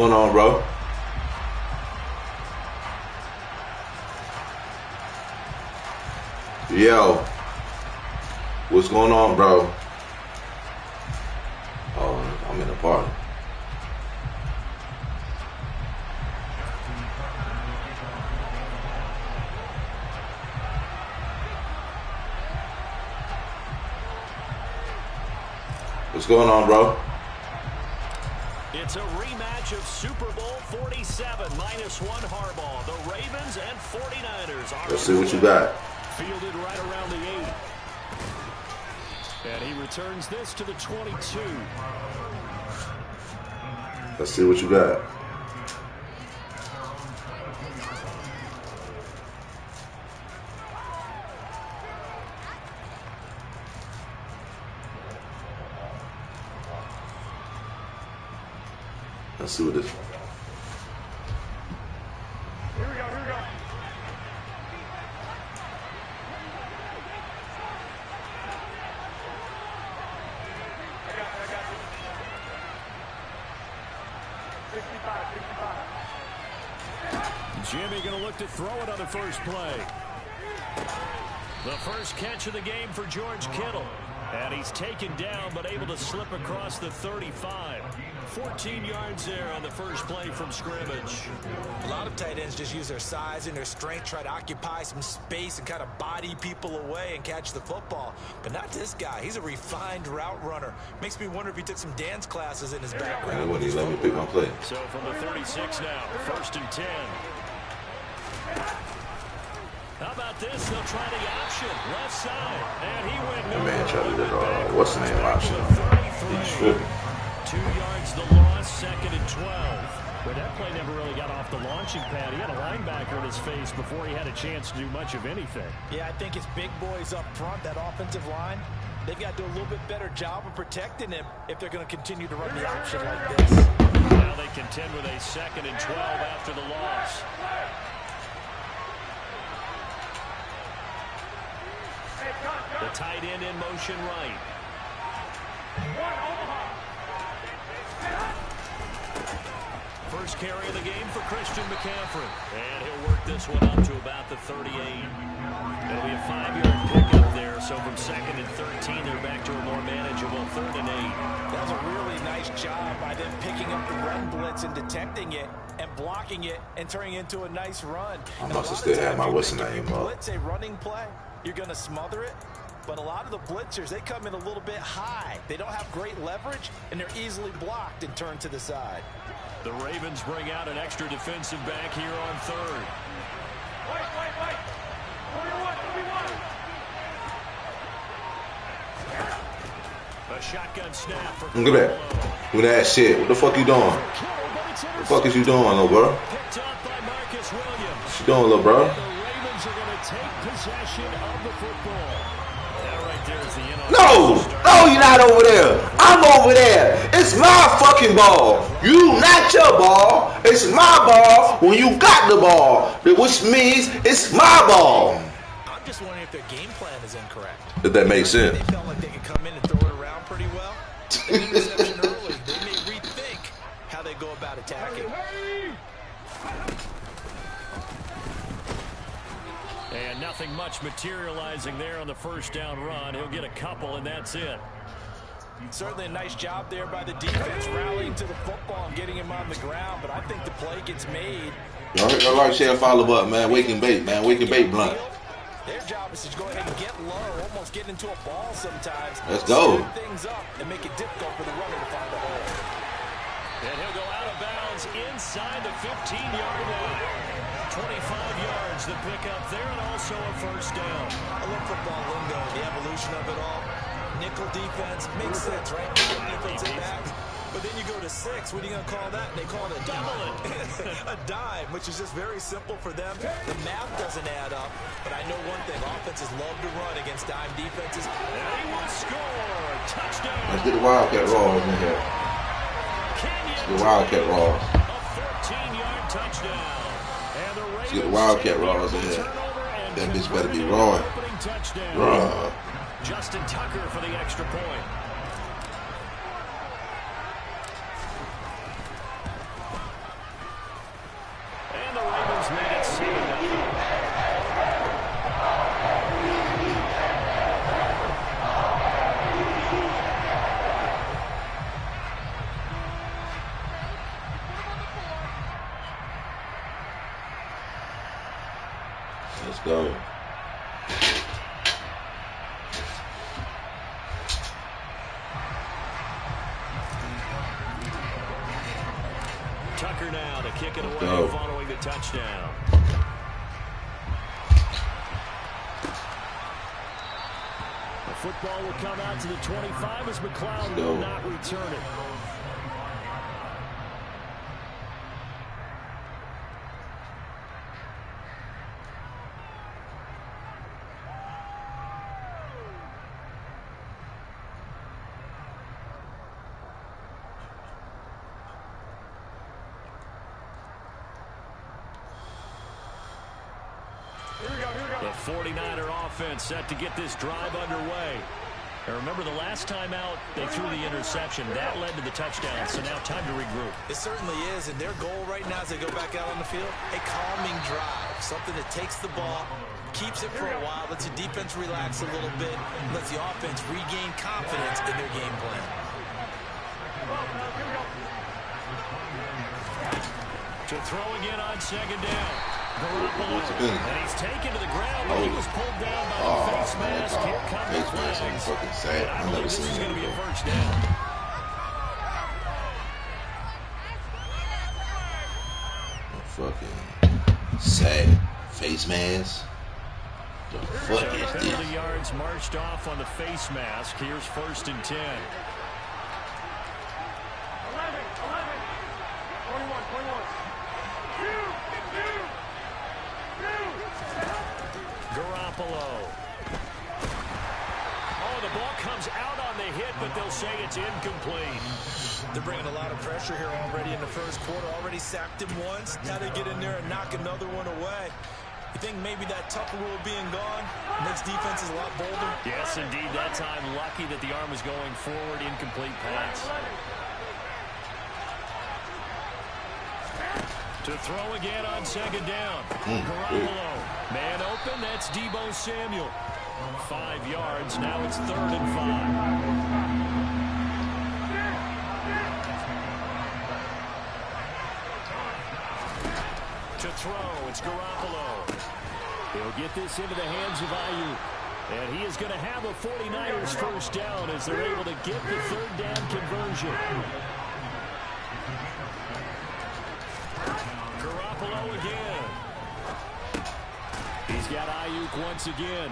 What's going on, bro? Yo, what's going on, bro? Oh, I'm in a party. What's going on, bro? It's a rematch of Super Bowl 47, -1 Harbaugh. The Ravens and 49ers are. Let's see what you got. Fielded right around the 8. And he returns this to the 22. Let's see what you got. Let's see what this. Here we go. I got you. 65. Jimmy going to look to throw it on the first play. The first catch of the game for George Kittle. And he's taken down, but able to slip across the 35. 14 yards there on the first play from scrimmage. A lot of tight ends just use their size and their strength, try to occupy some space and kind of body people away and catch the football. But not this guy. He's a refined route runner. Makes me wonder if he took some dance classes in his background. They wouldn't even let me pick my play. So from the 36 now, 1st and 10. How about this? They'll try the option. Left side. And he went. That man tried to do what's the name option? He's tripping. 2 yards the loss, 2nd and 12. But that play never really got off the launching pad. He had a linebacker in his face before he had a chance to do much of anything. Yeah, I think his big boys up front, that offensive line, they've got to do a little bit better job of protecting him if they're going to continue to run the option like this. Now they contend with a 2nd and 12 after the loss. The tight end in motion right. First carry of the game for Christian McCaffrey. And he'll work this one up to about the 38. It'll be a 5-yard pickup there. So from 2nd and 13, they're back to a more manageable 3rd and 8. That was a really nice job by them picking up the run blitz and detecting it and blocking it and turning it into a nice run. I must have still had my what's the name up. Blitz a running play, you're going to smother it. But a lot of the blitzers, they come in a little bit high. They don't have great leverage, and they're easily blocked and turned to the side. The Ravens bring out an extra defensive back here on 3rd. Wait. 41. A shotgun snap for Look at that. Look at that shit. What the fuck you doing? What the fuck is you doing, little bro? Picked up by Marcus Williams. What you doing, little bro? The Ravens are going to take possession of the football. No, you're not over there. I'm over there. It's my fucking ball. You not your ball. It's my ball when you got the ball, which means it's my ball. I'm just wondering if their game plan is incorrect. If that makes sense. They felt like they could come in and throw it around pretty well. The interception early, they may rethink how they go about attacking. And nothing much materializing there on the first down run. He'll get a couple, and that's it. Certainly a nice job there by the defense, rallying to the football and getting him on the ground. But I think the play gets made. Y'all like, share, follow up, man. Wake and bait, man. Wake and bait blunt. Their job is to go ahead and get low, almost get into a ball sometimes. Let's go. Speed things up and make it difficult for the runner to find a hole. And he'll go out of bounds inside the 15-yard line. 25 yards the pickup there, and also a first down. I love football lingo, the evolution of it all. Nickel defense makes sense, right? Nickel defensive backs. But then you go to 6. What are you going to call that? They call it a dime. A dime, which is just very simple for them. The math doesn't add up. But I know one thing. Offenses love to run against dime defenses. And he will score. Touchdown. Let's get the Wildcat Raws in here. Let's get the Wildcat Raws. A 14-yard touchdown. Let's get the Wildcat Raws in here. That bitch better be raw. Raw. Justin Tucker for the extra point. go. Tucker now to kick it away following the touchdown. The football will come out to the 25 as McLeod will not return it. The 49er offense set to get this drive underway. And remember, the last time out, they threw the interception. That led to the touchdown, so now time to regroup. It certainly is, and their goal right now as they go back out on the field, a calming drive, something that takes the ball, keeps it for a while, lets the defense relax a little bit, lets the offense regain confidence in their game plan. To throw again on second down. And he's taken to the ground, but he was pulled down by the face mask. Here comes the flags. And I believe this is going to be a first down. Fucking sad face mask. The fuck is this? 30 yards marched off on the face mask. Here's 1st and 10. 11, 21, 21. Garoppolo. Oh, the ball comes out on the hit, but they'll say it's incomplete. They're bringing a lot of pressure here already in the first quarter. Already sacked him once. Now they get in there and knock another one away. You think maybe that Tucker rule being gone makes defenses a lot bolder? Yes, indeed. That time, lucky that the arm was going forward. Incomplete pass. To throw again on second down. Garoppolo. Man open. That's Deebo Samuel. 5 yards. Now it's 3rd and 5. To throw. It's Garoppolo. He'll get this into the hands of Ayuk. And he is going to have a 49ers first down as they're able to get the 3rd down conversion. Garoppolo again. He's got Ayuk once again.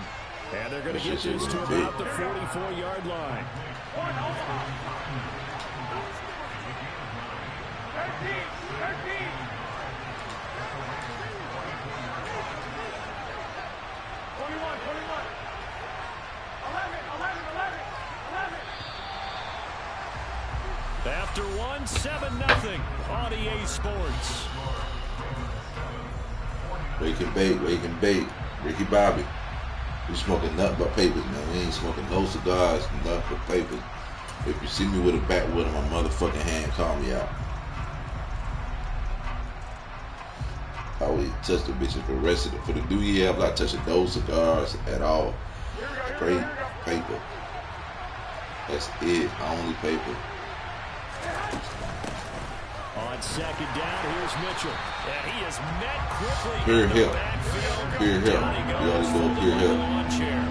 And they're going to get this to about the 44-yard line. 13. After one, 7-0 on EA Sports. Wake and bake. Ricky Bobby. We smoking nothing but papers, man. We ain't smoking no cigars, nothing but papers. If you see me with a backwood in my motherfucking hand, call me out. I always touch the bitches for the rest of it. For the new year, I'm not touching those cigars at all. Straight paper. That's it. Only paper. On second down, here's Mitchell. And he is met quickly Here, in the here. backfield. Here, here. Down he You goes gotta go for here, the here. lawn chair.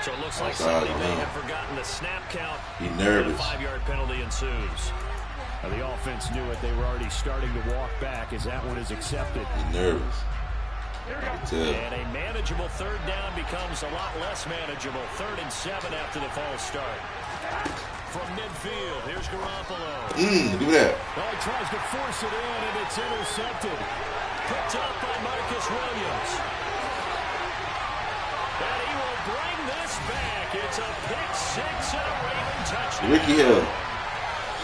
So it looks like somebody may have forgotten the snap count. He nervous. And a 5-yard penalty ensues. Now the offense knew it. They were already starting to walk back as that one is accepted. He nervous. And a manageable 3rd down becomes a lot less manageable. 3rd and 7 after the false start. From midfield, here's Garoppolo. Look at that. Oh, he tries to force it in, and it's intercepted. Picked up by Marcus Williams. And he will bring this back. It's a pick 6 and a Raven touchdown. Ricky Hill.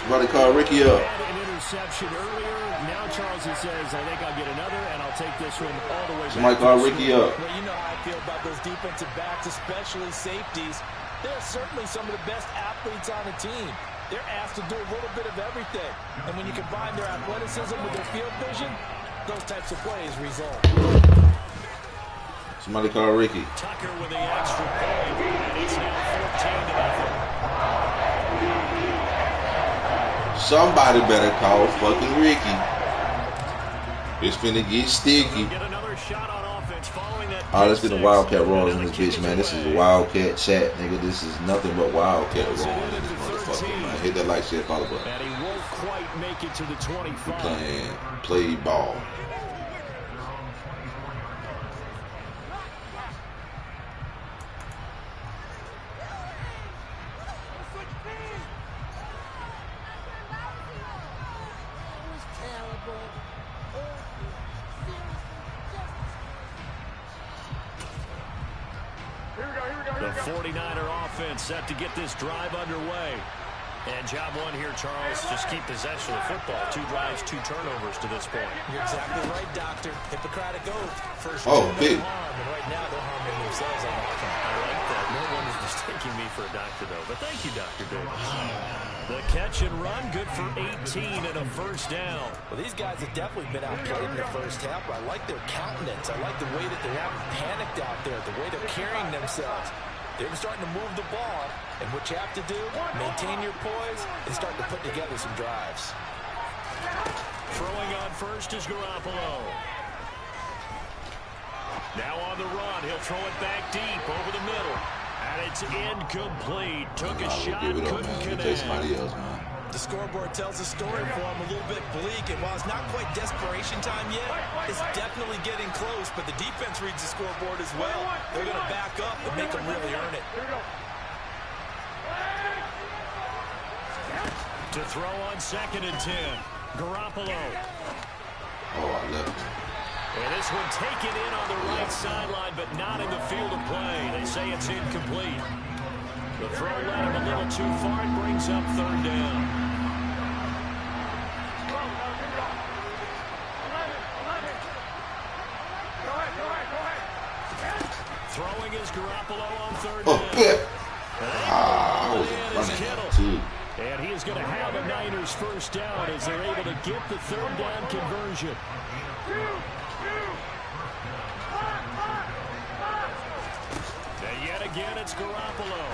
Somebody call Ricky up. An interception earlier. Now Charles says, I think I'll get another, and I'll take this one all the way back. Somebody call Ricky up. Well, you know how I feel about those defensive backs, especially safeties. They're certainly some of the best athletes on the team. They're asked to do a little bit of everything. And when you combine their athleticism with their field vision, those types of plays result. Somebody call Ricky. Tucker with the extra point, and it's now 14-0. Somebody better call fucking Ricky. It's finna get sticky. Get another shot on offense following that. Alright, let's get the Wildcat Roars in this bitch, man. This is a Wildcat chat, nigga. This is nothing but Wildcat Roars in this motherfucker, man. Hit that like, share, follow button. And he won't quite make it to the 25. Play ball. The 49er offense set to get this drive underway. And job one here, Charles, just keep possession of the football. 2 drives, 2 turnovers to this point. You're exactly right, Doctor. Hippocratic oath. First, big. harm, and right now they're harming themselves on that count. I like that. No one is mistaking me for a doctor, though. But thank you, Dr. Davis. The catch and run, good for 18 and a first down. Well, these guys have definitely been outplayed in the first half. I like their countenance. I like the way that they haven't panicked out there, the way they're carrying themselves. They're starting to move the ball, and what you have to do, maintain your poise and start to put together some drives. Throwing on first is Garoppolo. Now on the run, he'll throw it back deep over the middle. And it's incomplete. Took a shot, couldn't connect. Somebody else, man. The scoreboard tells a story for him, a little bit bleak, and while it's not quite desperation time yet, it's definitely getting close, but the defense reads the scoreboard as well. They're going to back up and make them really earn it. To throw on 2nd and 10. Garoppolo. Oh, I left him. And this one taken in on the right sideline, but not in the field of play. They say it's incomplete. The throw led him a little too far. It brings up 3rd down. Throwing is Garoppolo on 3rd down. I was running too. And he is going to have a Niners first down as they're able to get the 3rd down conversion. And yet again, it's Garoppolo.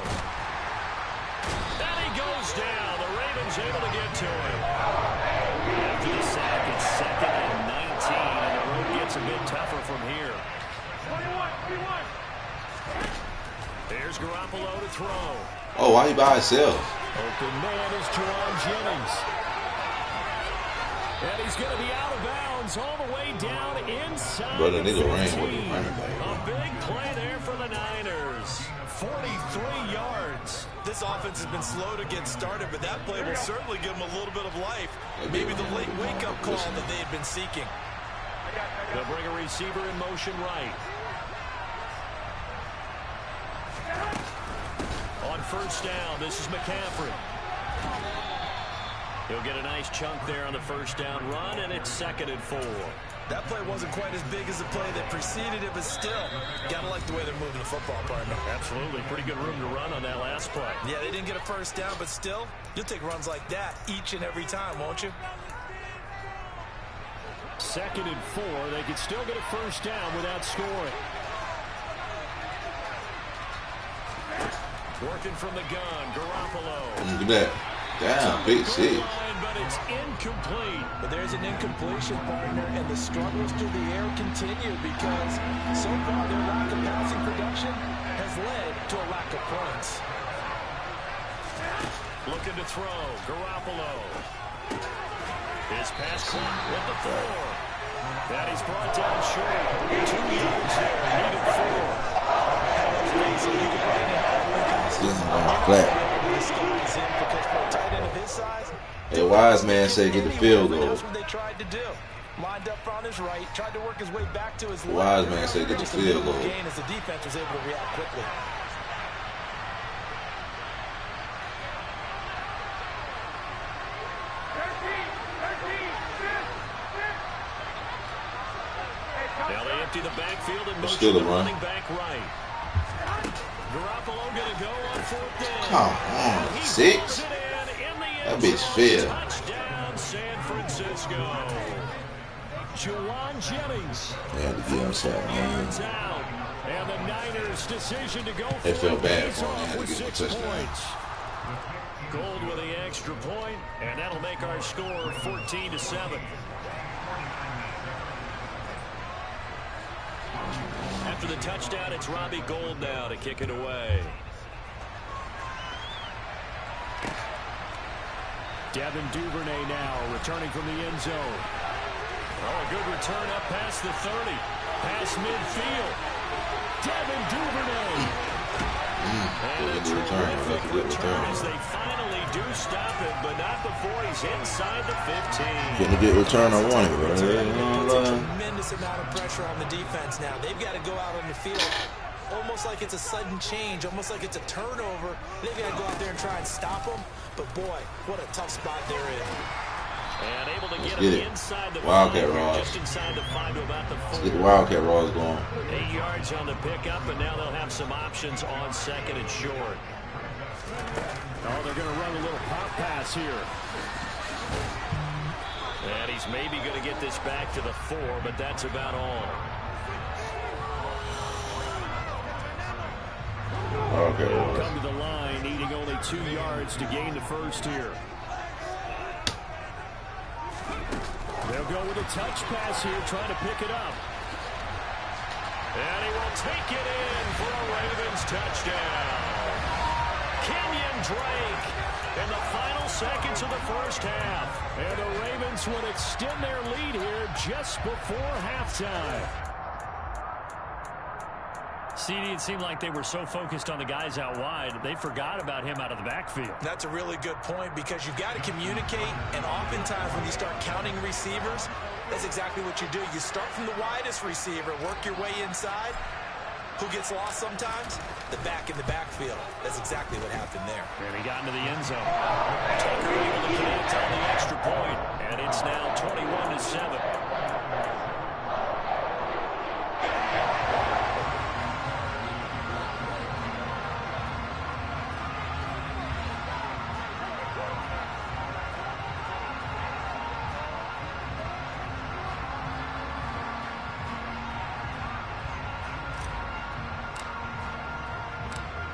And he goes down. The Ravens able to get to him. After the sack, it's 2nd and 19, and the road gets a bit tougher from here. 21. There's Garoppolo to throw. Oh, why he by himself? Open man is Juwan Jennings. And he's going to be out of bounds all the way down inside. Brother, the nigga 15. ran with the running back. A big play there for the Niners. 43 yards. This offense has been slow to get started, but that play will certainly give them a little bit of life. Maybe the late wake-up call that they had been seeking. They'll bring a receiver in motion right. On 1st down, this is McCaffrey. He'll get a nice chunk there on the 1st down run, and it's 2nd and 4. That play wasn't quite as big as the play that preceded it, but still, gotta like the way they're moving the football, partner. Absolutely. Pretty good room to run on that last play. Yeah, they didn't get a 1st down, but still, you'll take runs like that each and every time, won't you? 2nd and 4. They could still get a 1st down without scoring. Working from the gun, Garoppolo. Look at that. Damn, big six. But it's incomplete. But there's an incompletion, partner, and the struggles through the air continue because so far their lack of passing production has led to a lack of points. Looking to throw, Garoppolo. His pass clock with the 4. And he's brought down short. 2 yards there, needed 4. Hey, wise man said get the field goal. That's what they tried to do. Lined up on his right, tried to work his way back to his left. Wise man said get the field goal. Gain as the defense was able to react quickly. Now they empty the backfield and Still motion a the run. running back right. Garoppolo going to go on 4th down. Come on, 6? That bitch failed. Touchdown, San Francisco. Juwan Jennings. They had to give him something, man. Out. And the Niners' decision to go They for felt it bad pays for him. off They had to with give him a 6 touchdown. points. Gold with the extra point, and that'll make our score 14-7. After the touchdown, it's Robbie Gould now to kick it away. Devin Duvernay now returning from the end zone. Oh, a good return up past the 30. Past midfield. Devin Duvernay. And a terrific return as they finally do stop him, but not before he's inside the 15. Getting a good return I wanted, but Puts a tremendous amount of pressure on the defense now. They've got to go out on the field almost like it's a sudden change, almost like it's a turnover. They've got to go out there and try and stop them. But boy, what a tough spot they're in. And able to get him inside the Wildcat Ross. Just inside the 5 to about the 4. Let's get the Wildcat Ross going. 8 yards on the pickup, and now they'll have some options on second and short. Oh, they're going to run a little pop pass here. And he's maybe going to get this back to the 4, but that's about all. Okay. They'll come to the line, needing only 2 yards to gain the first here. They'll go with a touch pass here, trying to pick it up. And he will take it in for a Ravens touchdown. Kenyon Drake in the final seconds of the first half. And the Ravens would extend their lead here just before halftime. CD, it seemed like they were so focused on the guys out wide, they forgot about him out of the backfield. That's a really good point because you've got to communicate, and oftentimes when you start counting receivers, that's exactly what you do. You start from the widest receiver, work your way inside. Who gets lost sometimes? The back in the backfield. That's exactly what happened there. And he got into the end zone. Tucker able to connect on the extra point, and it's now 21-7.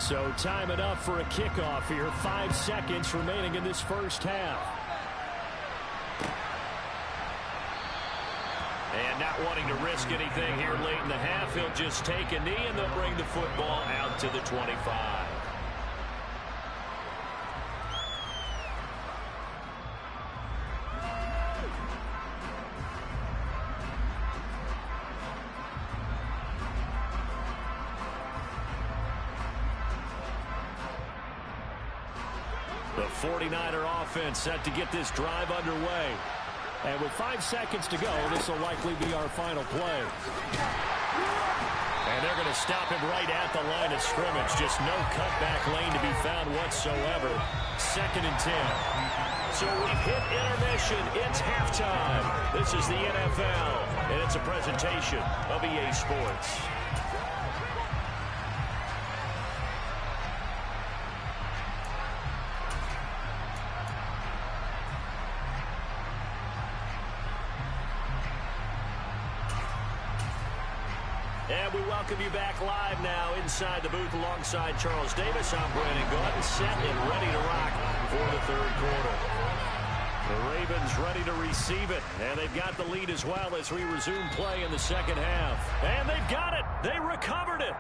So time it up for a kickoff here. 5 seconds remaining in this first half. And not wanting to risk anything here late in the half, he'll just take a knee and they'll bring the football out to the 25. The 49er offense set to get this drive underway. And with 5 seconds to go, this will likely be our final play. And they're going to stop him right at the line of scrimmage. Just no cutback lane to be found whatsoever. 2nd and 10. So we've hit intermission. It's halftime. This is the NFL, and it's a presentation of EA Sports. And we welcome you back live now inside the booth alongside Charles Davis. I'm Brandon Gordon, set and ready to rock for the third quarter. The Ravens ready to receive it, and they've got the lead as well as we resume play in the second half. And they've got it. They recovered it.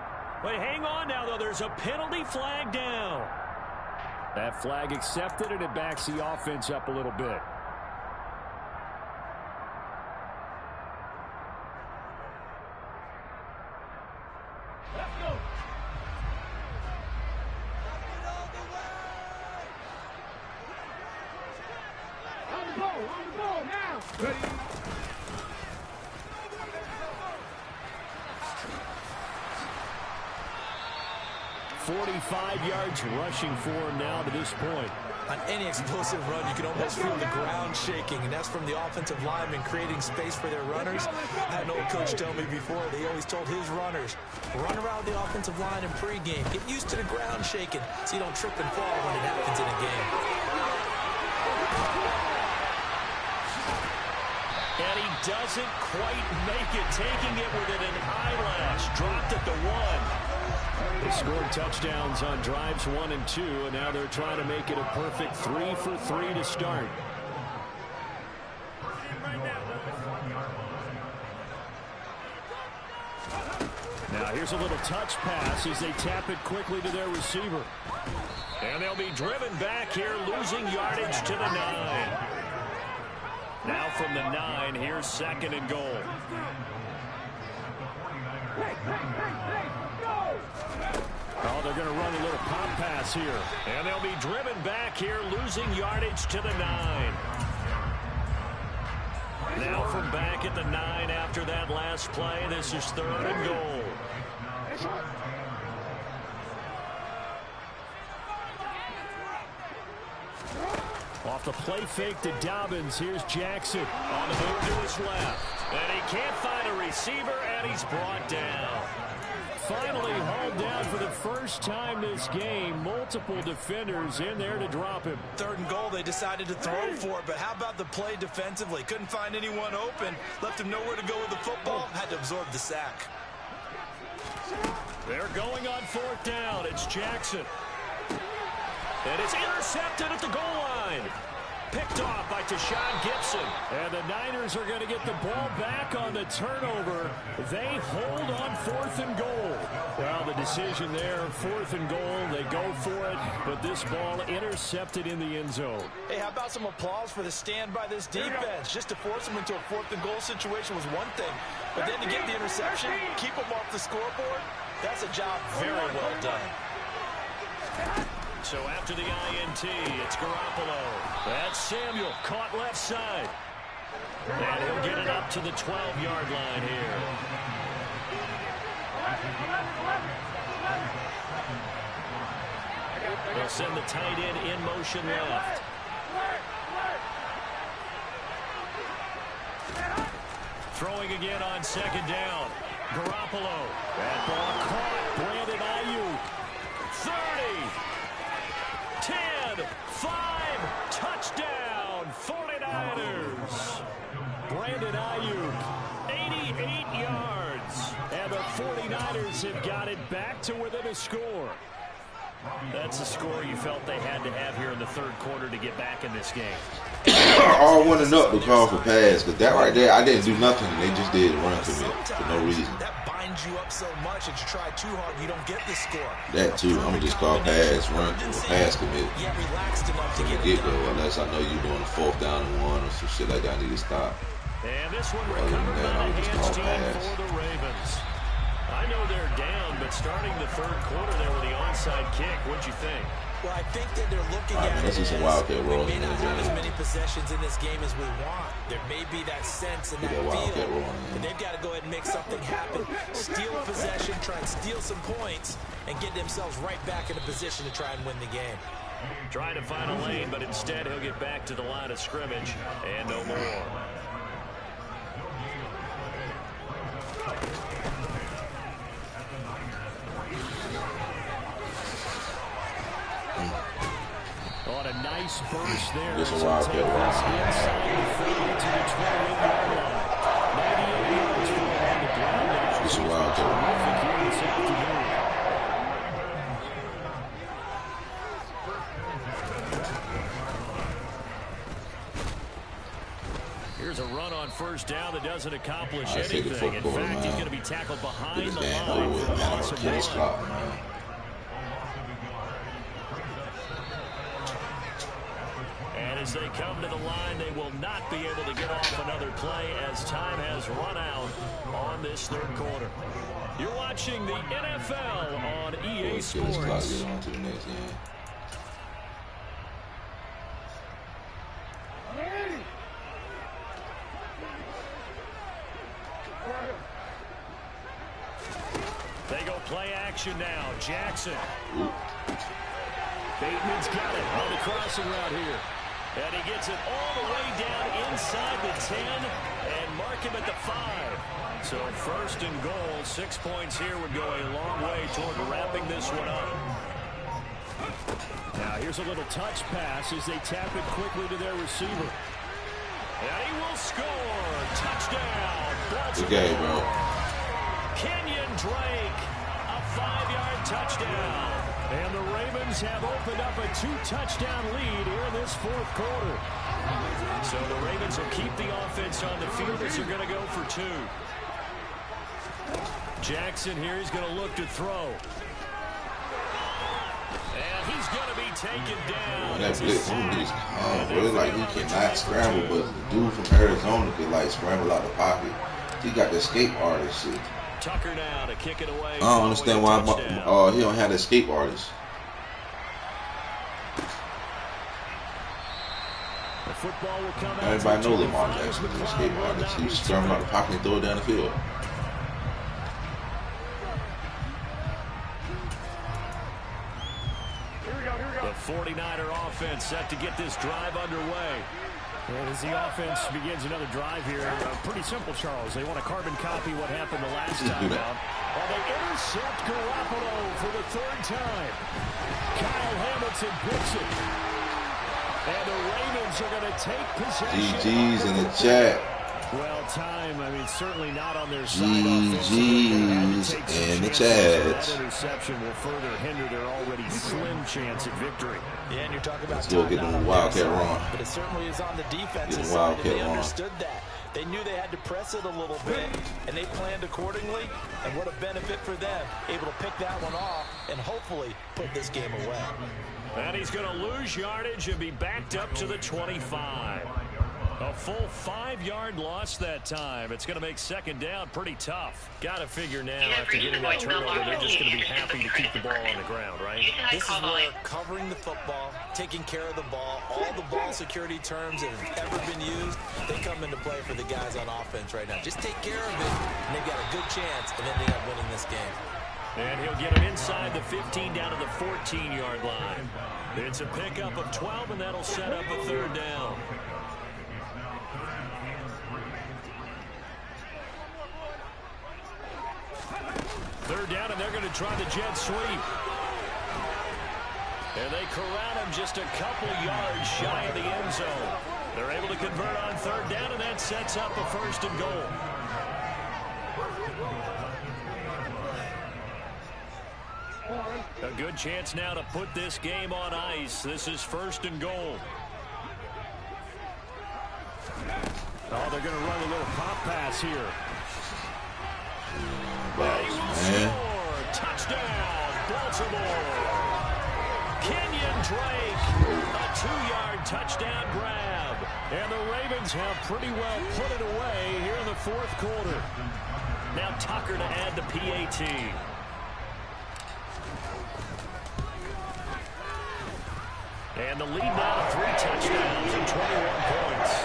Wait, hang on now, though. There's a penalty flag down. That flag accepted, and it backs the offense up a little bit. Ready? 45 yards rushing for him now to this point. On any explosive run, you can almost feel the ground shaking, and that's from the offensive linemen creating space for their runners. I had an old coach tell me before, they always told his runners, run around the offensive line in pregame. Get used to the ground shaking so you don't trip and fall when it happens in a game. And he doesn't quite make it, taking it within an eyelash. Dropped at the 1. The scored touchdowns on drives 1 and 2, and now they're trying to make it a perfect 3 for 3 to start. Now here's a little touch pass as they tap it quickly to their receiver. And they'll be driven back here, losing yardage to the 9. Now from the 9, here's 2nd and goal. Oh, they're going to run a little pop pass here. And they'll be driven back here, losing yardage to the 9. Now from back at the 9 after that last play, this is 3rd and goal. Off the play fake to Dobbins. Here's Jackson on the move to his left. And he can't find a receiver, and he's brought down. Finally hauled down for the first time this game. Multiple defenders in there to drop him. 3rd and goal, they decided to throw for it, but how about the play defensively? Couldn't find anyone open. Left him nowhere to go with the football. Had to absorb the sack. They're going on 4th down. It's Jackson. And it's intercepted at the goal line. Picked off by Tashawn Gibson. And the Niners are going to get the ball back on the turnover. They hold on 4th and goal. Well, the decision there, 4th and goal. They go for it, but this ball intercepted in the end zone. Hey, how about some applause for the stand by this defense? Just to force them into a 4th and goal situation was one thing, but then to get the interception, keep them off the scoreboard, that's a job very well done. So after the INT, it's Garoppolo. That's Samuel, caught left side. And he'll get it up to the 12-yard line here. They'll send the tight end in motion left. Throwing again on 2nd down. Garoppolo. That ball caught. Brandon Ayuk. 30. 10, 5, touchdown, 49ers. Brandon Ayuk, 88 yards. And the 49ers have got it back to within a score. That's the score you felt they had to have here in the 3rd quarter to get back in this game. All 1 and up to call for pass, because that right there, I didn't do nothing. They just did run to me for no reason. That binds you up so much that you try too hard, you don't get the score. That too. I'm going to just call pass, run, or pass commit. Yeah, relaxed enough to get it go, unless I know you're doing a 4th down and 1 or some shit like that. I need to stop. And this one recovered by the hands team for the Ravens. I know they're down, but starting the 3rd quarter there with the onside kick, what'd you think? Well, I think that they're looking at it as some Wildcatwillie. We may not have as many possessions in this game as we want. There may be that sense and that feel, but they've got to go ahead and make something happen. Steal a possession, try and steal some points, and get themselves right back in a position to try and win the game. Trying to find a lane, but instead he'll get back to the line of scrimmage and no more. On a nice burst there. It's a Wildcat run. It's a Wildcat run. Here's a run on 1st down that doesn't accomplish anything. In fact, he's going to be tackled behind the line for a loss of 1. As they come to the line, they will not be able to get off another play as time has run out on this 3rd quarter. You're watching the NFL on EA Sports. They go play action now. Jackson. Bateman's got it on the crossing route here. And he gets it all the way down inside the 10 and mark him at the 5. So 1st and goal, 6 points here would go a long way toward wrapping this one up. Now here's a little touch pass as they tap it quickly to their receiver. And he will score. Touchdown. Good game, bro. Kenyon Drake, a 5-yard touchdown. And the Ravens have opened up a 2-touchdown lead here in this fourth quarter. So the Ravens will keep the offense on the field as they're going to go for 2. Jackson here is going to look to throw. And he's going to be taken down. That blitz, bro, like he cannot scramble, but the dude from Arizona can like scramble out the pocket. He got the escape artist shit. Tucker now to kick it away. I don't understand why he don't have the escape artist. The football will come out. Everybody knows Lamar Jackson is the escape artist. He scramble out the pocket and throw it down the field. The 49er offense set to get this drive underway. And as the offense begins another drive here, pretty simple, Charles. They want to carbon copy what happened the last time out. And they intercept Garoppolo for the 3rd time. Kyle Hamilton picks it. And the Ravens are going to take possession. GG's in the chat. Well, time, I mean, certainly not on their side. GG's in the chat. That interception will further hinder their already slim chance at victory. Yeah, and you're talking about let's go get them Wildcat run. But it certainly is on the defensive side, and they understood that. They knew they had to press it a little bit, and they planned accordingly. And what a benefit for them, able to pick that one off and hopefully put this game away. And he's going to lose yardage and be backed up to the 25. A full 5-yard loss that time. It's going to make 2nd down pretty tough. Got to figure now after getting that turnover, they're just going to be happy to keep the ball on the ground, right? This is where covering the football, taking care of the ball, all the ball security terms that have ever been used, they come into play for the guys on offense right now. Just take care of it, and they've got a good chance of ending up winning this game. And he'll get him inside the 15 down to the 14-yard line. It's a pickup of 12, and that'll set up a 3rd down. Third down, and they're going to try the jet sweep. And they corral him just a couple yards shy of the end zone. They're able to convert on 3rd down, and that sets up a 1st and goal. A good chance now to put this game on ice. This is 1st and goal. Oh, they're going to run a little pop pass here. Man. Touchdown, Baltimore. Kenyon Drake, a 2-yard touchdown grab. And the Ravens have pretty well put it away here in the 4th quarter. Now Tucker to add the PAT. And the lead now to 3 touchdowns and 21 points.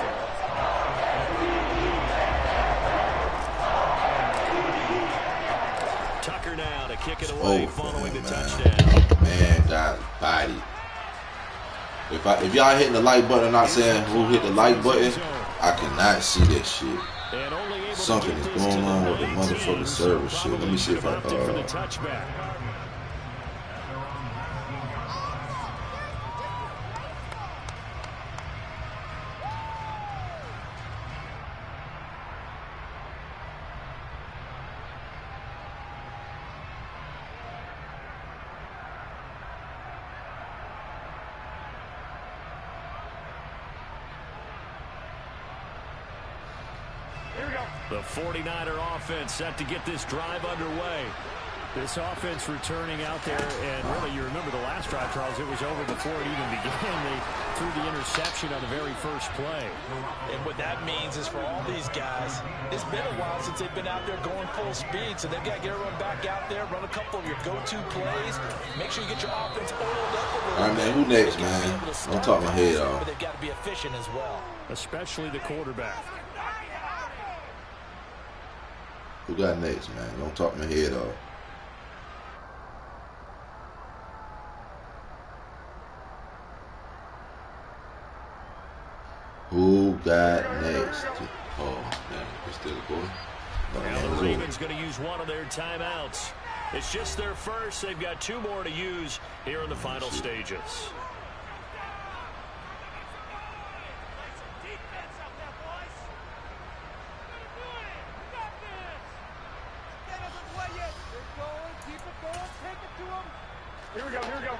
Tucker now to kick it away following the touchdown. Man, got body. If y'all hitting the like button, I'm not saying who hit the like button, I cannot see that shit. Something is going on with the motherfucking server shit. Let me see if I The 49er offense set to get this drive underway. This offense returning out there, and really, you remember the last drive, Charles, it was over before it even began. They threw the interception on the very first play. And what that means is for all these guys, it's been a while since they've been out there going full speed, so they've got to get everyone back out there, run a couple of your go-to plays, make sure you get your offense oiled up a little. All right, man, who next, man? Don't talk my head off. But they've got to be efficient as well. Especially the quarterback. Who got next, man? Don't talk my head off. Who got next? Oh, man, it's still going. Now the Ravens going to use one of their timeouts. It's just their first. They've got 2 more to use here in the final stages. Here we go, here we go.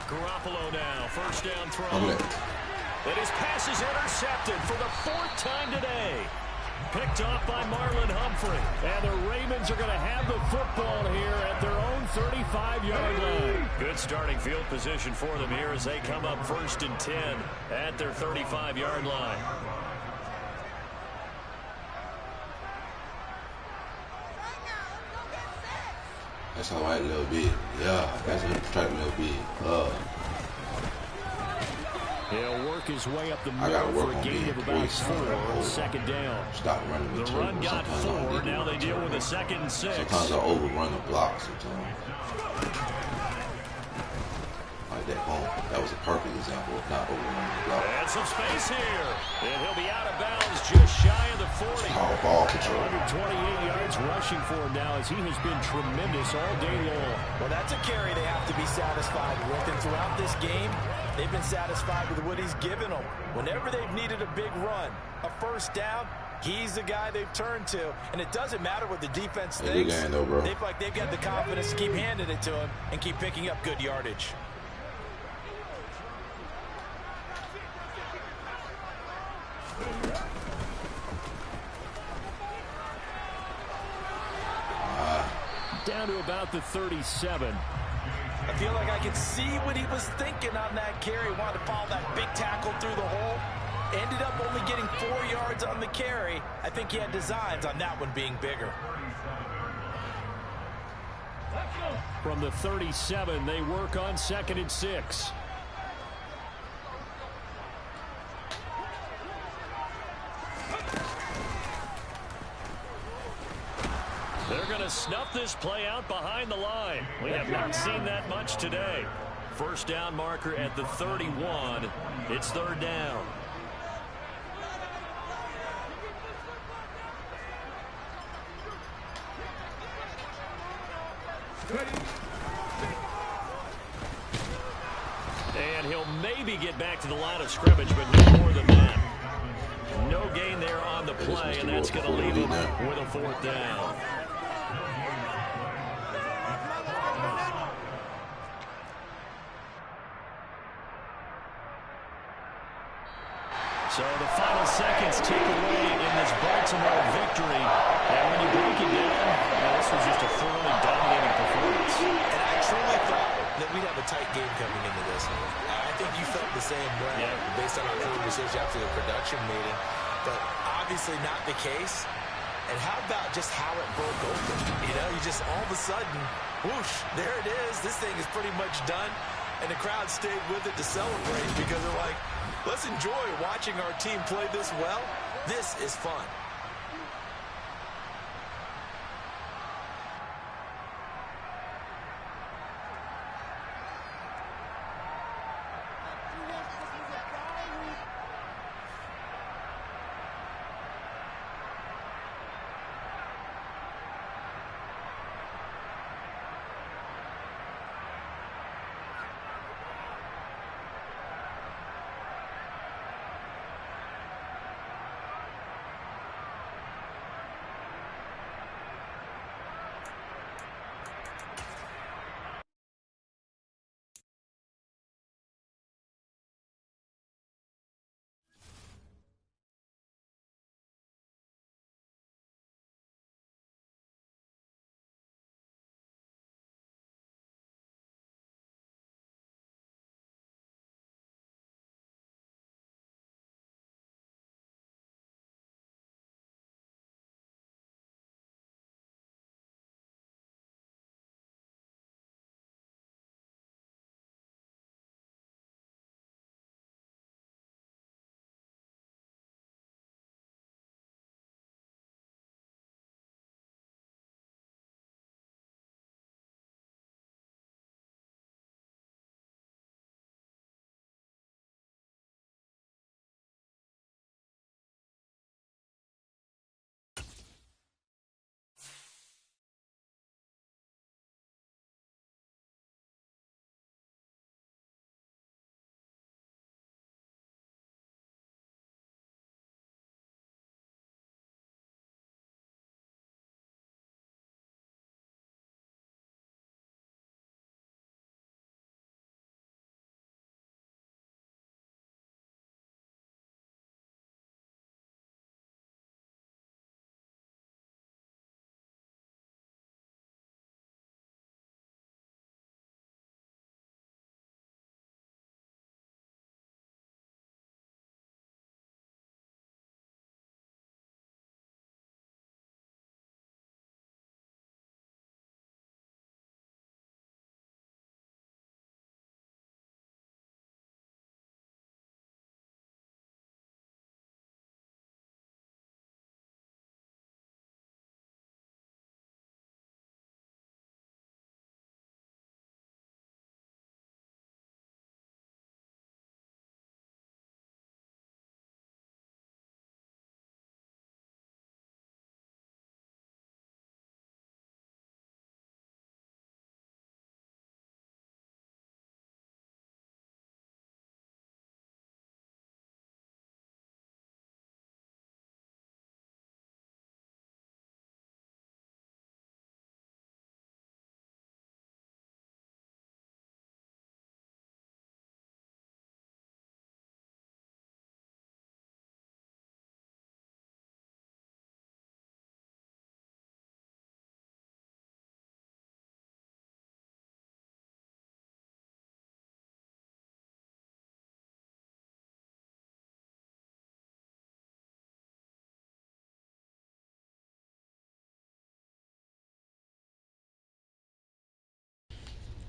Garoppolo now, first down throw. Okay. And his pass is intercepted for the 4th time today. Picked off by Marlon Humphrey. And the Ravens are going to have the football here at their own 35-yard line. Good starting field position for them here as they come up 1st and 10 at their 35-yard line. That's all right, little bit. Yeah, that's him track a little bit. He'll work his way up the gotta middle work for a on gain being of about voice. 4, second down. Stop running The with run turbo. got Sometimes 4, now they deal with a 2nd and 6. Sometimes I overrun the block sometimes. Like that home. That was a perfect example of not overrunning the block. And some space here. And he'll be out of bounds just shy of the 40. Call ball control. 128 yards rushing for him now as he has been tremendous all day long. Well, that's a carry they have to be satisfied with. And throughout this game, they've been satisfied with what he's given them. Whenever they've needed a big run, a first down, he's the guy they've turned to. And it doesn't matter what the defense thinks. Good game, though, bro. They feel like they've got the confidence to keep handing it to him and keep picking up good yardage. Down to about the 37. I feel like I can see what he was thinking on that carry. Wanted to follow that big tackle through the hole. Ended up only getting 4 yards on the carry. I think he had designs on that one being bigger. From the 37, they work on 2nd and 6. They're going to snuff this play out behind the line. We have not seen that much today. First down marker at the 31. It's 3rd down. And he'll maybe get back to the line of scrimmage, but no more than that. No gain there on the play, and that's going to leave him with a 4th down. So the final seconds tick away in this Baltimore victory. And when you break it down, this was just a thoroughly dominating performance. And I truly thought that we'd have a tight game coming into this. I think you felt the same way based on our conversation after the production meeting. But obviously not the case. And how about just how it broke open? You know, you just all of a sudden, whoosh, there it is. This thing is pretty much done. And the crowd stayed with it to celebrate because they're like, let's enjoy watching our team play this well. This is fun.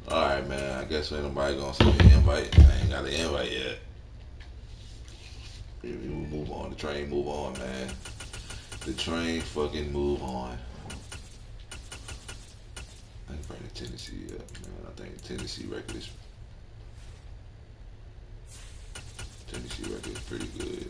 Alright, man. I guess ain't nobody gonna send me an invite. I ain't got an invite yet. We move on. The train move on, man. The train fucking move on. I can bring the Tennessee up, man. I think the Tennessee record is pretty good.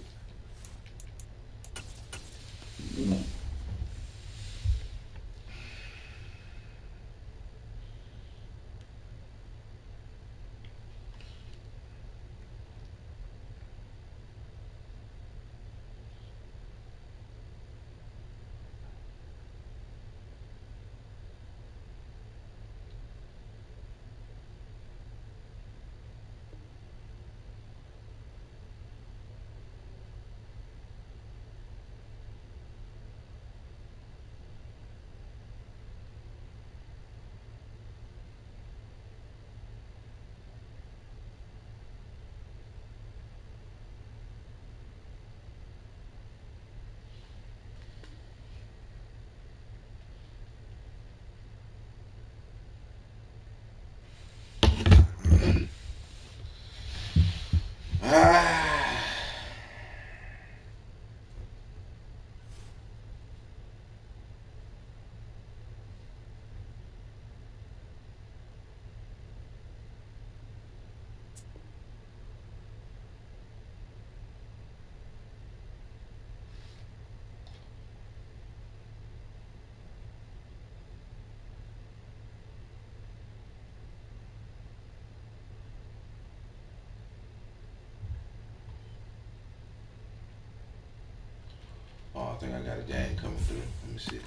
Oh, I think I got a game coming through. Let me see.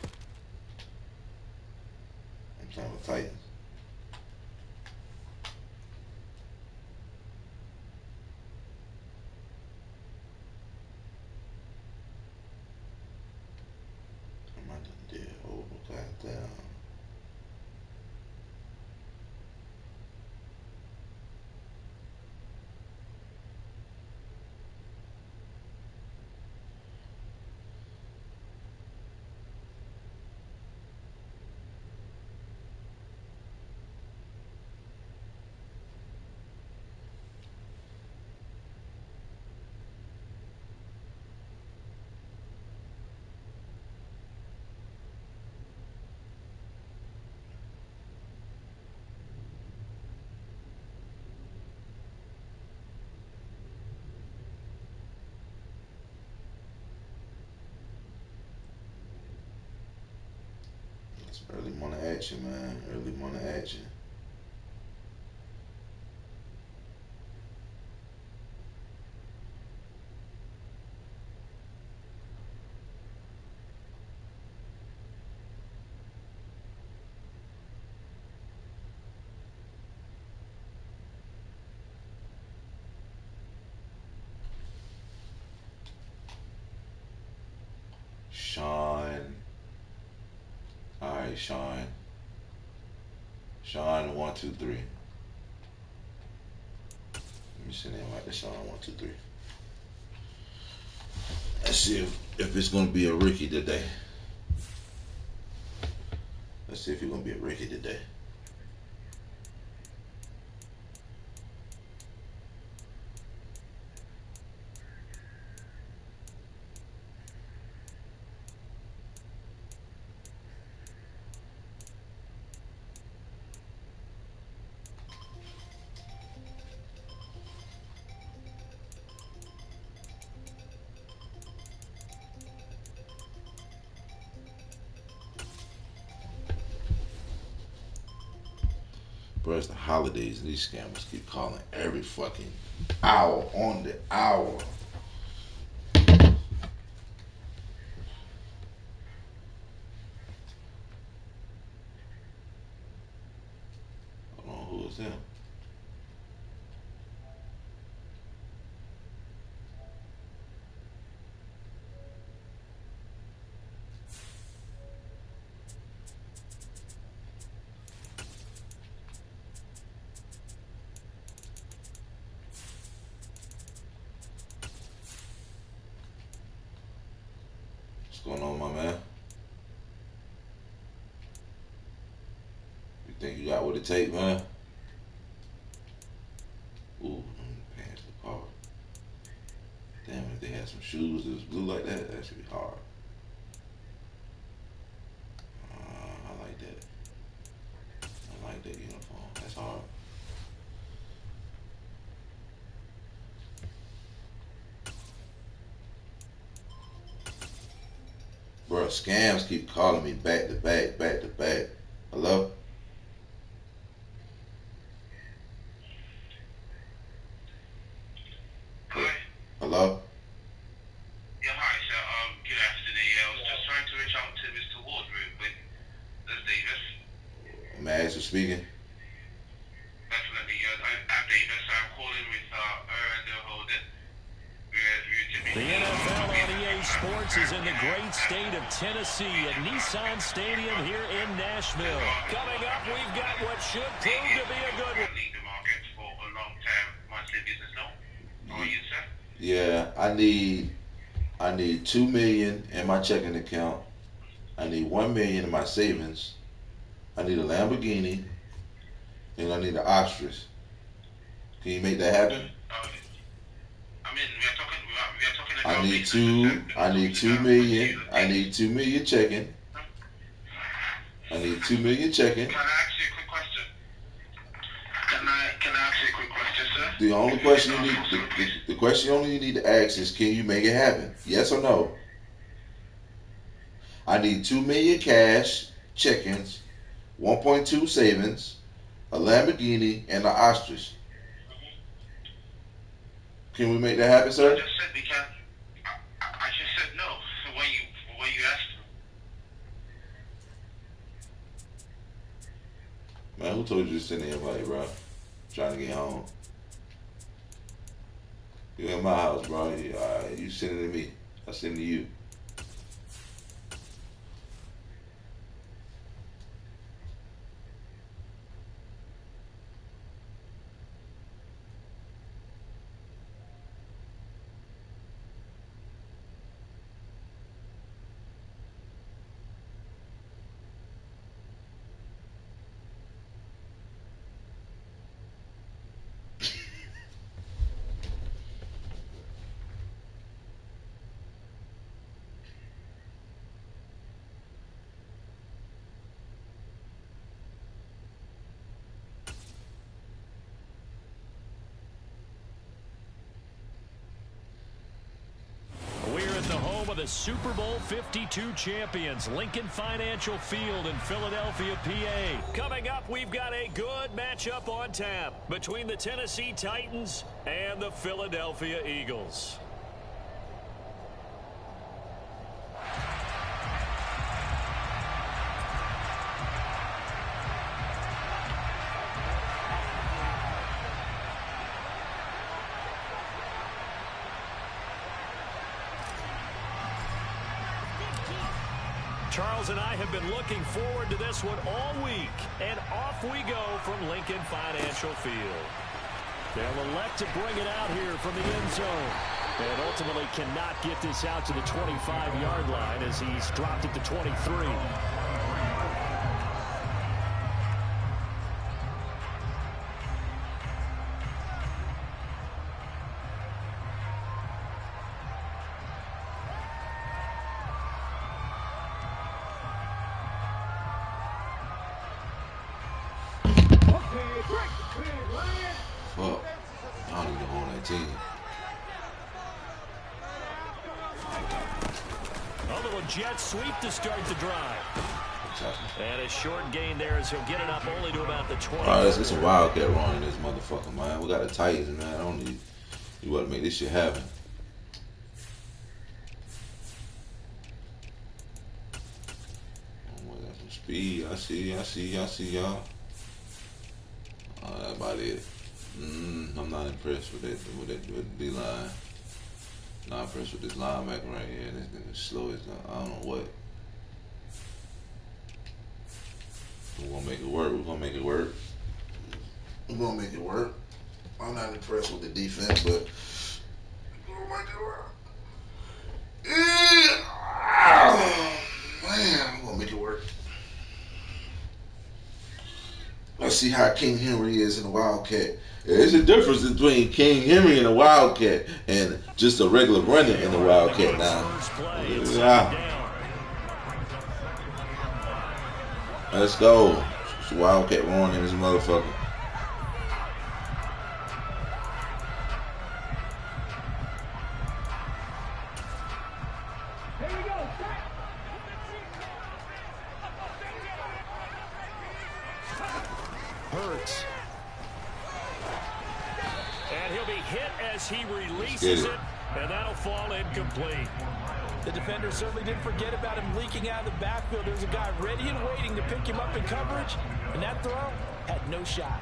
I'm playing with Titans. I might have did overclass down. It's early morning action, man. Early morning action. Sean. Alright, Sean. Sean 123. Let me send him like the Sean 123. Let's see if it's gonna be a Ricky today. Let's see if it's gonna be a Ricky today. Bro, it's the holidays and these scammers keep calling every fucking hour on the hour. Hold on, who is that? What's going on, my man? You think you got what it takes, man? it's blue like that. That should be hard. I like that. I like that uniform. That's hard. Bro, scams keep calling me back to back, back to back. Hello? Hi. Hello? Yeah, hi, sir. Good afternoon. I was just trying to reach out to Mr. Wardrobe with this Davis. Max is speaking. Definitely. I'm Davis. I'm calling with Ernd Holden. The NFL on EA Sports is in the great state of Tennessee at Nissan Stadium here in Nashville. Coming up, we've got what should prove to be a good one. Lead the market for a long-term monthly business loan. How are you, sir? Yeah, I need $2 million in my checking account. I need $1 million in my savings. I need a Lamborghini, and I need an ostrich. Can you make that happen? I mean, we are talking about I need $2 million checking. I need $2 million checking. Can I ask you a quick question? Can I ask you a quick question, sir? The only question you need, the question only you need to ask is, can you make it happen? Yes or no? I need $2 million cash check-ins, 1.2 savings, a Lamborghini, and an ostrich. Can we make that happen, sir? I just said we can. I just said no when you asked me. Man, who told you to send the invite, bro? Trying to get home. You in my house, bro. You send it to me. I send it to you. We're at the home of the Super Bowl 52 champions, Lincoln Financial Field in Philadelphia, PA. Coming up, we've got a good matchup on tap between the Tennessee Titans and the Philadelphia Eagles. Charles and I have been looking forward to this one all week, and off we go from Lincoln Financial Field. They'll elect to bring it out here from the end zone, and ultimately cannot get this out to the 25-yard line as he's dropped it to 23. Fuck. I don't even know on that team. A little jet sweep to start the drive. And a short gain there as he'll get it up only to about the 20. Alright, it's a Wildcat run in this motherfucker, man. We got the Titans, man. I don't need you want to make this shit happen. Oh, got some speed. I see y'all. That's about it. I'm not impressed with that D-line. Not impressed with this linebacker right here. This thing is slow as I don't know what. We're gonna make it work. I'm not impressed with the defense, but we're gonna make it work. Man, I'm gonna make it work. Let's see how King Henry is in a Wildcat. There's a difference between King Henry and a Wildcat and just a regular runner in a Wildcat now. Yeah. Let's go. It's a Wildcat rolling in this motherfucker. Hurts. And he'll be hit as he releases it, and that'll fall incomplete. The defender certainly didn't forget about him leaking out of the backfield. There's a guy ready and waiting to pick him up in coverage, and that throw had no shot.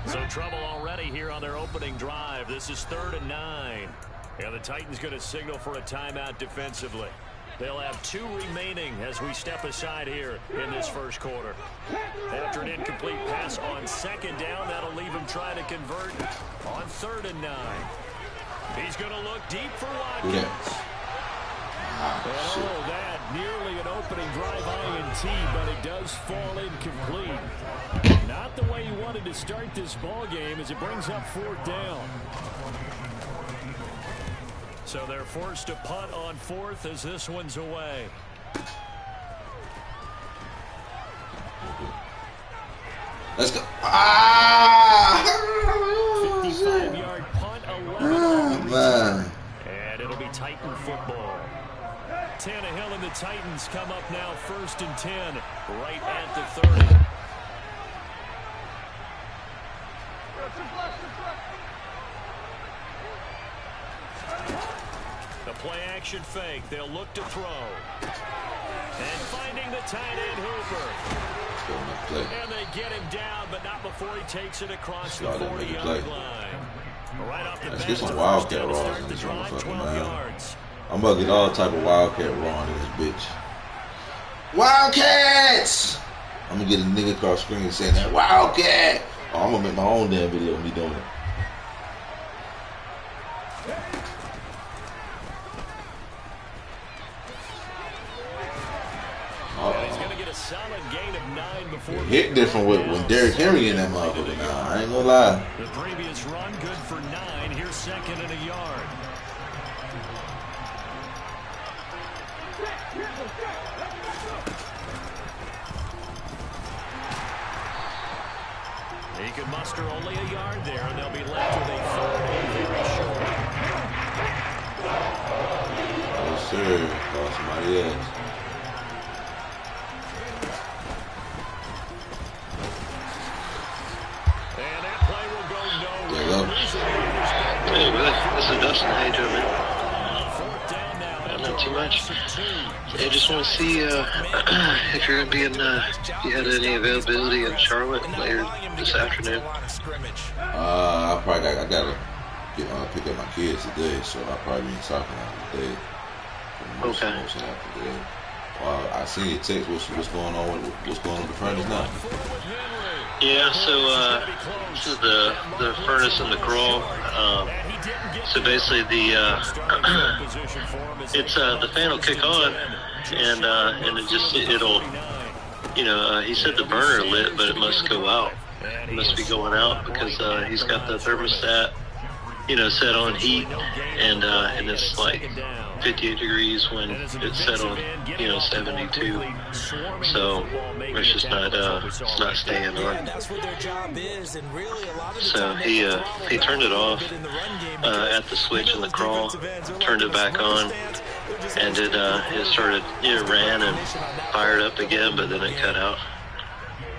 So trouble already here on their opening drive. This is 3rd and 9. And the Titans going to signal for a timeout defensively. They'll have 2 remaining as we step aside here in this first quarter. After an incomplete pass on 2nd down, that'll leave him trying to convert on 3rd and 9. He's going to look deep for Watkins. And that nearly an opening drive INT, but it does fall incomplete. Not the way he wanted to start this ball game as it brings up 4th down. So they're forced to punt on 4th as this one's away. Let's go. 55-yard punt, 11. Man. And it'll be Titan football. Tannehill and the Titans come up now 1st and 10, right at the 30. The play-action fake. They'll look to throw. And finding the tight end Hooper. And they get him down, but not before he takes it across the 40-yard line. Right off the bat, let's get some Wildcat raws in this motherfucker, man. I'm about to get all type of Wildcat raw in this bitch. Wildcats! I'm gonna get a nigga across screen saying that Wildcat. Oh, I'm gonna make my own damn video of me doing it. Hit different with when Derrick Henry in that motherfucker now. I ain't gonna lie. The previous run good for 9. Here's 2nd and a yard. He could muster only a yard there, and they'll be left with a 3rd and very short. Yes, sir. Call somebody else. Hey, really? This is Dustin. How you doing, man? Not too much. I just want to see if you're going to be in, if you had any availability in Charlotte later this afternoon. I gotta pick up my kids today, so I'll probably be in soccer now today. Okay. I seen your text. What's going on with the furnace now? Yeah, so this is the furnace and the crawl. So basically it's the fan will kick on, and it'll he said the burner lit, but it must go out. It must be going out because he's got the thermostat set on heat, and it's like 58 degrees when it's set on 72. So it's just not staying on. So he turned it off at the switch in the crawl, turned it back on, and it started ran and fired up again, but then it cut out.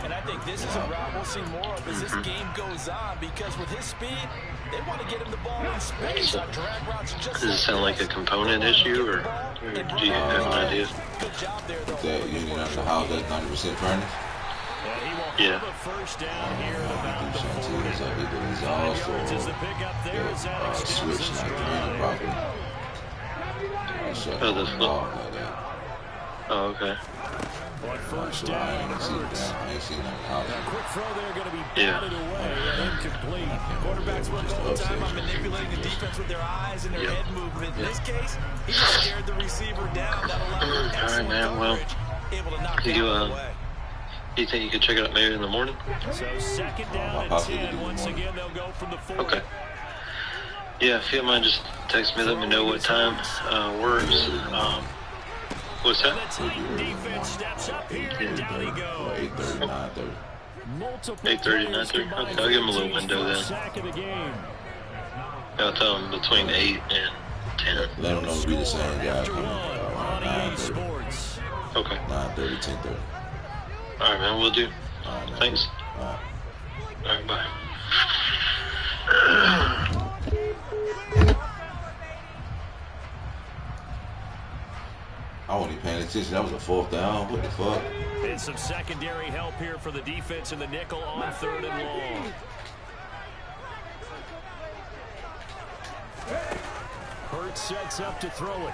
And I think this is a route we'll see more of as this game goes on, because with his speed, they want to get him the ball in space. So, does it sound like a component issue, or do you have an idea? That you in the house that's 90% furnace? Yeah. Switch not running properly. Oh, okay. First down, I ain't seen that in the house. quick throw there going to be Yeah. batted away and incomplete. Quarterback offense work all the time on manipulating the defense with their eyes and their head movement. In this case, he just scared the receiver down. That allowed him excellent coverage, able to knock down away. You think you could check it out maybe in the morning? So second down and 10. Once again, they'll go from the 40. Okay. Yeah, if you don't mind, just text me. Let me know what time works. What's that? The Titan defense steps up here, and down he goes. 8:30, 9:30. 8:30, 9:30. Okay, I'll give him a little window then. I'll tell him between 8 and 10. Let them know it'll be the same guy coming around 9:30. Okay. 9:30, 10:30. All right, man. We'll do. Thanks. All right, bye. I wasn't even paying attention. That was a 4th down. What the fuck? And some secondary help here for the defense in the nickel on 3rd and long. Hurts sets up to throw it.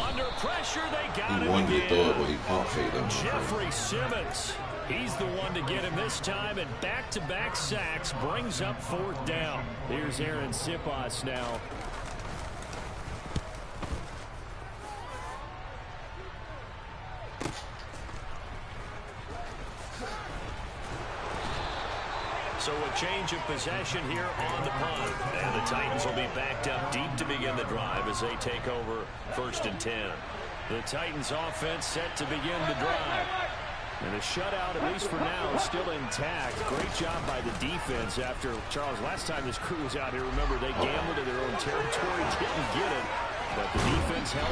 Under pressure, they got He it wanted to again. throw it, but he pump faked him. Jeffrey Simmons, he's the one to get him this time, and back-to-back sacks brings up 4th down. Here's Aaron Sipas now. So a change of possession here on the punt. And the Titans will be backed up deep to begin the drive as they take over 1st and 10. The Titans offense set to begin the drive. And the shutout, at least for now, is still intact. Great job by the defense after, Charles, last time this crew was out here, remember, they gambled in their own territory, didn't get it. But the defense held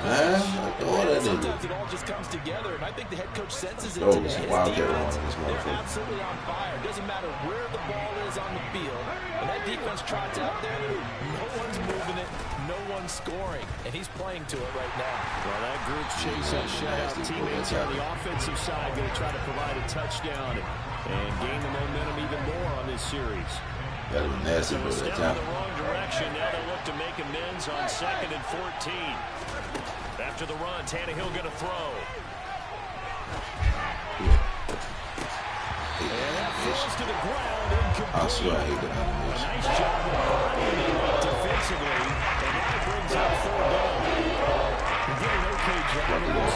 man. Sometimes it all just comes together, and I think the head coach senses it today. His defense, they're absolutely on fire. It doesn't matter where the ball is on the field. When that defense trots out there, no one's moving it, no one's scoring, and he's playing to it right now. Well, that group's chasing shutout teammates on the offensive side, going to try to provide a touchdown and gain the momentum even more on this series. Got him nasty for that Step time. in the wrong direction. Now they look to make amends on 2nd and 14. After the run, Tannehill going to throw. And that falls to the ground. I swear I hate the A animation. nice job of finding it defensively. And that brings up 4 down. He did an okay job of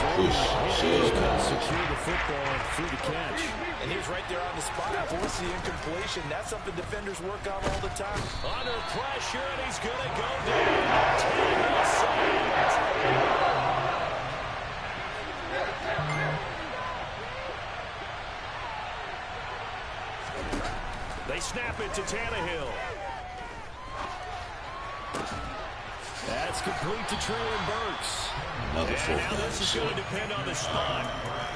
secure the football through the catch. And he was right there on the spot, force the incompletion. That's something defenders work on all the time. Under pressure, and he's going to go down. Tannehill sacked. They snap it to Tannehill. That's complete to Traylon Burks. Another 4th Now this is down. going to depend on the spot.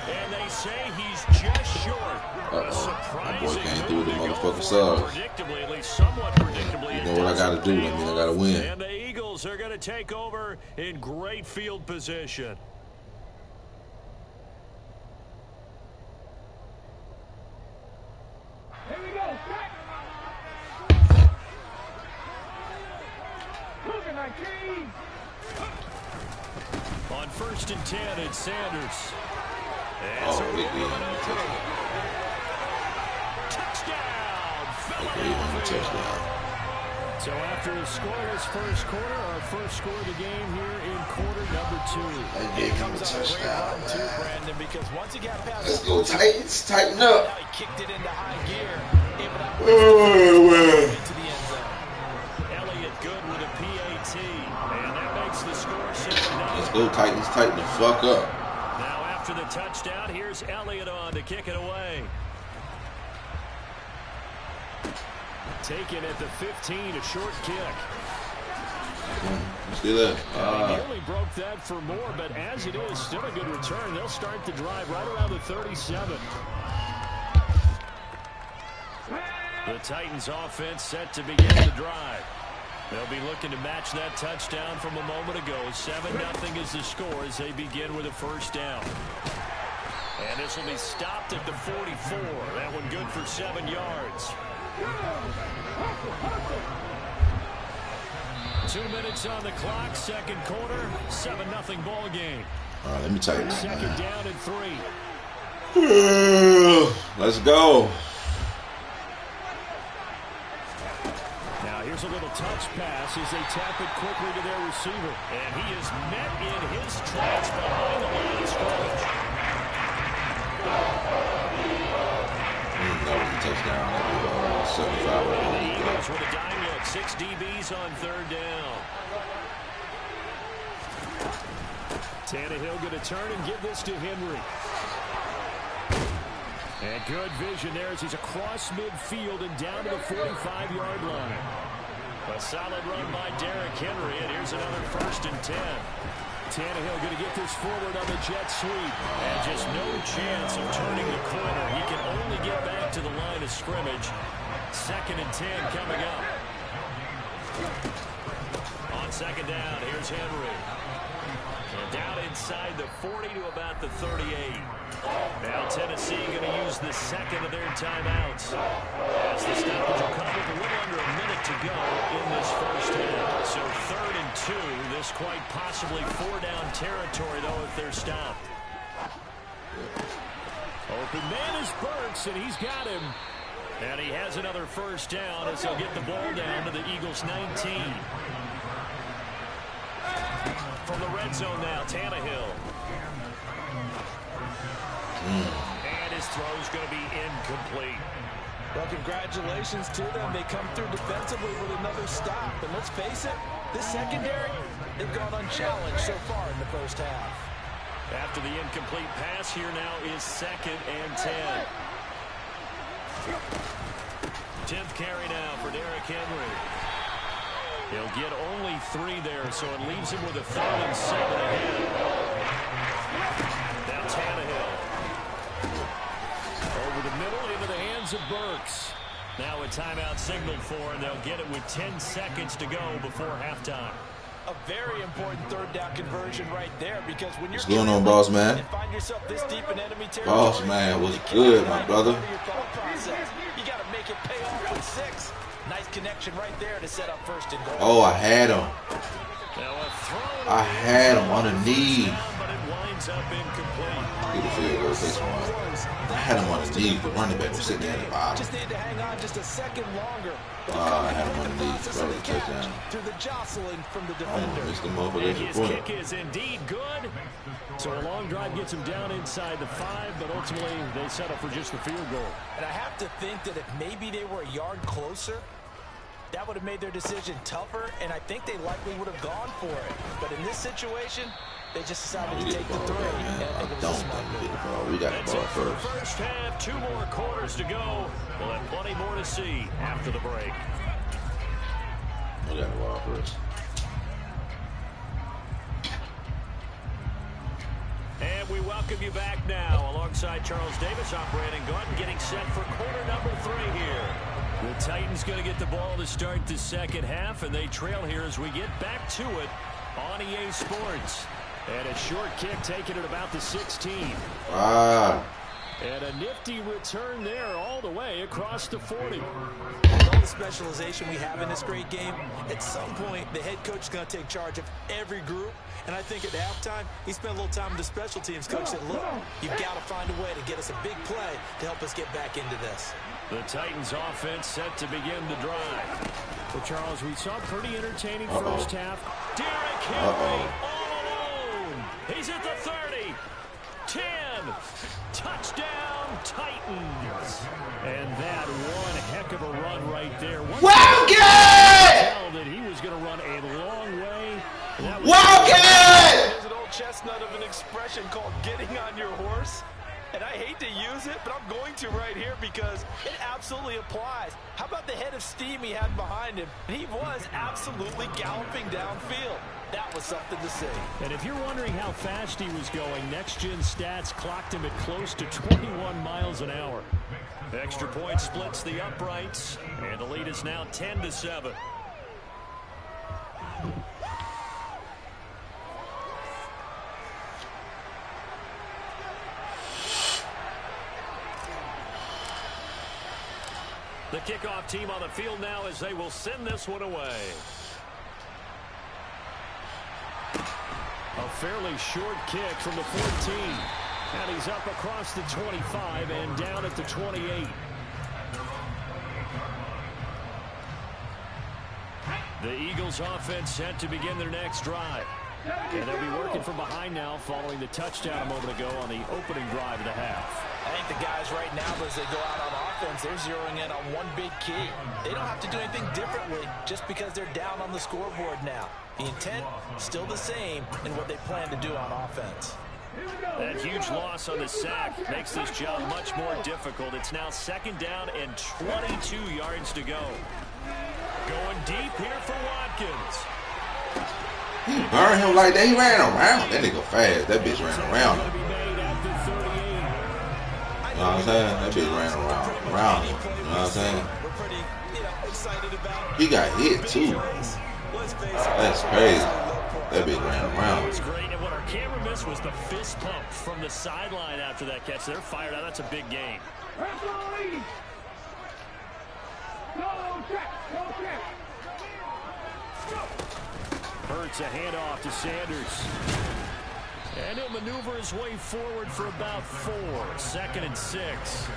And they say he's just short. A My boy surprising came through the move to go motherfucking for it subs. predictably, at least somewhat predictably. You know what I got to do? That means I got to win. And the Eagles are going to take over in great field position. Here we go. Look at my keys. On 1st and 10, it's Sanders. Oh, touchdown. So after a scoreless first quarter, our first score of the game here in quarter number 2. It comes on a touchdown, too, Brandon, because once he got past Let's go Titans, tighten up. now he kicked it into high gear. Into the end zone. Elliott good with a PAT, and that makes the score 7-0. Let's go Titans, tighten the fuck up. Now after the touchdown, here's Elliott on to kick it away. Taken at the 15, a short kick. Still there. He nearly broke that for more, but as it is, still a good return. They'll start the drive right around the 37. The Titans offense set to begin the drive. They'll be looking to match that touchdown from a moment ago. 7-0 is the score as they begin with a first down. And this will be stopped at the 44. That one good for 7 yards. 2 minutes on the clock, second quarter, 7-0 ball game. All right, let me tell you. Second down and 3. Let's go. Here's a little touch pass as they tap it quickly to their receiver. And he is met in his tracks behind the line of scrimmage. That was a touchdown. That was 75. The Eagles with a dime look. 6 DBs on 3rd down. Tannehill going to turn and give this to Henry. And good vision there as he's across midfield and down to the 45-yard line. A solid run by Derrick Henry, and here's another 1st and 10. Tannehill going to get this forward on the jet sweep. And just no chance of turning the corner. He can only get back to the line of scrimmage. 2nd and 10 coming up. On 2nd down, here's Henry. And down inside the 40 to about the 38. Now Tennessee going to use the 2nd of their timeouts. As the stoppage will come with a little under a minute to go in this 1st half. So 3rd and 2. This quite possibly 4-down territory, though, if they're stopped. Open man is Burks, and he's got him. And he has another 1st down as they'll get the ball down to the Eagles' 19. From the red zone now, Tannehill. And his throw's going to be incomplete. Well, congratulations to them. They come through defensively with another stop. And let's face it, this secondary, they've gone unchallenged so far in the 1st half. After the incomplete pass, here now is 2nd and 10. 10th carry now for Derrick Henry. He'll get only 3 there, so it leaves him with a 3rd and 7 ahead. Now Tannehill. Over the middle into the hands of Burks. Now a timeout signaled for, and they'll get it with 10 seconds to go before halftime. A very important 3rd down conversion right there, because when you're what's going on, boss man? Find yourself this deep in enemy territory, Boss man, what's good, my brother? You got to make it pay off with 6. Nice connection right there to set up 1st and goal. Oh, I had him. I had him underneath. But it winds up incomplete. Get the field goal, face one. I had him underneath. The running back was sitting there at the bottom. Just need to hang on just a second longer. I had him underneath. That was a touchdown. Through the jostling from the Oh, defender. Mr. And Motherfucker, his point. kick is indeed good. So a long drive gets him down inside the 5, but ultimately they settle for just the field goal. And I have to think that if maybe they were a yard closer, that would have made their decision tougher, and I think they likely would have gone for it. But in this situation, they just decided to take the 3. I don't think we get the ball. We got the That's ball it for the first. 1st half. 2 more quarters to go. We'll have plenty more to see after the break. We got the ball first. And we welcome you back now. Alongside Charles Davis, I'm Brandon Gordon, getting set for quarter number 3 here. The Titans going to get the ball to start the 2nd half, and they trail here as we get back to it on EA Sports. And a short kick taken at about the 16. Ah. And a nifty return there all the way across the 40. With all the specialization we have in this great game, at some point, the head coach is going to take charge of every group. And I think at halftime, he spent a little time with the special teams coach said, look, you've got to find a way to get us a big play to help us get back into this. The Titans offense set to begin the drive. Well, Charles, we saw a pretty entertaining 1st half. Derrick Henry all alone. He's at the 30. 10. Touchdown, Titans. And that one heck of a run right there. Wildcat! That he was going to run a long way. Wildcat! There's an old chestnut of an expression called getting on your horse. And I hate to use it, but I'm going to right here because it absolutely applies. How about the head of steam he had behind him? He was absolutely galloping downfield. That was something to see. And if you're wondering how fast he was going, Next Gen Stats clocked him at close to 21 miles an hour. Extra point splits the uprights, and the lead is now 10-7. The kickoff team on the field now as they will send this one away. A fairly short kick from the 14. And he's up across the 25 and down at the 28. The Eagles offense set to begin their next drive. And they'll be working from behind now following the touchdown a moment ago on the opening drive of the half. I think the guys right now, as they go out on offense, they're zeroing in on one big key. They don't have to do anything differently just because they're down on the scoreboard now. The intent, still the same in what they plan to do on offense. That huge loss on the sack makes this job much more difficult. It's now 2nd down and 22 yards to go. Going deep here for Watkins. He burned him like that. He ran around. That nigga fast. That bitch ran around him. You know what I'm saying? That bitch ran around him. You know what I'm saying? He got hit too. That's crazy. That bitch ran around. It was great, and what our camera missed was the fist pump from the sideline after that catch. They're fired out. That's a big game. Hurts a handoff to Sanders. And he'll maneuver his way forward for about 4. 2nd and 6.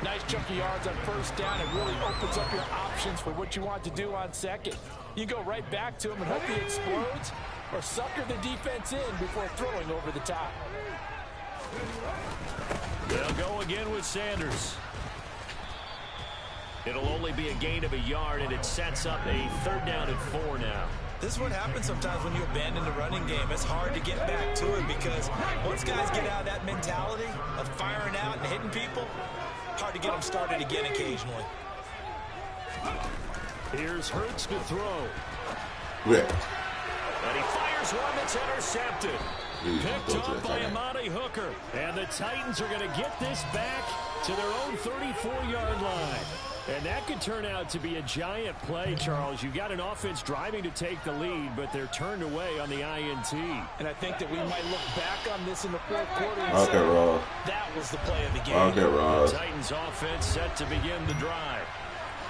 Nice chunk of yards on 1st down. It really opens up your options for what you want to do on 2nd. You go right back to him and hope he explodes, or sucker the defense in before throwing over the top. They'll go again with Sanders. It'll only be a gain of a yard, and it sets up a 3rd down and 4 now. This is what happens sometimes when you abandon the running game. It's hard to get back to it because once guys get out of that mentality of firing out and hitting people, hard to get them started again occasionally. Here's Hurts to throw. Yeah. And he fires one that's intercepted. Picked up by Amani Hooker. And the Titans are going to get this back to their own 34-yard line. And that could turn out to be a giant play, Charles. You've got an offense driving to take the lead, but they're turned away on the INT. And I think that we might look back on this in the 4th quarter and Okay, say, Ross. that was the play of the game. Okay, Ross. Titans offense set to begin the drive.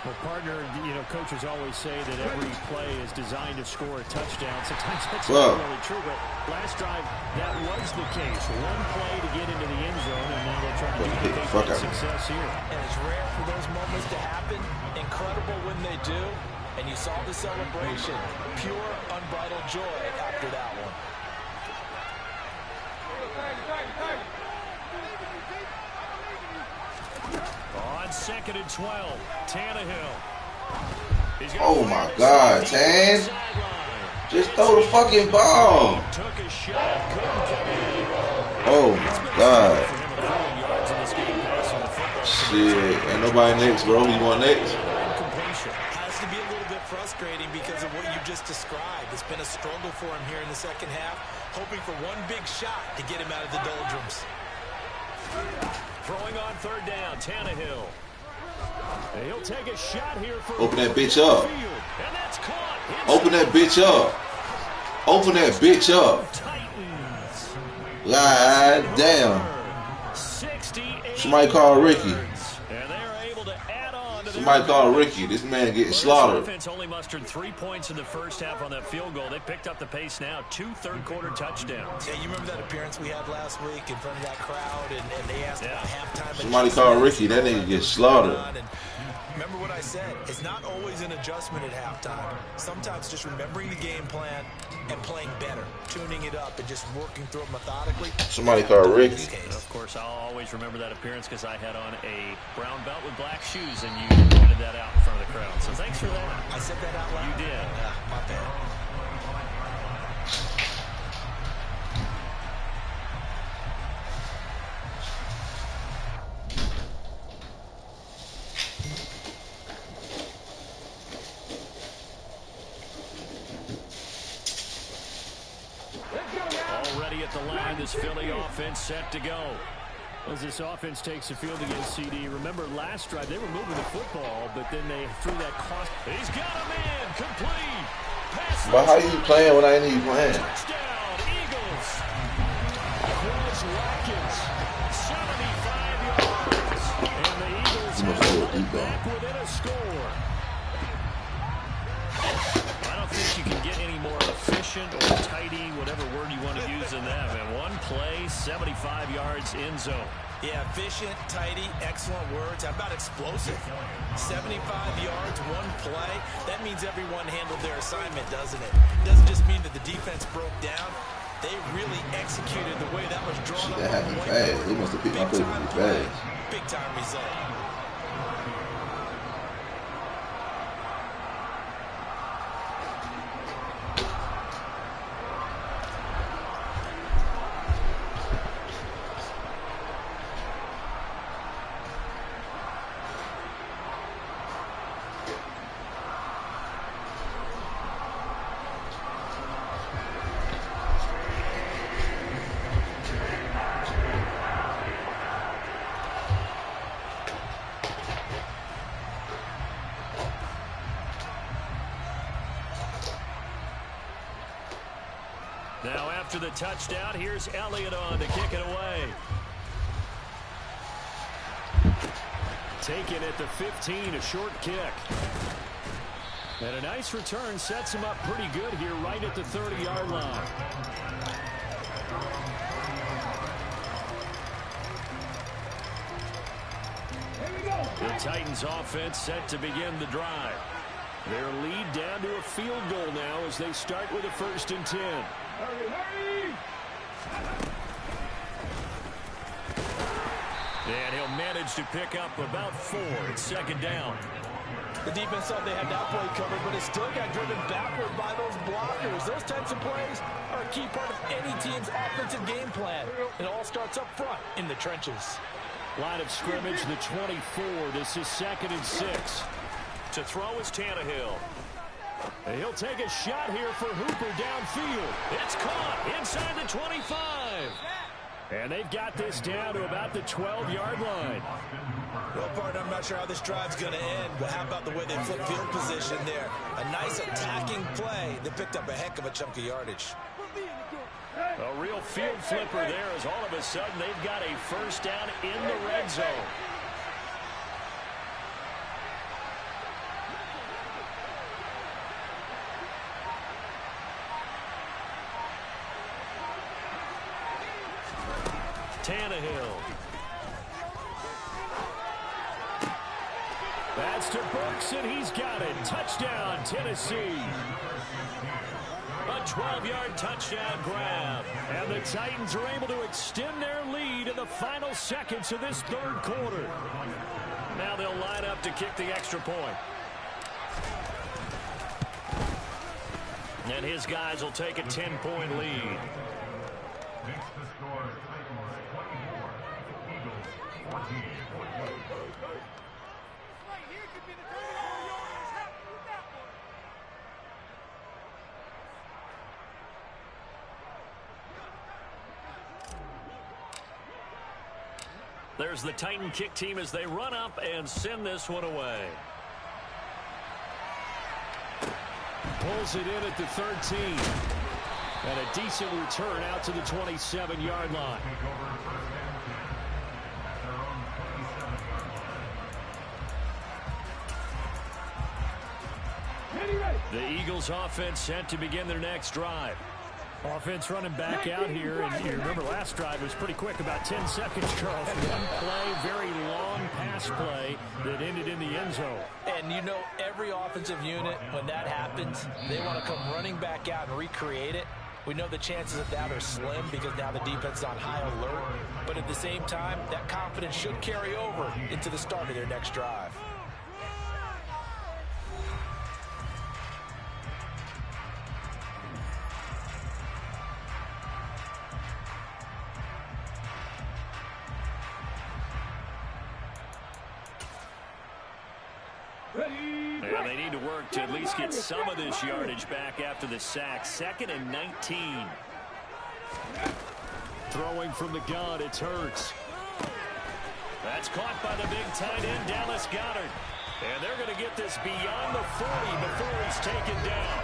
Well, partner, you know, coaches always say that every play is designed to score a touchdown. Sometimes that's not really true, but last drive, that was the case. One play to get into the end zone, and now they're trying to duplicate success here. And it's rare for those moments to happen. Incredible when they do. And you saw the celebration. Pure, unbridled joy after that one. On 2nd and 12, Tannehill. Oh my God, Tan. Just throw the fucking ball. Took a shot, couldn't come in. Oh my God. Shit, ain't nobody next, bro. You want next? Has to be a little bit frustrating because of what you just described. It's been a struggle for him here in the 2nd half, hoping for one big shot to get him out of the doldrums. Throwing on 3rd down, Tannehill. And he'll take a shot here for Open that bitch up. And that's caught. Open that bitch up. Open that bitch up. Titans. God damn. Somebody call Ricky. And they're able to add on to Somebody call Ricky. This man getting slaughtered. Offense only mustered 3 points in the 1st half on that field goal. They picked up the pace now. 2 third-quarter touchdowns. Yeah, you remember that appearance we had last week in front of that crowd, and they asked about halftime. Somebody call Ricky. That nigga gets slaughtered. Remember what I said. It's not always an adjustment at halftime. Sometimes just remembering the game plan and playing better, tuning it up, and just working through it methodically. Somebody call Ricky. Of course, I'll always remember that appearance because I had on a brown belt with black shoes, and you pointed that out in front of the crowd. So thanks for that. I said that out loud. You did. My bad. Already at the line, this Philly offense set to go. As this offense takes the field against CD, remember last drive, they were moving the football, but then they threw that cost. He's got a man, complete. Pass. But how you playing when I ain't even playing? Touchdown, Eagles. Chris Watkins, 75 yards. And the Eagles are back within a score. I don't think you can get any more efficient or tidy, whatever word you want to use in that. And one play, 75 yards in zone. Yeah, efficient, tidy, excellent words. How about explosive? 75 yards, one play. That means everyone handled their assignment, doesn't it? It doesn't just mean that the defense broke down. They really executed the way that was drawn up. That happened fast. They must have picked my place really fast. Big time result. Now after the touchdown, here's Elliott on to kick it away. Taken at the 15, a short kick. And a nice return sets him up pretty good here right at the 30-yard line. The Titans offense set to begin the drive. Their lead down to a field goal now as they start with a 1st and 10. Hurry! And he'll manage to pick up about 4. It's 2nd down. The defense thought they had that play covered, but it still got driven backward by those blockers. Those types of plays are a key part of any team's offensive game plan. It all starts up front in the trenches. Line of scrimmage, the 24. This is 2nd and 6. To throw is Tannehill. He'll take a shot here for Hooper downfield. It's caught inside the 25. And they've got this down to about the 12-yard line. Well, partner, I'm not sure how this drive's going to end, but how about the way they flip field position there? A nice attacking play that picked up a heck of a chunk of yardage. A real field flipper there as all of a sudden they've got a 1st down in the red zone. Tannehill. That's to Brooks, and he's got it. Touchdown, Tennessee. A 12-yard touchdown grab. And the Titans are able to extend their lead in the final seconds of this 3rd quarter. Now they'll line up to kick the extra point. And his guys will take a 10-point lead. There's the Titan kick team as they run up and send this one away. Pulls it in at the 13. And a decent return out to the 27-yard line. The Eagles offense set to begin their next drive. Offense running back out here, and you remember last drive was pretty quick, about 10 seconds, Charles. One play, very long pass play that ended in the end zone. And you know, every offensive unit, when that happens, they want to come running back out and recreate it. We know the chances of that are slim because now the defense is on high alert. But at the same time, that confidence should carry over into the start of their next drive. And they need to work to at least get some of this yardage back after the sack. 2nd and 19. Throwing from the gun, it's Hurts. That's caught by the big tight end, Dallas Goedert. And they're going to get this beyond the 40 before he's taken down.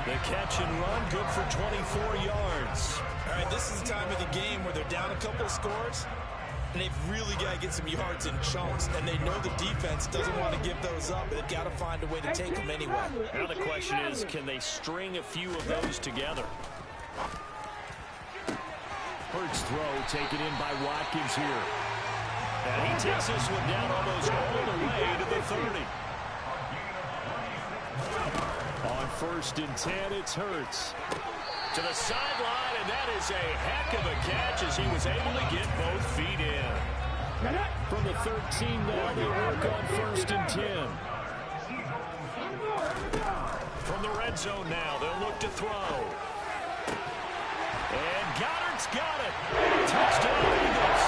The catch and run, good for 24 yards. All right, this is the time of the game where they're down a couple of scores. And they've really got to get some yards in chunks. And they know the defense doesn't want to give those up. They've got to find a way to take them anyway. Now the question is, can they string a few of those together? Hurts throw taken in by Watkins here. And he takes this one down almost all the way to the 30. On 1st and 10, it's Hurts. To the sideline, and that is a heck of a catch as he was able to get both feet in. From the 13 now, they work on 1st and 10. From the red zone now, they'll look to throw. And Goddard's got it. Touchdown, Eagles.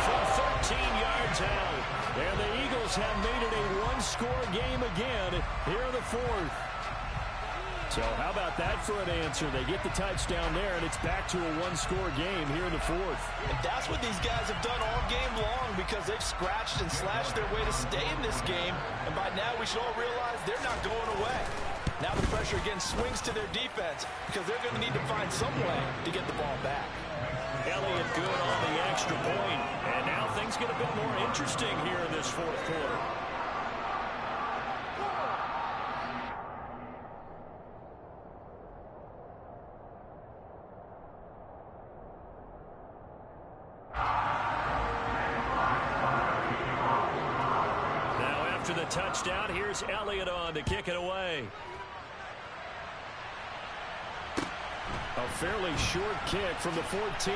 From 13 yards out. And the Eagles have made it a one-score game again here in the 4th. So how about that for an answer? They get the touchdown there, and it's back to a one-score game here in the 4th. And that's what these guys have done all game long because they've scratched and slashed their way to stay in this game. And by now, we should all realize they're not going away. Now the pressure again swings to their defense because they're going to need to find some way to get the ball back. Elliott good on the extra point. And now things get a bit more interesting here in this 4th quarter. After the touchdown, here's Elliott on to kick it away. A fairly short kick from the 14.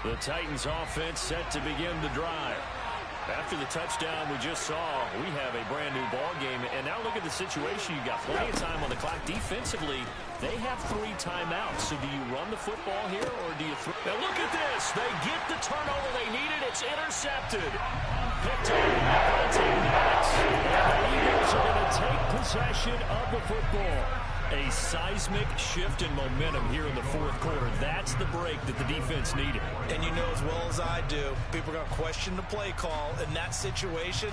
The Titans offense set to begin the drive. After the touchdown we just saw, we have a brand new ball game. And now look at the situation. You got plenty of time on the clock. Defensively, they have 3 timeouts. So do you run the football here or do you throw? Now look at this. They get the turnover they needed. It's intercepted. Picked up by Madden. And the Eagles are going to take possession of the football. A seismic shift in momentum here in the 4th quarter. That's the break that the defense needed. And you know as well as I do, people are going to question the play call in that situation.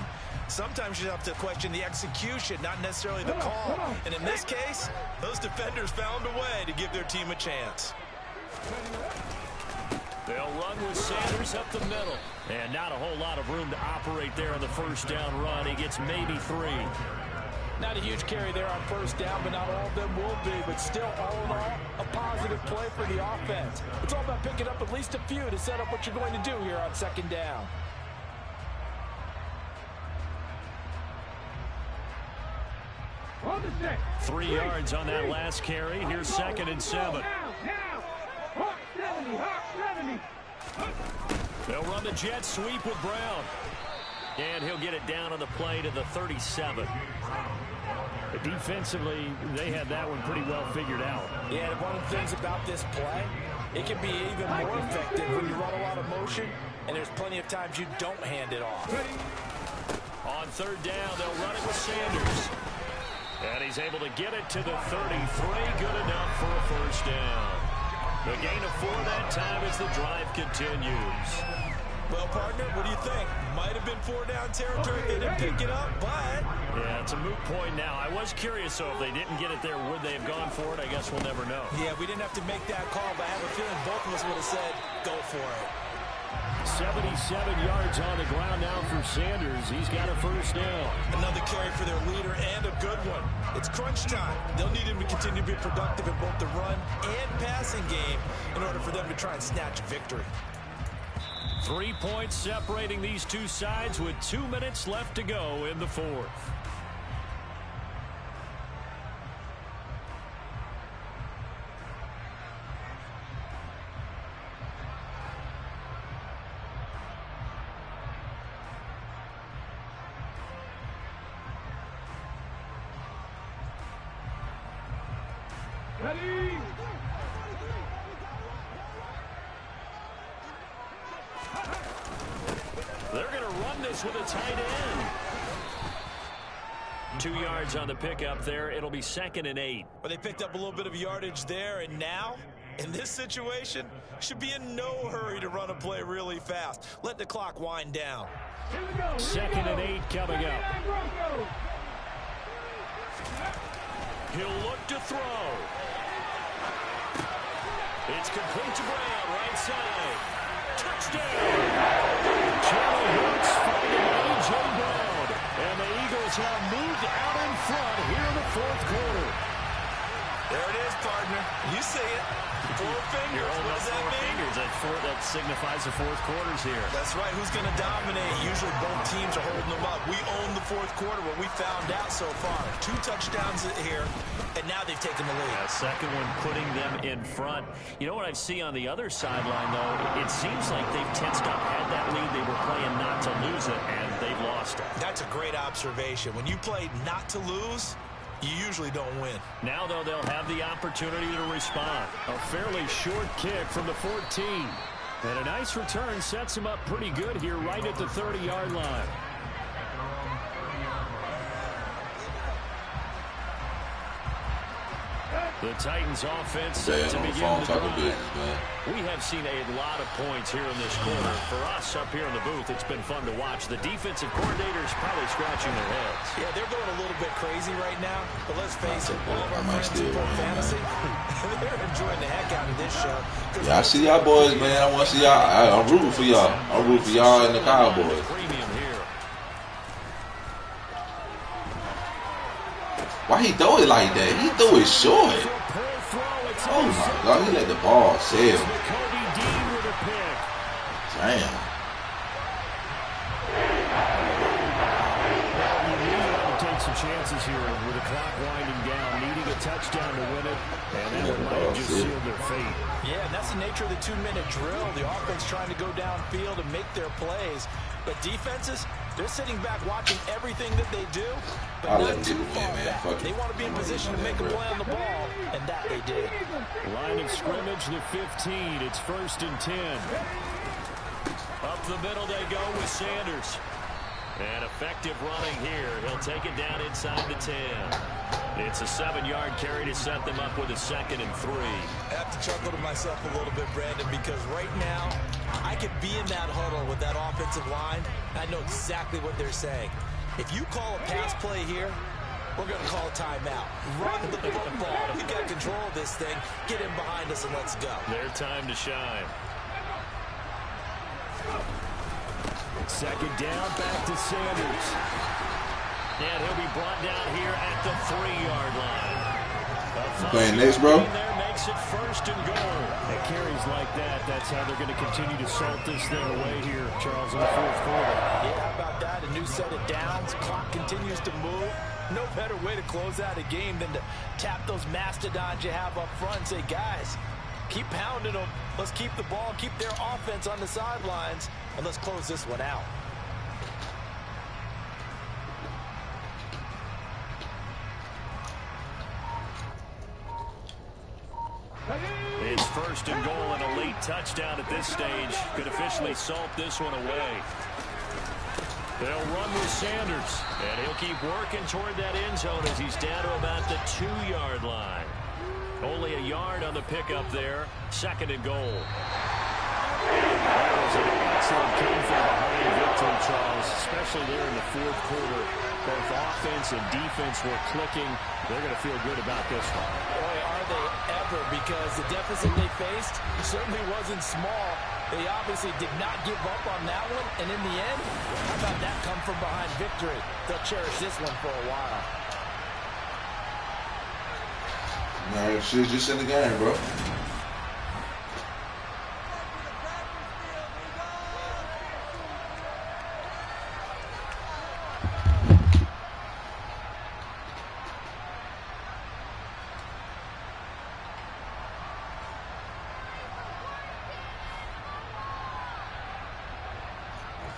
Sometimes you have to question the execution, not necessarily the call. And in this case, those defenders found a way to give their team a chance. They'll run with Sanders up the middle. And not a whole lot of room to operate there on the 1st down run. He gets maybe 3. Not a huge carry there on 1st down, but not all of them will be. But still, all in all, a positive play for the offense. It's all about picking up at least a few to set up what you're going to do here on 2nd down. On the set. 3 yards on that last carry. Here's 2nd and 7. Hawk 70, Hawk 70. They'll run the jet sweep with Brown. And he'll get it down on the play to the 37. Defensively, they had that one pretty well figured out. Yeah, and one of the things about this play, it can be even more effective when you run a lot of motion, and there's plenty of times you don't hand it off. On 3rd down, they'll run it with Sanders. And he's able to get it to the 33. Good enough for a 1st down. The gain of 4 that time as the drive continues. Well, partner, what do you think? Might have been 4-down territory if they didn't pick it up, but... Yeah, it's a moot point now. I was curious, though, if they didn't get it there, would they have gone for it? I guess we'll never know. Yeah, we didn't have to make that call, but I have a feeling both of us would have said, go for it. 77 yards on the ground now for Sanders. He's got a 1st down. Another carry for their leader and a good one. It's crunch time. They'll need him to continue to be productive in both the run and passing game in order for them to try and snatch a victory. 3 points separating these two sides with 2 minutes left to go in the 4th. Ready? They're going to run this with a tight end. 2 yards on the pickup there. It'll be 2nd and 8. Well, they picked up a little bit of yardage there, and now, in this situation, should be in no hurry to run a play really fast. Let the clock wind down. 2nd and 8 coming up. He'll look to throw. It's complete to Brown, right side. Touchdown! Jalen Hurts finding A.J. Brown. And the Eagles have moved out in front here in the 4th quarter. There it is, partner. You see it. 4 fingers. You're holding what up does that 4 mean? fingers. That signifies the 4th quarter's here. That's right. Who's going to dominate? Usually both teams are holding them up. We own the 4th quarter, what we found out so far. 2 touchdowns here, and now they've taken the lead. A second one putting them in front. You know what I see on the other sideline, though? It seems like they've tensed up, had that lead. They were playing not to lose it, and they've lost it. That's a great observation. When you play not to lose, you usually don't win. Now, though, they'll have the opportunity to respond. A fairly short kick from the 14. And a nice return sets him up pretty good here right at the 30-yard line. The Titans offense set to begin the drive. We have seen a lot of points here in this quarter. For us up here in the booth, it's been fun to watch. The defensive coordinators probably scratching their heads. Yeah, they're going a little bit crazy right now. But let's face it, all of our friends who play fantasy, they're enjoying the heck out of this show. Yeah, I see y'all boys, man. I want to see y'all. I'm rooting for y'all. I'm rooting for y'all and the Cowboys. Premium here. Why he throw it like that? He threw it short. Oh my God, he let the ball sail. Damn. Take some chances here with the clock winding down, needing a touchdown to win it, and that one might have just sealed their fate. Yeah, and that's the nature of the 2-minute drill. The offense trying to go downfield and make their plays. But defenses, they're sitting back watching everything that they do, but not too far back. They want to be in position to make a play on the ball, and that they did. Line of scrimmage, the 15. It's 1st and 10. Up the middle they go with Sanders. And effective running here. He'll take it down inside the 10. It's a 7-yard carry to set them up with a 2nd and 3. I have to chuckle to myself a little bit, Brandon, because right now I could be in that huddle with that offensive line. I know exactly what they're saying. If you call a pass play here, we're going to call a timeout. Run the football. We've got control of this thing. Get in behind us and let's go. Their time to shine. 2nd down, back to Sanders. And he'll be brought down here at the 3-yard line. Playing next, bro. There makes it 1st and goal. At carries like that, that's how they're going to continue to salt this thing away here, Charles, in the 4th quarter. Yeah, how about that? A new set of downs. Clock continues to move. No better way to close out a game than to tap those mastodons you have up front and say, guys, keep pounding them. Let's keep the ball, keep their offense on the sidelines, and let's close this one out. It's 1st and goal and a late touchdown at this stage. Could officially salt this one away. They'll run with Sanders, and he'll keep working toward that end zone as he's down to about the 2-yard line. Only a yard on the pickup there. 2nd and goal. That was an excellent came-from-behind victory, Charles, especially there in the 4th quarter. Both offense and defense were clicking. They're going to feel good about this one. Boy, are they ever, because the deficit they faced certainly wasn't small. They obviously did not give up on that one, and in the end, how about that come-from-behind victory? They'll cherish this one for a while. Nah, shit's just in the game, bro.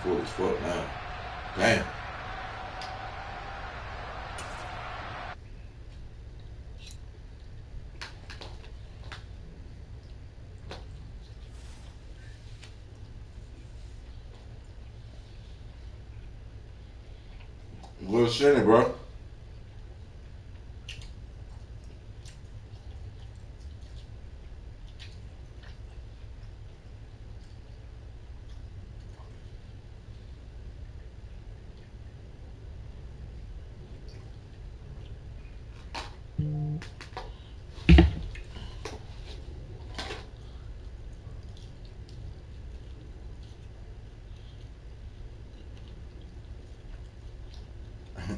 Full as fuck now. Damn. Little shitty, bro.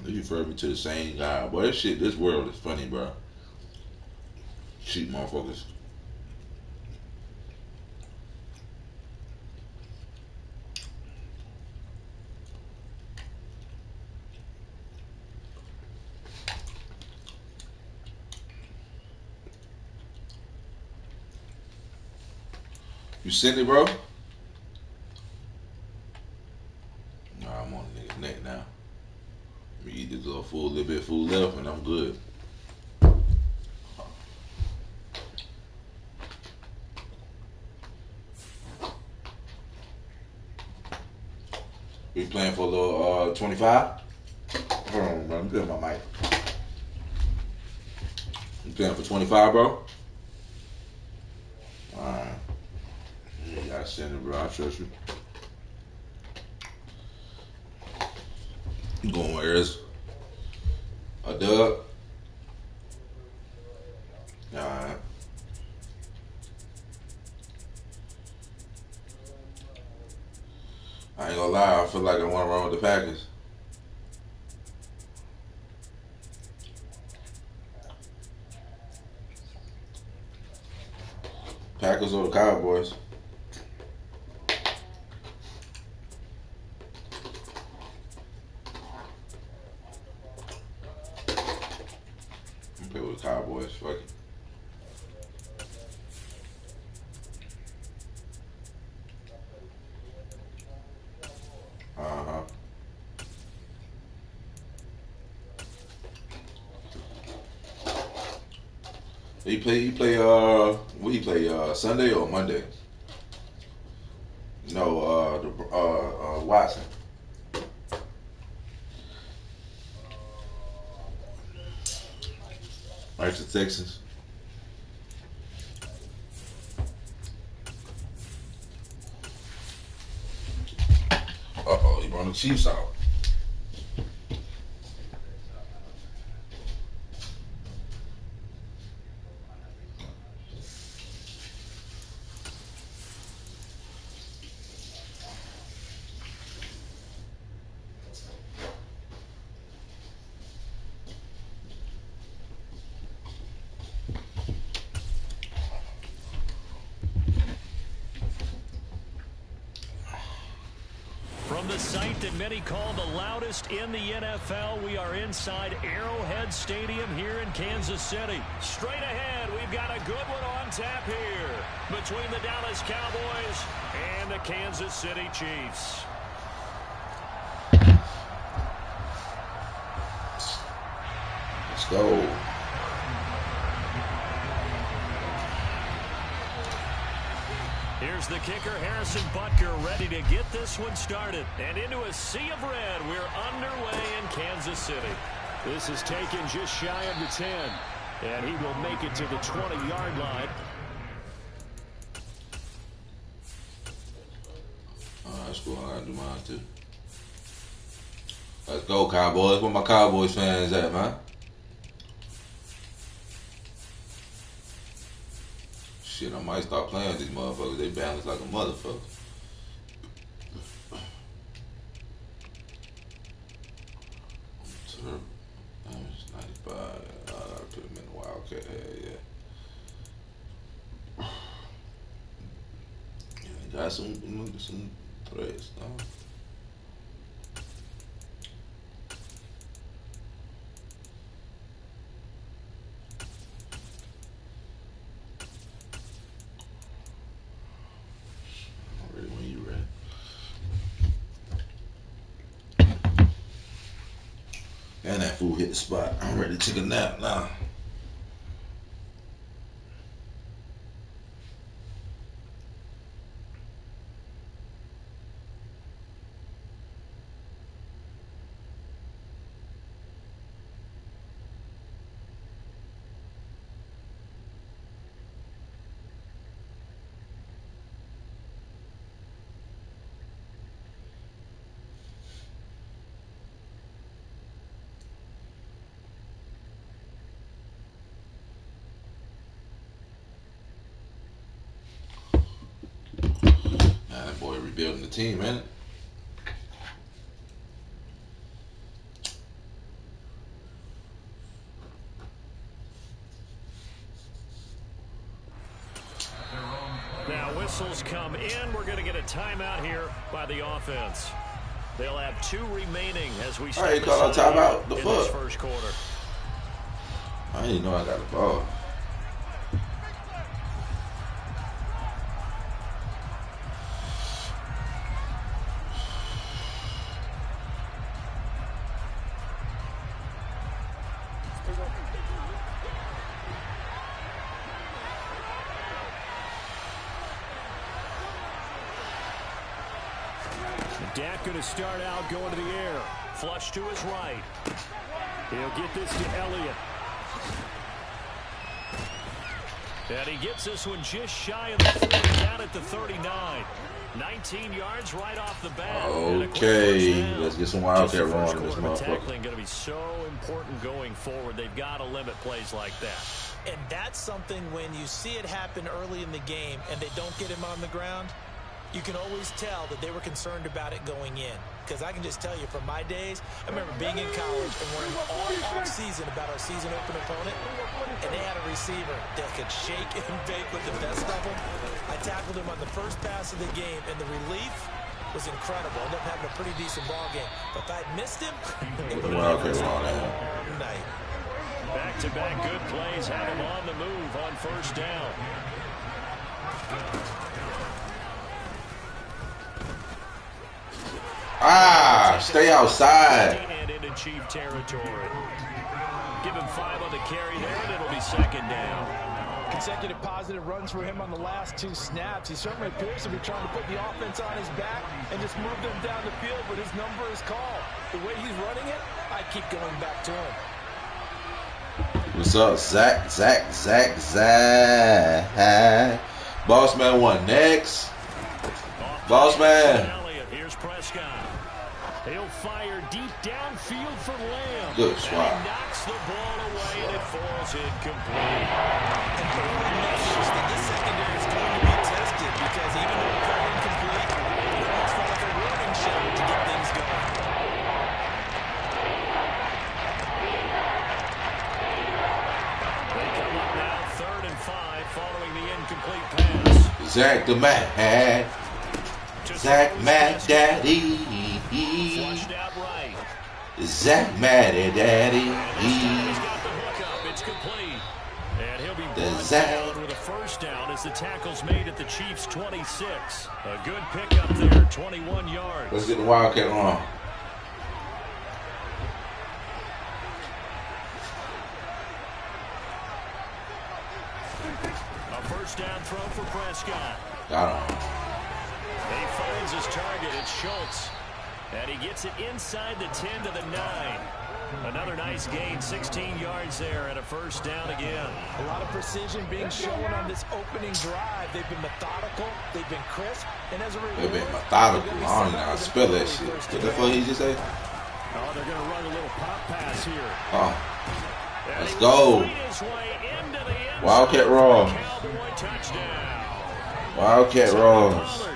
You refer me to the same guy. Boy, this world is funny, bro. Cheap motherfuckers. You sent it, bro? Nah, I'm on the nigga's neck now. Let me eat this little bit of food left, and I'm good. We playing for a little 25? Hold on, bro. I'm putting my mic. You playing for 25, bro? Alright. You gotta send it, bro. I trust you. You going where is a dub? Alright. I ain't gonna lie, I feel like I want to run with the Packers. Packers or the Cowboys? I'm play with the Cowboys. Fuck it. Uh-huh. He play what he play Sunday or Monday? No, Watson. Right to Texas. Uh-oh, he brought the Chiefs out. From the site that many call the loudest in the NFL, we are inside Arrowhead Stadium here in Kansas City. Straight ahead, we've got a good one on tap here between the Dallas Cowboys and the Kansas City Chiefs. Let's go. Here's the kicker, Harrison Butker, ready to get this one started. And into a sea of red, we're underway in Kansas City. This is taken just shy of the 10. And he will make it to the 20-yard line. That's cool. I gotta do mine too. Let's go, Cowboys. Where my Cowboys fans at, man? Shit, I might start playing with these motherfuckers. They balance like a motherfucker. Damage 95. I gotta put him in the Wildcat. Yeah, got some threats, though. And that fool hit the spot. I'm ready to take a nap now. building the team, man. Now whistles come in. We're going to get a timeout here by the offense. They'll have 2 remaining as we start call a timeout. The in fuck? this first quarter. I didn't know I got the ball. Dak going to start out going to the air. Flush to his right. He'll get this to Elliott. And he gets this one just shy of the 40, down at the 39. 19 yards right off the bat. Okay, let's get some Wildcat wrong in this motherfucker. Tackling going to be so important going forward. They've got to limit plays like that. And that's something when you see it happen early in the game and they don't get him on the ground, you can always tell that they were concerned about it going in. Because I can just tell you from my days, I remember being in college and worrying all off-season about our season open opponent, and they had a receiver that could shake and bake with the best of them. I tackled him on the first pass of the game, and the relief was incredible. Ended up having a pretty decent ball game. But if I'd missed him, it would have been a long night. Back-to-back good plays had him on the move on first down. Stay outside. And into Chief territory. Give him 5 on the carry there, and it'll be second down. Consecutive positive runs for him on the last 2 snaps. He certainly appears to be trying to put the offense on his back and just move them down the field, but his number is called. The way he's running it, I keep going back to him. What's up, Zach? Boss man one next. Boss man. Here's Prescott. He'll fire deep downfield for Lamb. Good swat. He knocks the ball away and it falls incomplete. And early message that this secondary is going to be tested because even though it fell incomplete, it almost felt like a warning shot to get things going. They come up now 3rd and 5 following the incomplete pass. Zach the man. Zach Mad Daddy. Flushed out right. Zach Mad Daddy. He's got the hook up. It's complete. And he'll be brought down with a first down as the tackle's made at the Chiefs' 26. A good pickup there, 21 yards. Let's get the Wildcat on. A first down throw for Prescott. Got him. He finds his target. It's Schultz. And he gets it inside the 10 to the 9. Another nice gain, 16 yards there, and a first down again. A lot of precision being shown on this opening drive. They've been methodical. They've been crisp. And as a result, They've been methodical. I don't even know how to spell that shit. What the fuck he just say? Oh, they're going to run a little pop pass here. Oh. Let's go. Wildcat Raw. Wildcat Raws.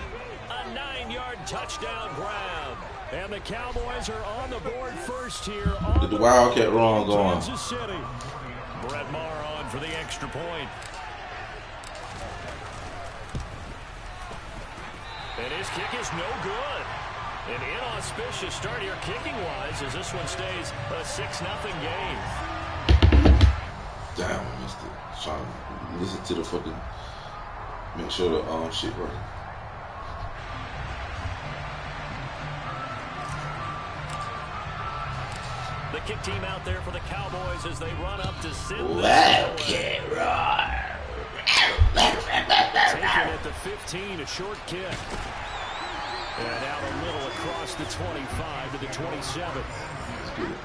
A 9-yard touchdown grab. And the Cowboys are on the board first here. Get the Wildcat Raw going. Kansas City. Brett Maher on for the extra point. And his kick is no good. An inauspicious start here kicking-wise as this one stays a 6-0 game. Damn, I missed it. Trying to listen to the fucking, make sure the shit right. The kick team out there for the Cowboys as they run up to send Wildcat Raw. Taken at the 15, a short kick. And out a little across the 25 to the 27. Let's get it.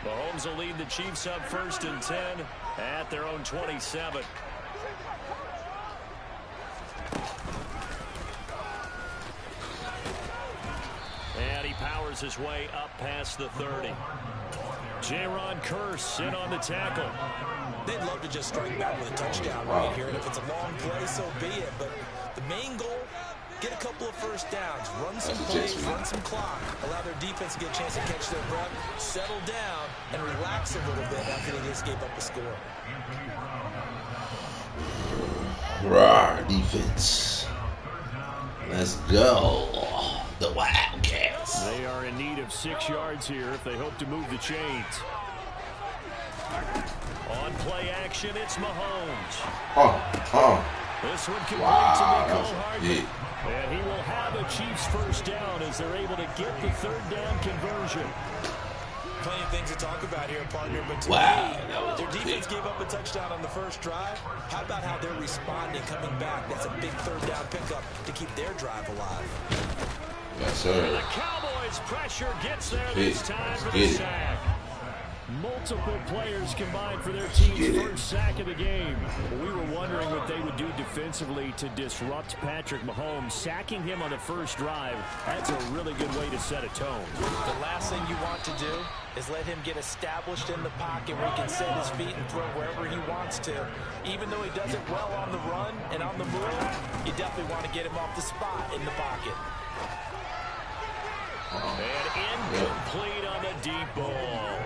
Mahomes will lead the Chiefs up 1st and 10 at their own 27. And he powers his way up past the 30. Jaron Curse in on the tackle. They'd love to just strike back with a touchdown right here, and if it's a long play, so be it. But the main goal, get a couple of first downs, run some plays, run some clock, allow their defense to get a chance to catch their breath, settle down, and relax a little bit after they just gave up a score. Raw defense. Let's go. The Wildcats. They are in need of 6 yards here if they hope to move the chains. On play action, it's Mahomes. This one complete to Mecole Hardman. And he will have a Chiefs first down as they're able to get the 3rd down conversion. Plenty of things to talk about here, partner, but to me, their defense gave up a touchdown on the first drive. How about how they're responding, coming back? That's a big 3rd down pickup to keep their drive alive. Yes, sir. And the Cowboys' pressure gets there this time for the sack. Multiple players combined for their team's first sack of the game. We were wondering what they would do defensively to disrupt Patrick Mahomes. Sacking him on the first drive, that's a really good way to set a tone. The last thing you want to do is let him get established in the pocket where he can set his feet and throw wherever he wants to. Even though he does it well on the run and on the move, you definitely want to get him off the spot in the pocket. And incomplete on the deep ball.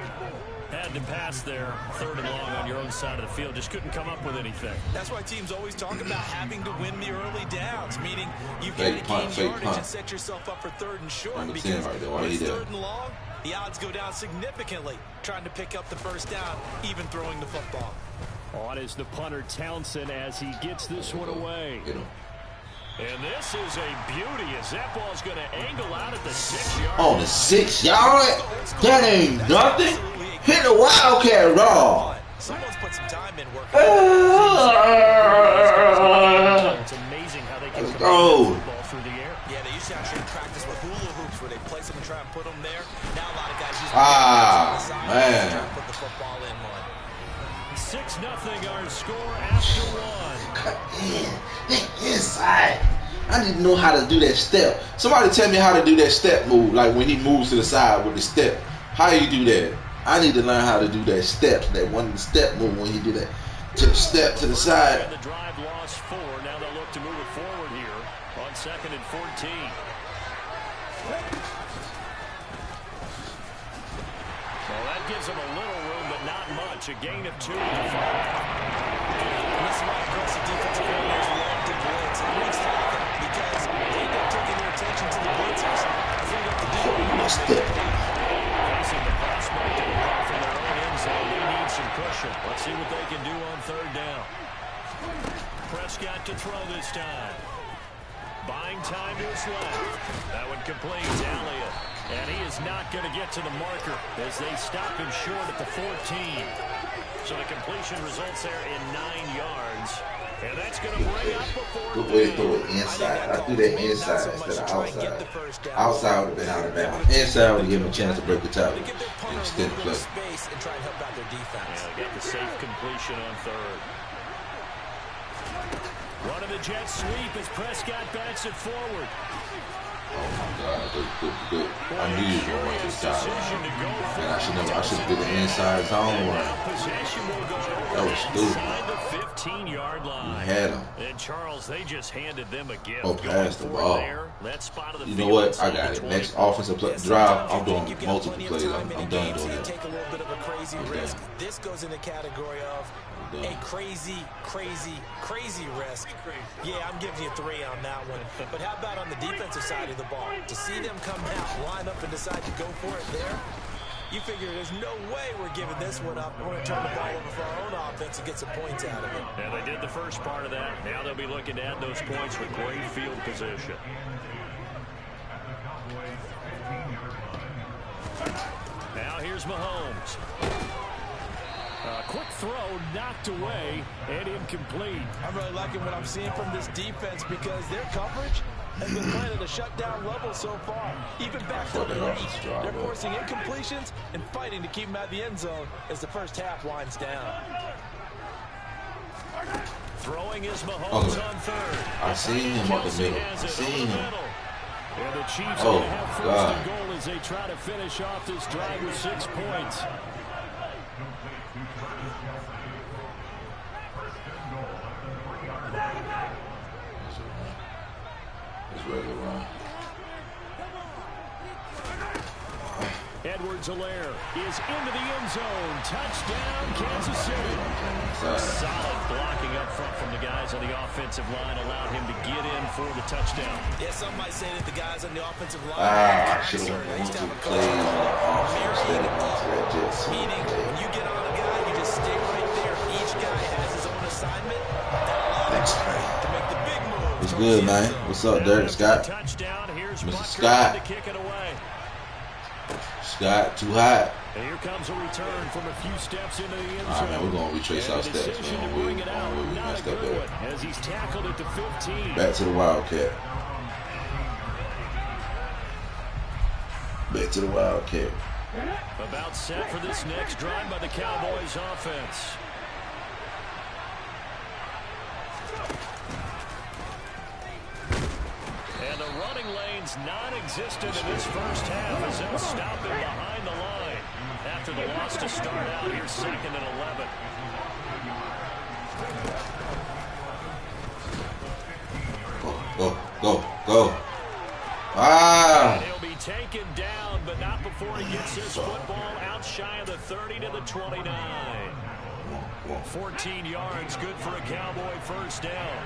Had to pass there, 3rd and long on your own side of the field. Just couldn't come up with anything. That's why teams always talk about having to win the early downs, meaning you've got to gain yardage and set yourself up for 3rd and short. Because when it's 3rd and long, the odds go down significantly trying to pick up the first down, even throwing the football. On is the punter Townsend as he gets this one away. And this is a beauty as that ball's going to angle out at the 6-yard. On the 6-yard? That ain't nothing. Hit the Wildcat raw. Someone's put some time in working. It's amazing how they can Let's the go. ball through the air. Yeah, they used to actually practice with hula hoops where they place them and try and put them there. Now a lot of guys use man. try and put the football in one. 6-0 our score after one. Cut in. Inside. I need to know how to do that step. Somebody tell me how to do that step move, like when he moves to the side with the step. How you do that? I need to learn how to do that step, that one step move when you do that. To the step to the side. And the drive lost 4. Now they'll look to move it forward here on 2nd and 14. Well, that gives them a little room, but not much. A gain of 2 to fall. This is why aggressive defensive coordinators love to blitz. It makes it happen because they end up taking their attention to the blitzers. Facing the prospect of a ball from their own end zone, they need some cushion. Let's see what they can do on 3rd down. Prescott to throw this time. Buying time to his left. That one completes Elliott. And he is not going to get to the marker as they stop him short at the 14. So the completion results there in 9 yards. And that's going to bring up a 4th Good way to throw it inside. I threw that inside instead of outside. Outside would have been out of bounds. Inside would give him a chance to break the tackle and extend the play. And try and help out their defense. Yeah, they got the safe completion on 3rd. One of the Jets sweep as Prescott backs it forward. Oh my God, good. I knew you were going to this guy. Man, I should have did the inside zone one. That was stupid. The 15-yard line. You had him. And Charles, they just handed them a gift. Oh, pass the ball. That spot of the you know what? I got it. Next offensive drive, I'm doing multiple plays. I'm done doing that. Take a little bit of a crazy risk. This goes in the category of a crazy risk. Yeah, I'm giving you 3 on that one. But how about on the defensive side of the ball? To see them come out, line up, and decide to go for it there, you figure there's no way we're giving this one up. We're going to turn the ball over for our own offense and get some points out of it. Yeah, they did the first part of that. Now they'll be looking to add those points with great field position. Now here's Mahomes. Quick throw knocked away and incomplete. I'm really liking what I'm seeing from this defense because their coverage has been playing at a shutdown level so far. Even back to the late, they're forcing incompletions and fighting to keep them out of the end zone as the first half winds down. Throwing is Mahomes on third. I seen him up the middle. I seen him. And the Chiefs are going to have first and goal as they try to finish off this drive with 6 points. It's ready to run. Edwards-Helaire is into the end zone. Touchdown, Kansas City. Solid blocking up front from the guys on the offensive line allowed him to get in for the touchdown. Yeah, some might say that the guys on the offensive line I should have went to plays on offense instead of going to that Jets. Meaning, when you get on a guy, you just stay right there. Each guy has his own assignment. Thanks, to make the big move. What's good, man? What's up, Dirk? Scott? Mr. Scott. Scott, too hot. And here comes a return from a few steps into the end zone. All right, man, we're going to retrace our steps, man. We messed up there. As he's tackled at the 15. Back to the Wildcat. Back to the Wildcat. About set for this next drive by the Cowboys offense. And the running lane's non-existent in this first half as they'll stop him behind the line. After the loss to start out, here's 2nd and 11. Go. Ah! And he'll be taken down, but not before he gets his football out shy of the 30 to the 29. 14 yards, good for a Cowboy first down.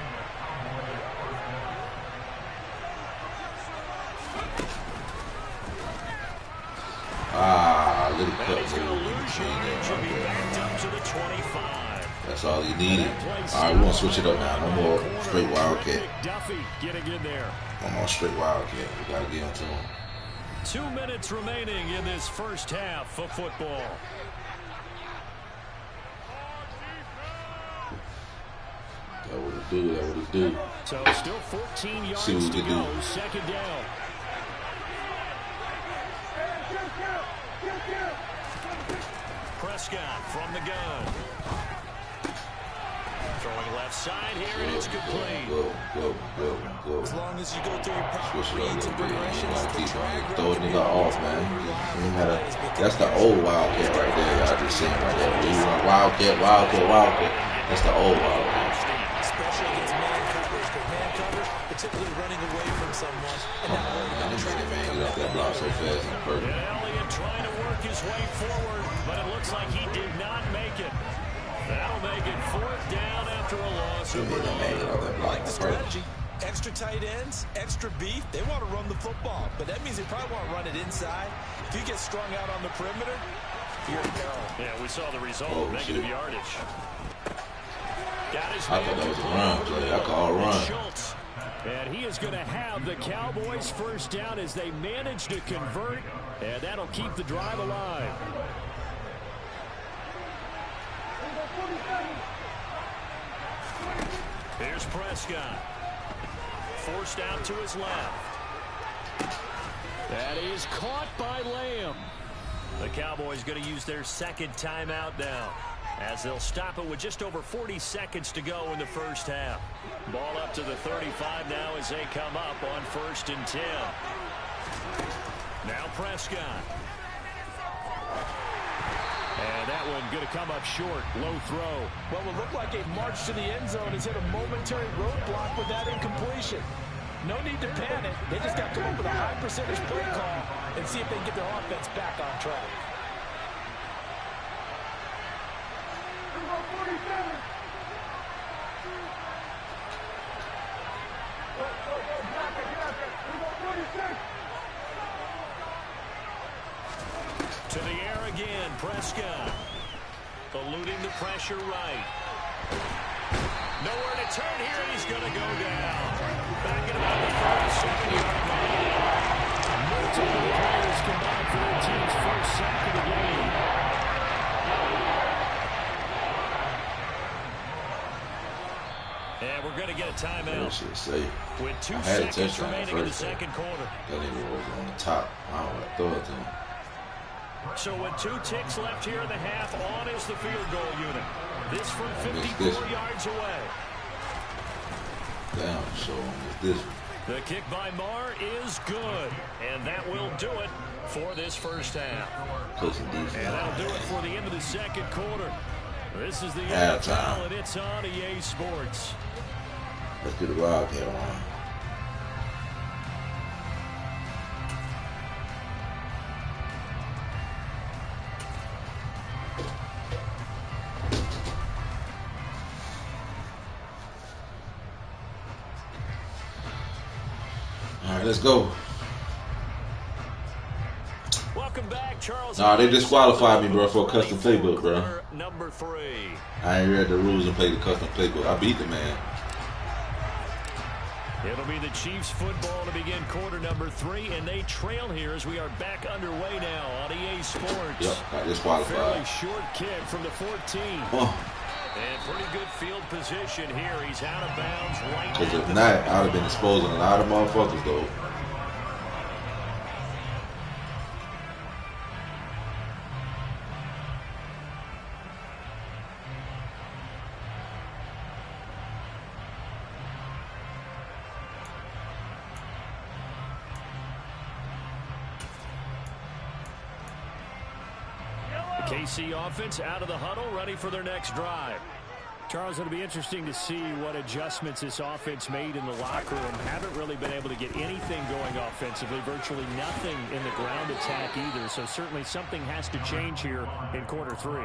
Little cut. He's going to lose yardage and be backed up to the 25. That's all he needed. All right, we're going to switch it up now. No more straight Wildcat. Duffy getting in there. No more straight Wildcat. We got to get into him. 2 minutes remaining in this first half of football. That would it do. So still 14 yards See what we to can go. do. 2nd down. Prescott from the gun. Throwing left side here, and it's complete. Go. As long as you go through your proper Switch it up a reads little and bit. You progressions, got to the keep drag on. Throw a nigga route off, man. That's the old Wildcat right there. Y'all just seen right there. You want Wildcat. That's the old Wildcat. especially against man coverage. But man coverage, particularly running away from someone. And Come on, man. This nigga, man, get off that block so fast and perfect. And Elliott trying to work his way forward, but it looks like he did not make it. That'll make it 4th down after a loss. Man, get off that block. like the strategy. Extra tight ends, extra beef. They want to run the football, but that means they probably want to run it inside. If you get strung out on the perimeter, you're in peril. Yeah, we saw the result. Negative yardage. Got his I thought that was a run play. I call a run. Schultz. And he is going to have the Cowboys first down as they manage to convert, and that'll keep the drive alive. Here's Prescott. Forced out to his left. That is caught by Lamb. The Cowboys going to use their 2nd timeout now, as they'll stop it with just over 40 seconds to go in the first half. Ball up to the 35 now as they come up on 1st and 10. Now Prescott. And that one going to come up short. Low throw. What will look like a march to the end zone has hit a momentary roadblock with that incompletion. No need to panic. They just got to come up with a high percentage play call and see if they can get their offense back on track. To the air again, Prescott. Eluding the pressure right. Nowhere to turn here, and he's going to go down. Back at about the 37-yard line. Multiple players combined for their team's first sack of the game. shit safe. With 2 I had a seconds touchdown remaining in the first second quarter. That nigga was on the top. I don't want to throw it to him. So with 2 ticks left here in the half, on is the field goal unit. This from 54 yards away. Damn, so it's this one. The kick by Marr is good, and that will do it for this first half. And that'll do it for the end of the second quarter. This is the NFL, and it's on EA Sports. Let's do the Wildcat one. All right, let's go. Welcome back, Charles. Nah, they disqualified me, bro, for a custom playbook, bro. Number 3. I ain't read the rules and played the custom playbook. I beat the man. It'll be the Chiefs football to begin quarter number 3, and they trail here as we are back underway now on EA Sports. Yep, got disqualified. Fairly short kick from the 14. Oh. And pretty good field position here. He's out of bounds right now. Because if not, I would have been exposing a lot of motherfuckers, though. KC offense out of the huddle, ready for their next drive. Charles, it'll be interesting to see what adjustments this offense made in the locker room. Haven't really been able to get anything going offensively, virtually nothing in the ground attack either. So certainly something has to change here in quarter 3.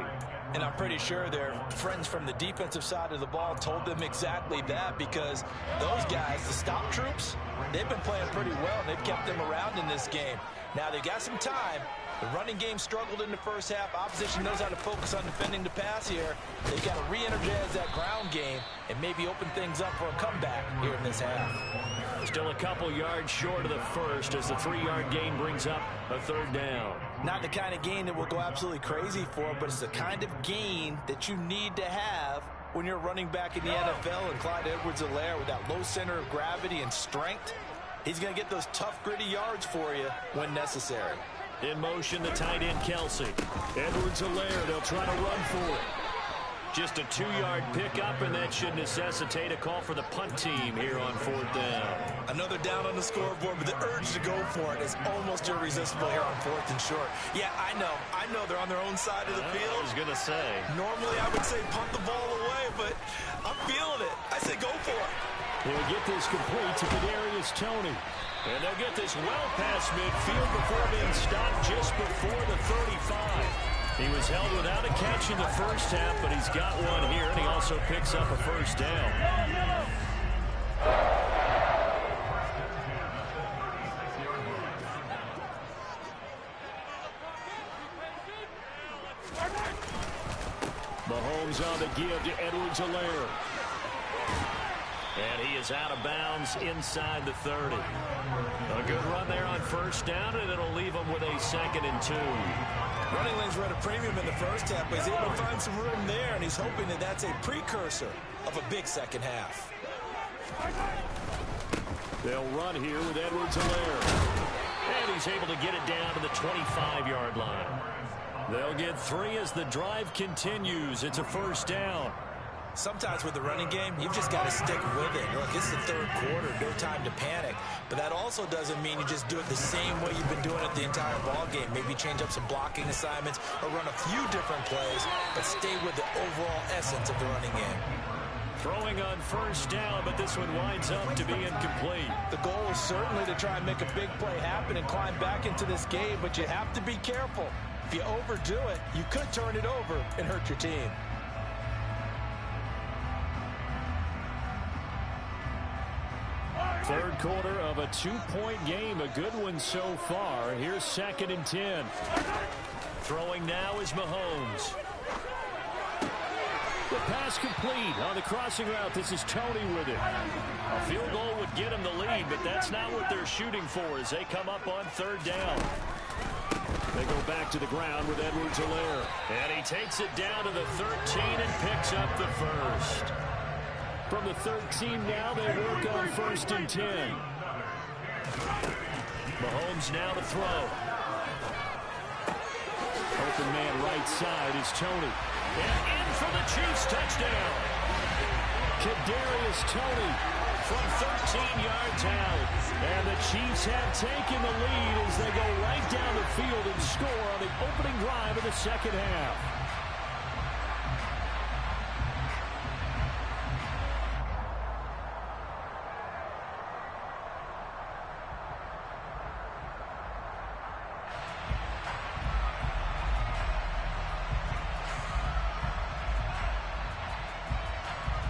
And I'm pretty sure their friends from the defensive side of the ball told them exactly that, because those guys, the stop troops, they've been playing pretty well, and they've kept them around in this game. Now, they got some time. The running game struggled in the first half. Opposition knows how to focus on defending the pass here. They've got to re-energize that ground game and maybe open things up for a comeback here in this half. Still a couple yards short of the first as the 3-yard gain brings up a third down. Not the kind of gain that we'll go absolutely crazy for, but it's the kind of gain that you need to have when you're running back in the NFL. And Clyde Edwards-Helaire, with that low center of gravity and strength, he's going to get those tough, gritty yards for you when necessary. In motion, the tight end, Kelsey. Edwards-Helaire, they'll try to run for it. Just a 2-yard pickup, and that should necessitate a call for the punt team here on 4th down. Another down on the scoreboard, but the urge to go for it is almost irresistible here on 4th and short. Yeah, I know they're on their own side of the field. I was going to say. Normally, I would say punt the ball away, but I'm feeling it. I say go for it. He'll get this complete to Kadarius Toney. And they'll get this well past midfield before being stopped just before the 35. He was held without a catch in the first half, but he's got one here, and he also picks up a first down. Mahomes on the give to Edwards-Helaire. And he is out of bounds inside the 30. A good run there on first down, and it'll leave him with a 2nd and 2. Running lanes were at a premium in the first half, but he's able to find some room there, and he's hoping that that's a precursor of a big second half. They'll run here with Edwards-Helaire. And he's able to get it down to the 25-yard line. They'll get 3 as the drive continues. It's a first down. Sometimes with the running game, you've just got to stick with it. Look, it's the 3rd quarter, no time to panic. But that also doesn't mean you just do it the same way you've been doing it the entire ball game. Maybe change up some blocking assignments or run a few different plays, but stay with the overall essence of the running game. Throwing on first down, but this one winds up to be incomplete. The goal is certainly to try and make a big play happen and climb back into this game, but you have to be careful. If you overdo it, you could turn it over and hurt your team. Third quarter of a 2-point game. A good one so far. Here's 2nd and 10. Throwing now is Mahomes. The pass complete on the crossing route. This is Toney with it. A field goal would get him the lead, but that's not what they're shooting for as they come up on 3rd down. They go back to the ground with Edwards-Helaire. And he takes it down to the 13 and picks up the first. From the 13 now, they work on 1st and 10. Mahomes now to throw. Open man right side is Tony. And in for the Chiefs touchdown. Kadarius Toney from 13 yards out. And the Chiefs have taken the lead as they go right down the field and score on the opening drive of the second half.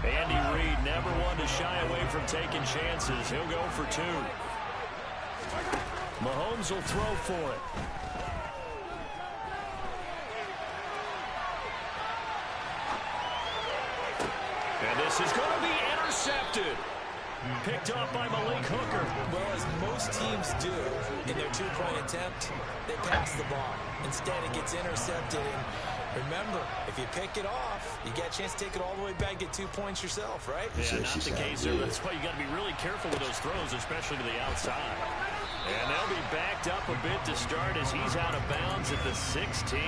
Andy Reid never one to shy away from taking chances. He'll go for 2. Mahomes will throw for it. And this is going to be intercepted. Picked off by Malik Hooker. Well, as most teams do in their 2-point attempt, they pass the ball. Instead, it gets intercepted. And remember, if you pick it off, you get a chance to take it all the way back, get 2 points yourself, right? Yeah, not the case there. That's why you got to be really careful with those throws, especially to the outside. And they'll be backed up a bit to start as he's out of bounds at the 16.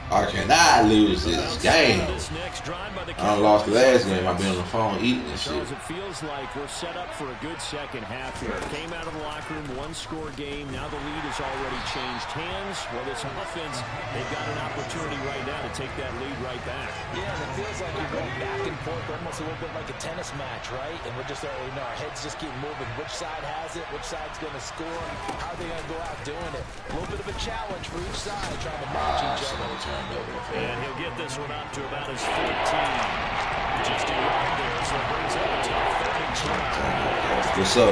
I cannot lose this game. I lost the last game. I've been on the phone eating and shit. Charles, it feels like we're set up for a good second half here. Came out of the locker room, 1-score game. Now the lead has already changed hands. Well, this offense, they've got an opportunity right now to take that lead right back. Yeah, and it feels like you're going back and forth, almost a little bit like a tennis match, right? And we're just, our heads just keep moving. Which side has it? Which side's going to score? How are they going to go out doing it? A little bit of a challenge for each side, trying to match each other. And he'll get this one up to about his 14. Just a yard there, so it brings up a top 32. What's up,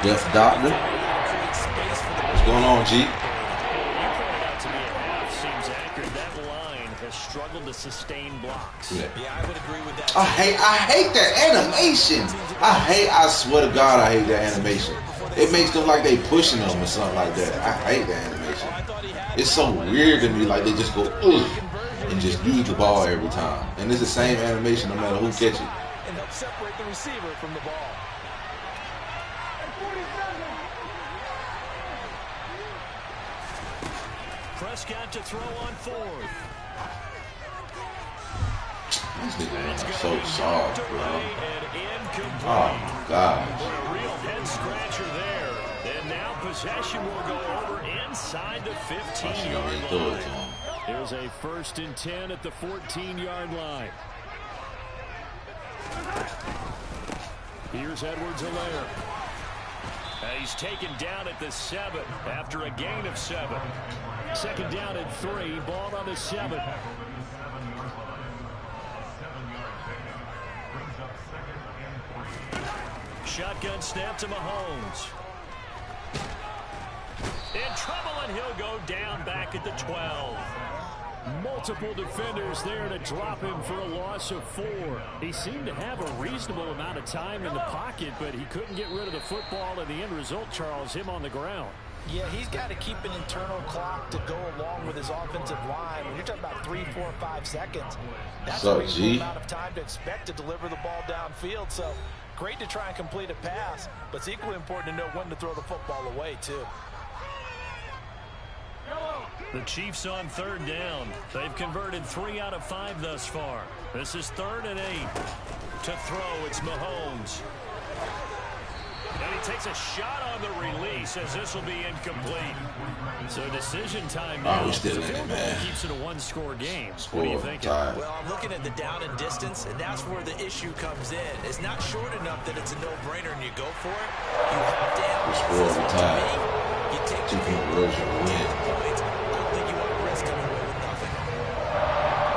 Jeff Doctor? What's going on, G? You pointed out to me at half seems accurate. That line has struggled to sustain blocks. Yeah, I would agree with that. I hate that animation. I swear to God, I hate that animation. It makes them like they pushing them or something like that. I hate that animation. It's so weird to me, like they just go, ugh, and just use the ball every time. And it's the same animation no matter who catches it. And help separate the receiver from the ball. Prescott to throw on 4th. These niggas are so soft, bro. Oh my God. A real head scratcher there. And now possession will go over inside the 15-yard line. Here's a 1st and 10 at the 14-yard line. Here's Edwards-Helaire. He's taken down at the 7 after a gain of 7. 2nd down and 3, ball on the 7. Shotgun snap to Mahomes. In trouble, and he'll go down back at the 12. Multiple defenders there to drop him for a loss of 4. He seemed to have a reasonable amount of time in the pocket, but he couldn't get rid of the football, and the end result, Charles, him on the ground. Yeah, he's got to keep an internal clock to go along with his offensive line. When you're talking about 3, 4, 5 seconds, that's a reasonable amount of time to expect to deliver the ball downfield. So great to try and complete a pass, but it's equally important to know when to throw the football away, too. The Chiefs on 3rd down. They've converted 3 out of 5 thus far. This is 3rd and 8. To throw, it's Mahomes. And he takes a shot on the release as this will be incomplete. So decision time now. We're still in it, man. Keeps it a 1-score game. What do you think? Well, I'm looking at the down and distance, and that's where the issue comes in. It's not short enough that it's a no-brainer and you go for it. You have to analyze it. To me, you take the points. I don't think you want to risk coming away with nothing.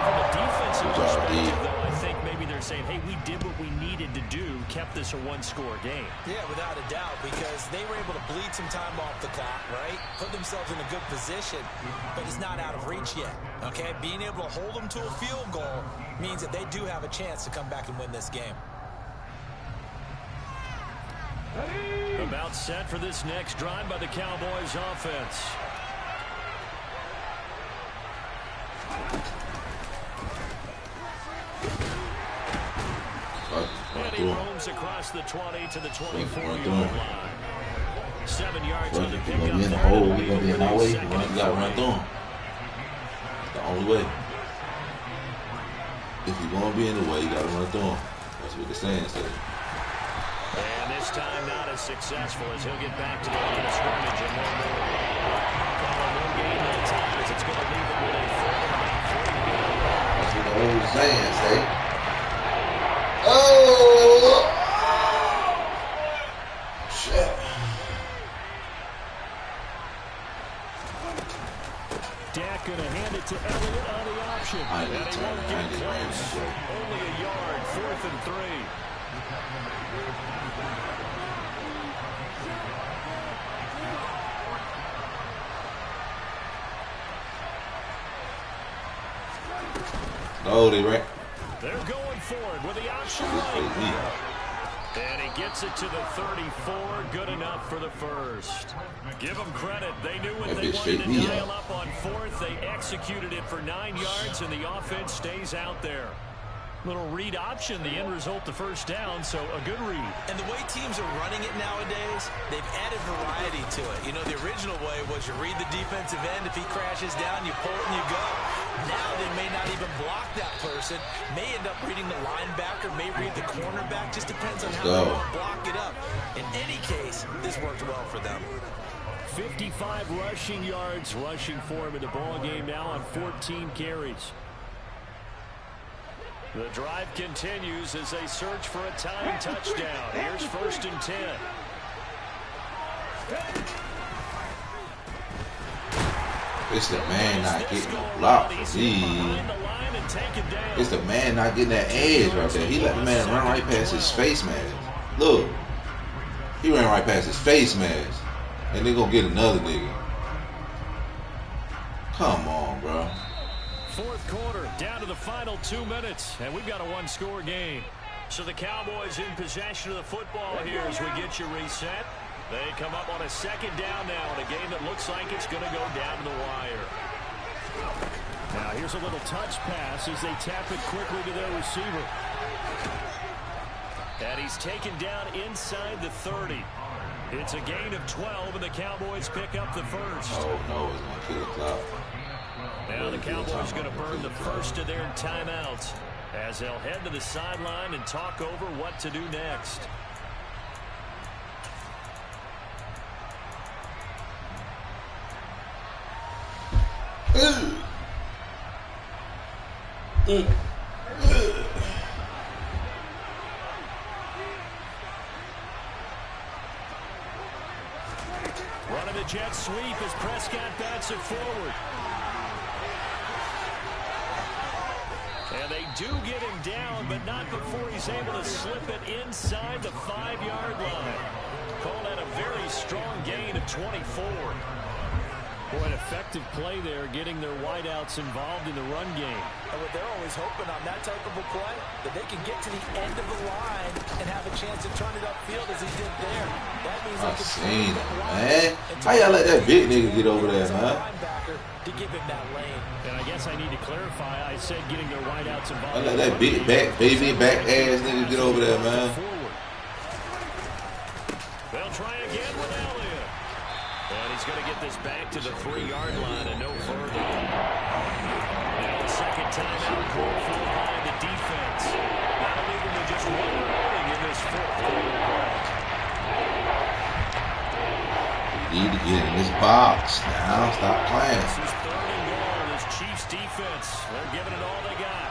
From a defensive perspective, though, I think maybe they're saying, hey, we did what we needed to do, kept this a 1-score game. Yeah, without a doubt, because they were able to bleed some time off the clock, right? Put themselves in a good position, but it's not out of reach yet, okay? Being able to hold them to a field goal means that they do have a chance to come back and win this game. About set for this next drive by the Cowboys offense. And he roams across the 20 to the 24-yard line. 7 yards on the pickup. We're gonna be in the hole. We're gonna be in our way. You gotta run through him. It's the only way. If you're gonna be in the way, you gotta run through him. That's what the saying says. And this time not as successful as he'll get back to the line of scrimmage and one more. Calling one game at a time as it's going to leave him with a third and about 40. That's what the old saying say. Oh! Shit. Dak going to hand it to Elliott on the option. And he won't get close. Only a yard, 4th and 3. No, they ran. They're going forward with the option right. And he gets it to the 34. Good enough for the first. Give them credit. They knew what they wanted to dial up on 4th. They executed it for 9 yards, and the offense stays out there. Little read option, the end result, the first down, so a good read. And the way teams are running it nowadays, they've added variety to it. You know, the original way was you read the defensive end. If he crashes down, you pull it and you go. Now they may not even block that person. May end up reading the linebacker, may read the cornerback. Just depends on how they want to block it up. In any case, this worked well for them. 55 rushing yards rushing for him in the ball game now on 14 carries. The drive continues as they search for a tying touchdown. Here's 1st and 10. It's the man not getting the block for me. It's the man not getting that edge right there. He let the man run right past his face mask. Look. He ran right past his face mask. And they gonna get another nigga. Come on, bro. 4th quarter, down to the final 2 minutes, and we've got a one-score game. So the Cowboys in possession of the football here as we get you reset. They come up on a 2nd down now in a game that looks like it's going to go down to the wire. Now here's a little touch pass as they tap it quickly to their receiver. And he's taken down inside the 30. It's a gain of 12, and the Cowboys pick up the first. Oh, no, it's going to kill the clock. Now the Cowboys going to burn the first of their timeouts as they'll head to the sideline and talk over what to do next. Running the jet sweep as Prescott bats it forward. And they do get him down, but not before he's able to slip it inside the 5-yard line. Call that a very strong gain of 24. Boy, an effective play there, getting their wideouts involved in the run game. And what they're always hoping on that type of a play, that they can get to the end of the line and have a chance to turn it upfield as he did there. That means I seen it, man. How y'all let that big nigga get over there, man? To give him that lane. And I guess I need to clarify, I said getting their wideouts involved. I let that big back, baby back ass nigga get over there, man. They'll try again with Elliott. And he's going to get this back to the 3-yard line and no further. Now the second time out called for by the defense. That'll leave them to just one remaining in this 4th quarter. Need to get in this box now. Stop playing. This is 3rd and goal. This Chiefs defense, they're giving it all they got.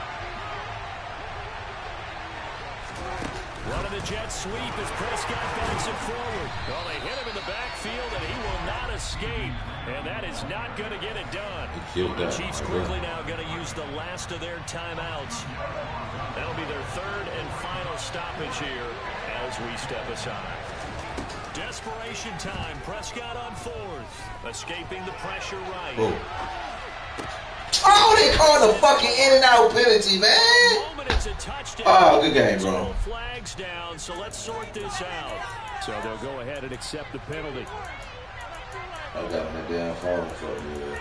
Running the jet sweep as Prescott backs it forward. Well, they hit him in the backfield, and he will not escape. And that is not going to get it done. The Chiefs quickly now going to use the last of their timeouts. That'll be their 3rd and final stoppage here as we step aside. Desperation time. Prescott on 4th. Escaping the pressure right. Whoa. Oh, they called a fucking in-and-out penalty, man. Oh, good game, bro. Flags down, so let's sort this out. So they'll go ahead and accept the penalty. I got that damn phone for you.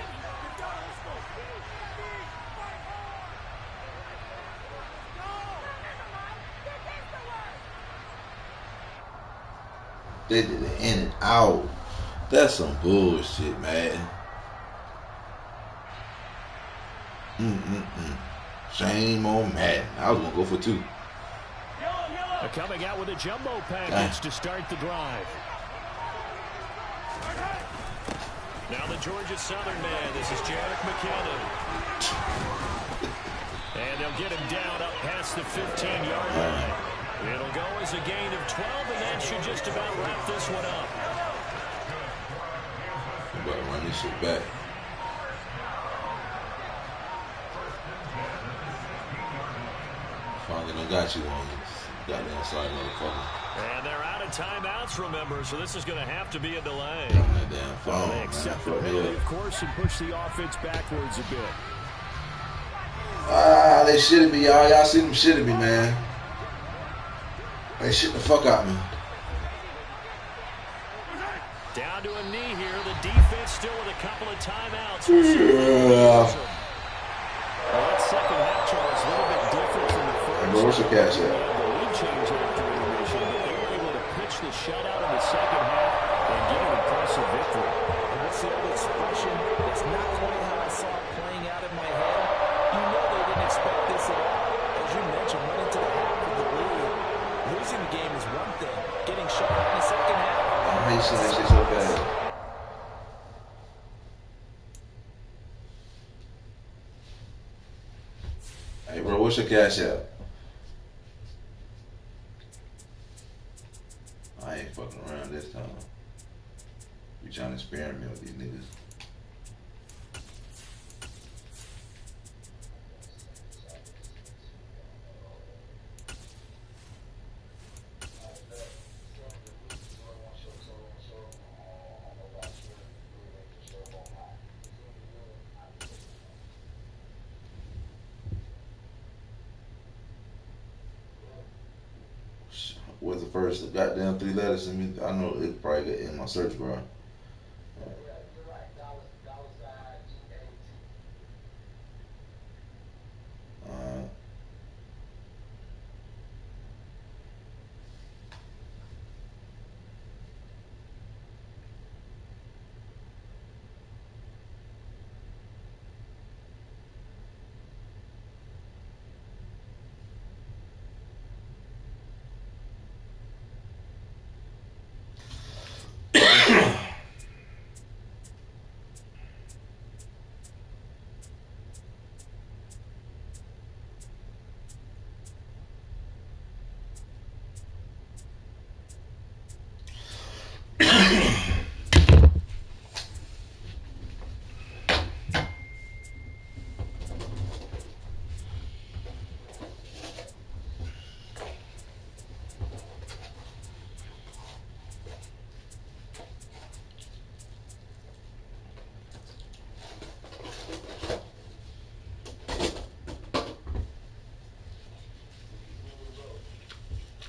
They did it in and out. That's some bullshit, man. Shame on Madden. I was gonna go for 2. Coming out with a jumbo package to start the drive. Now the Georgia Southern man. This is Jarek McKinnon. And they'll get him down up past the 15-yard line. It'll go as a gain of 12, and that should just about wrap this one up. I'm about to run this shit back. Finally done got you on this goddamn side, motherfucker. And they're out of timeouts, remember, so this is going to have to be a delay. That damn phone, they accept the penalty, of course, and push the offense backwards a bit. They shitted me, y'all. Y'all see them shitting me, man. They shit the fuck out of me. Down to a knee here. The defense still with a couple of timeouts. Yeah. Well, that second half, Charles, a little bit different from the first. And what's the catch at? The lead change after intermission, but they were able to pitch the shutout in the second half and get an impressive victory. And what's the old expression? It's not quite how I saw it playing out in my head. You know they didn't expect this at all. As you mentioned, went into the half of the lead. Losing the game is one thing. Getting shut out in the second half. I hate seeing that shit so bad. Hey, bro, what's your cash app? I ain't fucking around this time. We trying to experiment with these niggas. What's the first goddamn 3 letters in me? I know it probably got in my search bar.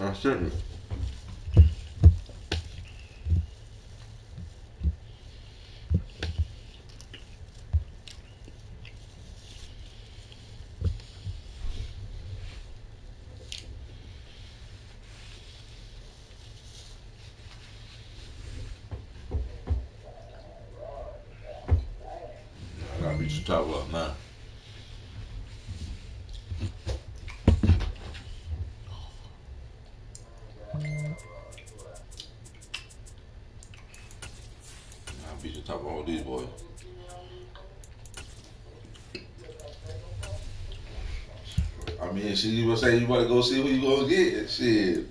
I shouldn't. I gotta beat the top up now. Beat the top of all these boys. I mean, shit, you gonna say you wanna go see who you gonna get? Shit.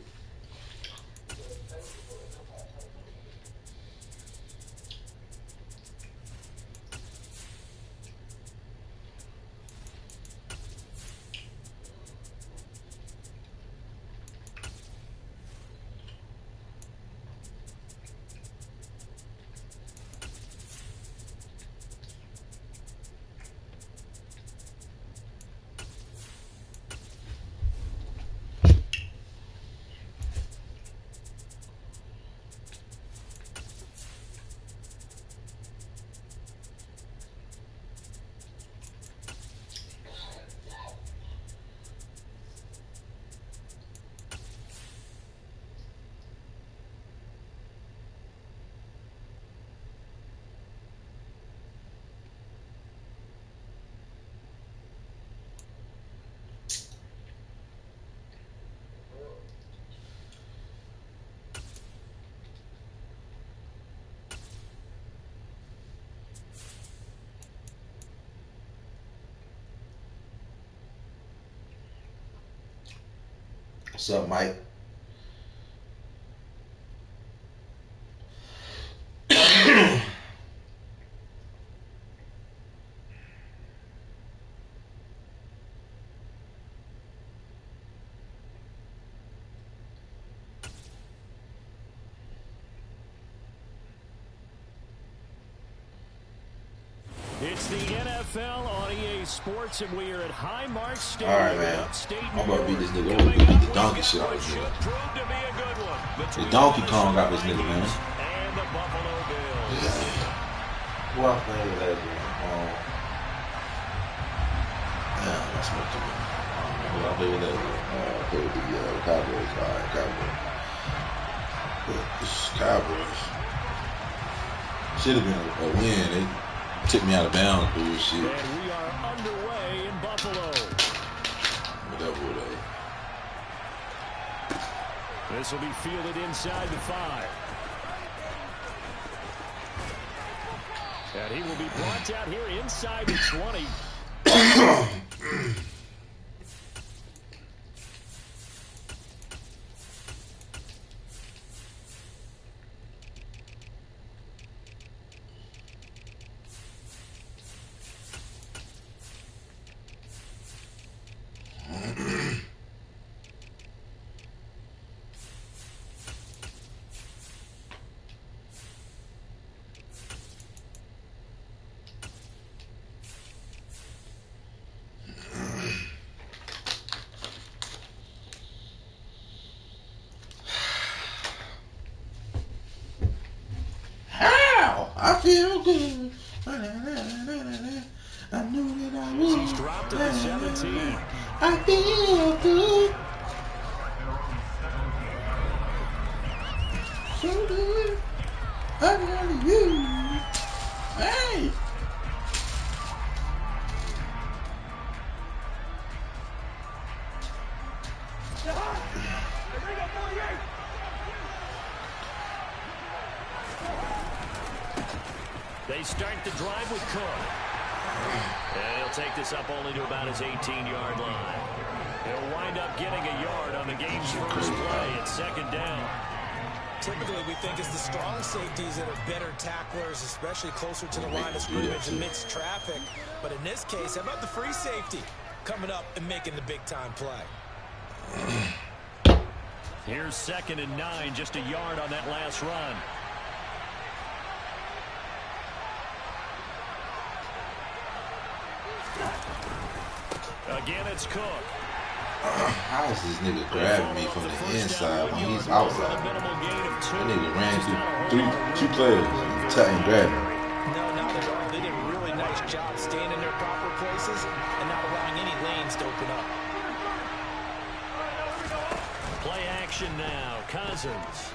What's up, Mike? It's the NFL on EA Sports, and we are at Highmark Stadium. All right, man. Upstate I'm about to beat this nigga. I'm Coming gonna beat up, the donkey shit out of what this should nigga. prove to be a good one The between Donkey Kong got this nigga, man. and the Buffalo Bills. Who I played with last game? Damn, that's what I'm doing. Who I played with last game? I played with the Cowboys. All right, Cowboys. But this is Cowboys. Should have been a win. They took me out of bounds, bullshit. And we are underway in Buffalo. Whatever. This will be fielded inside the 5. And he will be brought out here inside the 20. I feel good. I knew that I would. He's dropped at the 17. I feel good. So good. I love you. Hey. They start the drive with Cook. And he'll take this up only to about his 18-yard line. He'll wind up getting a yard on the game's first play at 2nd down. Typically, we think it's the strong safeties that are better tacklers, especially closer to the line of scrimmage amidst traffic. But in this case, how about the free safety coming up and making the big-time play? Here's 2nd and 9, just a yard on that last run. Again, it's Cook. How is this nigga grabbing me from the inside when he's outside? That nigga ran through two players and grabbed him. No, not at all. They did a really nice job staying in their proper places and not allowing any lanes to open up. Play action now. Cousins.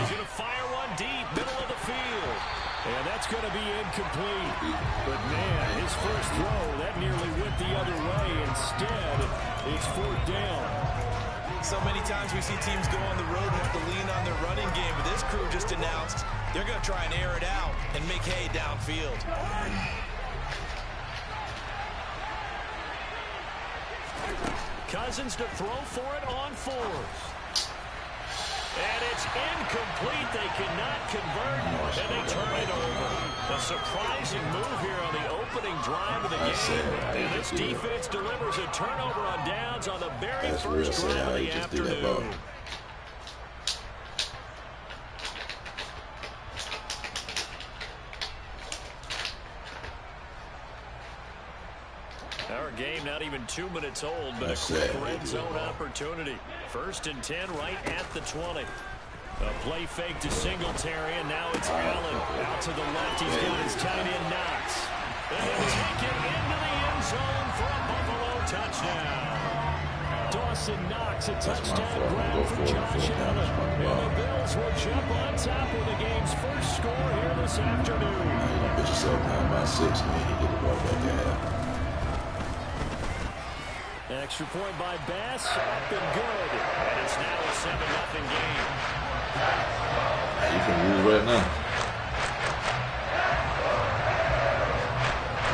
He's going to fire one deep, middle of the field. And that's going to be incomplete. But, man, his first throw, that nearly went the other way. Instead, it's 4th down. So many times we see teams go on the road and have to lean on their running game. But this crew just announced they're going to try and air it out and make hay downfield. Cousins to throw for it on 4th. And it's incomplete. They cannot convert, and they turn it over. A surprising move here on the opening drive of the game. And this defense delivers a turnover on downs on the very first drive of the afternoon. Our game not even 2 minutes old, but a quick red zone opportunity. 1st and 10 right at the 20. A play fake to Singletary, and now it's Allen. Out to the left, he's got his tight end Knox. And he'll take it into the end zone for a Buffalo touchdown. Dawson Knox, a touchdown grab for Josh Allen. And the Bills will jump on top with the game's first score here this afternoon. You put yourself down by 6, man. You get the ball back there. Extra point by Bass, up and good. And it's now a 7-0 game. You can lose right now.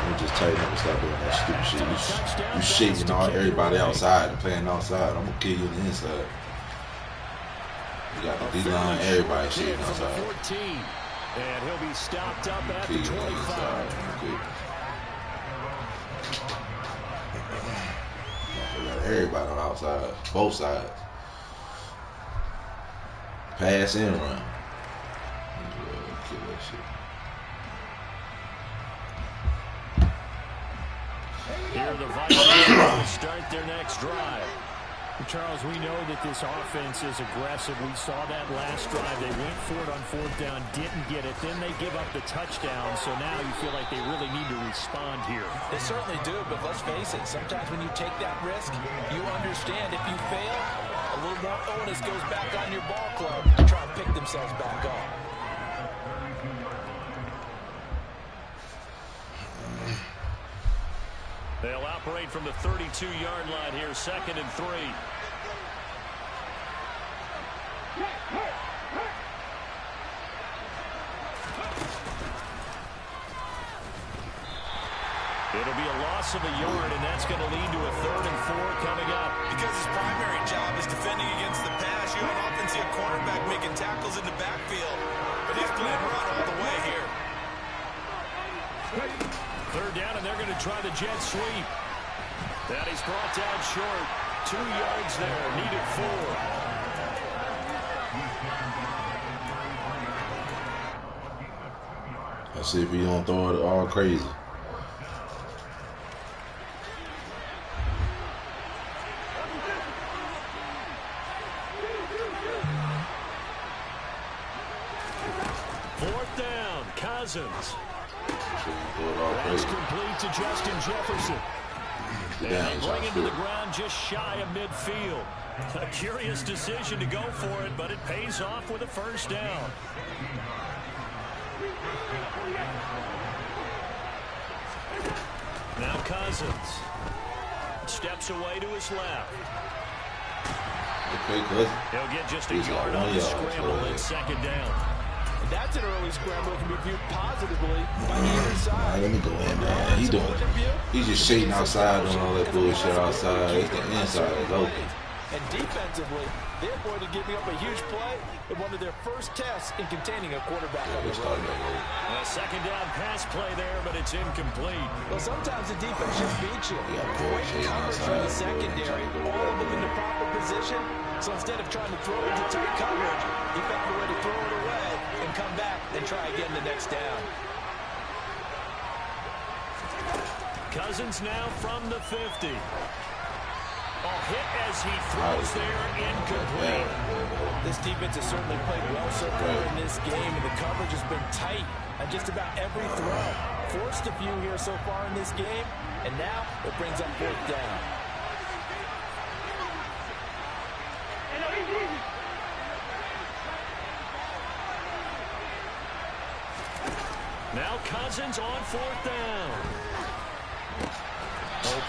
We just tell you never stop doing that stupid shit. You shaking everybody outside and playing outside. I'm gonna kill you on the inside. You got the D-line, everybody shaking outside. And he'll be stopped up at the 25. Everybody on the outside, both sides. Pass and run. Kill that shit. Here the Vikings will start their next drive. Charles, we know that this offense is aggressive. We saw that last drive. They went for it on 4th down, didn't get it. Then they give up the touchdown. So now you feel like they really need to respond here. They certainly do, but let's face it. Sometimes when you take that risk, you understand if you fail, a little more onus goes back on your ball club to try and pick themselves back up. They'll operate from the 32-yard line here, 2nd and 3. It'll be a loss of a yard, and that's going to lead to a 3rd and 4 coming up. Because his primary job is defending against the pass, you often see a cornerback making tackles in the backfield. But he's playing run all the way here. 3rd down, and they're going to try the jet sweep. That he's brought down short. 2 yards there, needed 4. Let's see if he don't throw it all crazy. Fourth down, Cousins. That's complete to Justin Jefferson. And they bring him to the ground just shy of midfield. A curious decision to go for it, but it pays off with a 1st down. Now Cousins steps away to his left. He'll get just a yard on the scramble at 2nd down. That's an early scramble that can be viewed positively by either side. Let me go in, man. He's just shading outside on all that bullshit outside. It's the inside is open. And defensively, they avoided giving up a huge play in one of their first tests in containing a quarterback on the road. A 2nd down pass play there, but it's incomplete. Well, sometimes the defense just beats you. Great coverage from the secondary, all of them in the proper position. So instead of trying to throw into tight coverage, he found a way to throw it away and come back and try again the next down. Cousins now from the 50. Hit as he throws there, incomplete. This defense has certainly played well so far in this game, and the coverage has been tight on just about every throw. Forced a few here so far in this game, and now it brings up 4th down. Now Cousins on 4th down.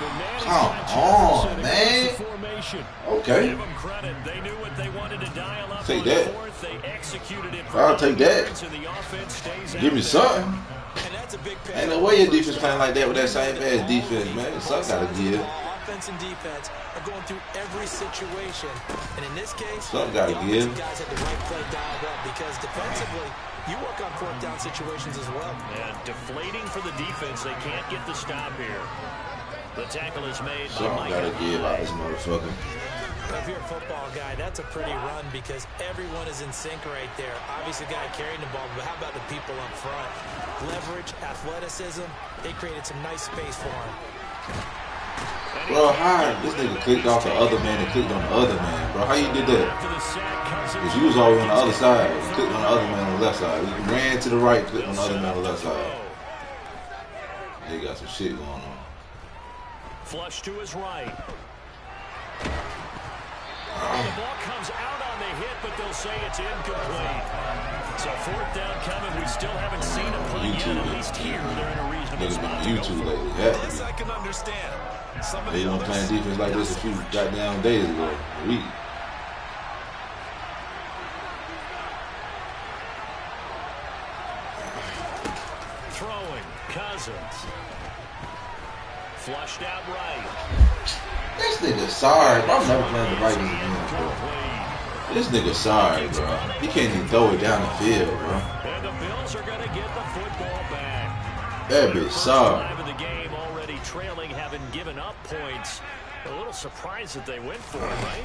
Come on, man. Okay. Give them credit. They knew what they wanted to dial up. Take that. 4th. They executed it. I'll take that. Give me something. And that's a big Ain't no way your defense playing like that with that same ass defense, man. Something gotta give. Offense and defense are going through every situation, and in this case, something gotta give. Guys had the right play dialed up because defensively, you work on 4th down situations as well. And deflating for the defense, they can't get the stop here. The tackle is made by Mike. Something gotta give out this motherfucker. If you're a football guy, that's a pretty run because everyone is in sync right there. Obviously, the guy carrying the ball, but how about the people up front? Leverage, athleticism, they created some nice space for him. Bro, how this nigga clicked off the other man and clicked on the other man, bro? How you did that? Because you was always on the other side. You clicked on the other man on the left side. You ran to the right, clicked on the other man on the left side. They got some shit going on. Flush to his right. The ball comes out on the hit, but they'll say it's incomplete. So 4th down coming. We still haven't seen a play yet. At least here, they're in a reasonable spot. YouTube lately. This I can understand. They weren't playing defense like this a few goddamn days ago. A week. Throwing. Cousins. Flushed out right. This nigga sorry, bro. I'm never playing the Vikings again, bro. This nigga sorry, bro. He can't even throw it down the field, bro. And the Bills are going to get the football back. That bitch sorry. First drive of the game, already trailing, having given up points. A little surprised that they went for it, right?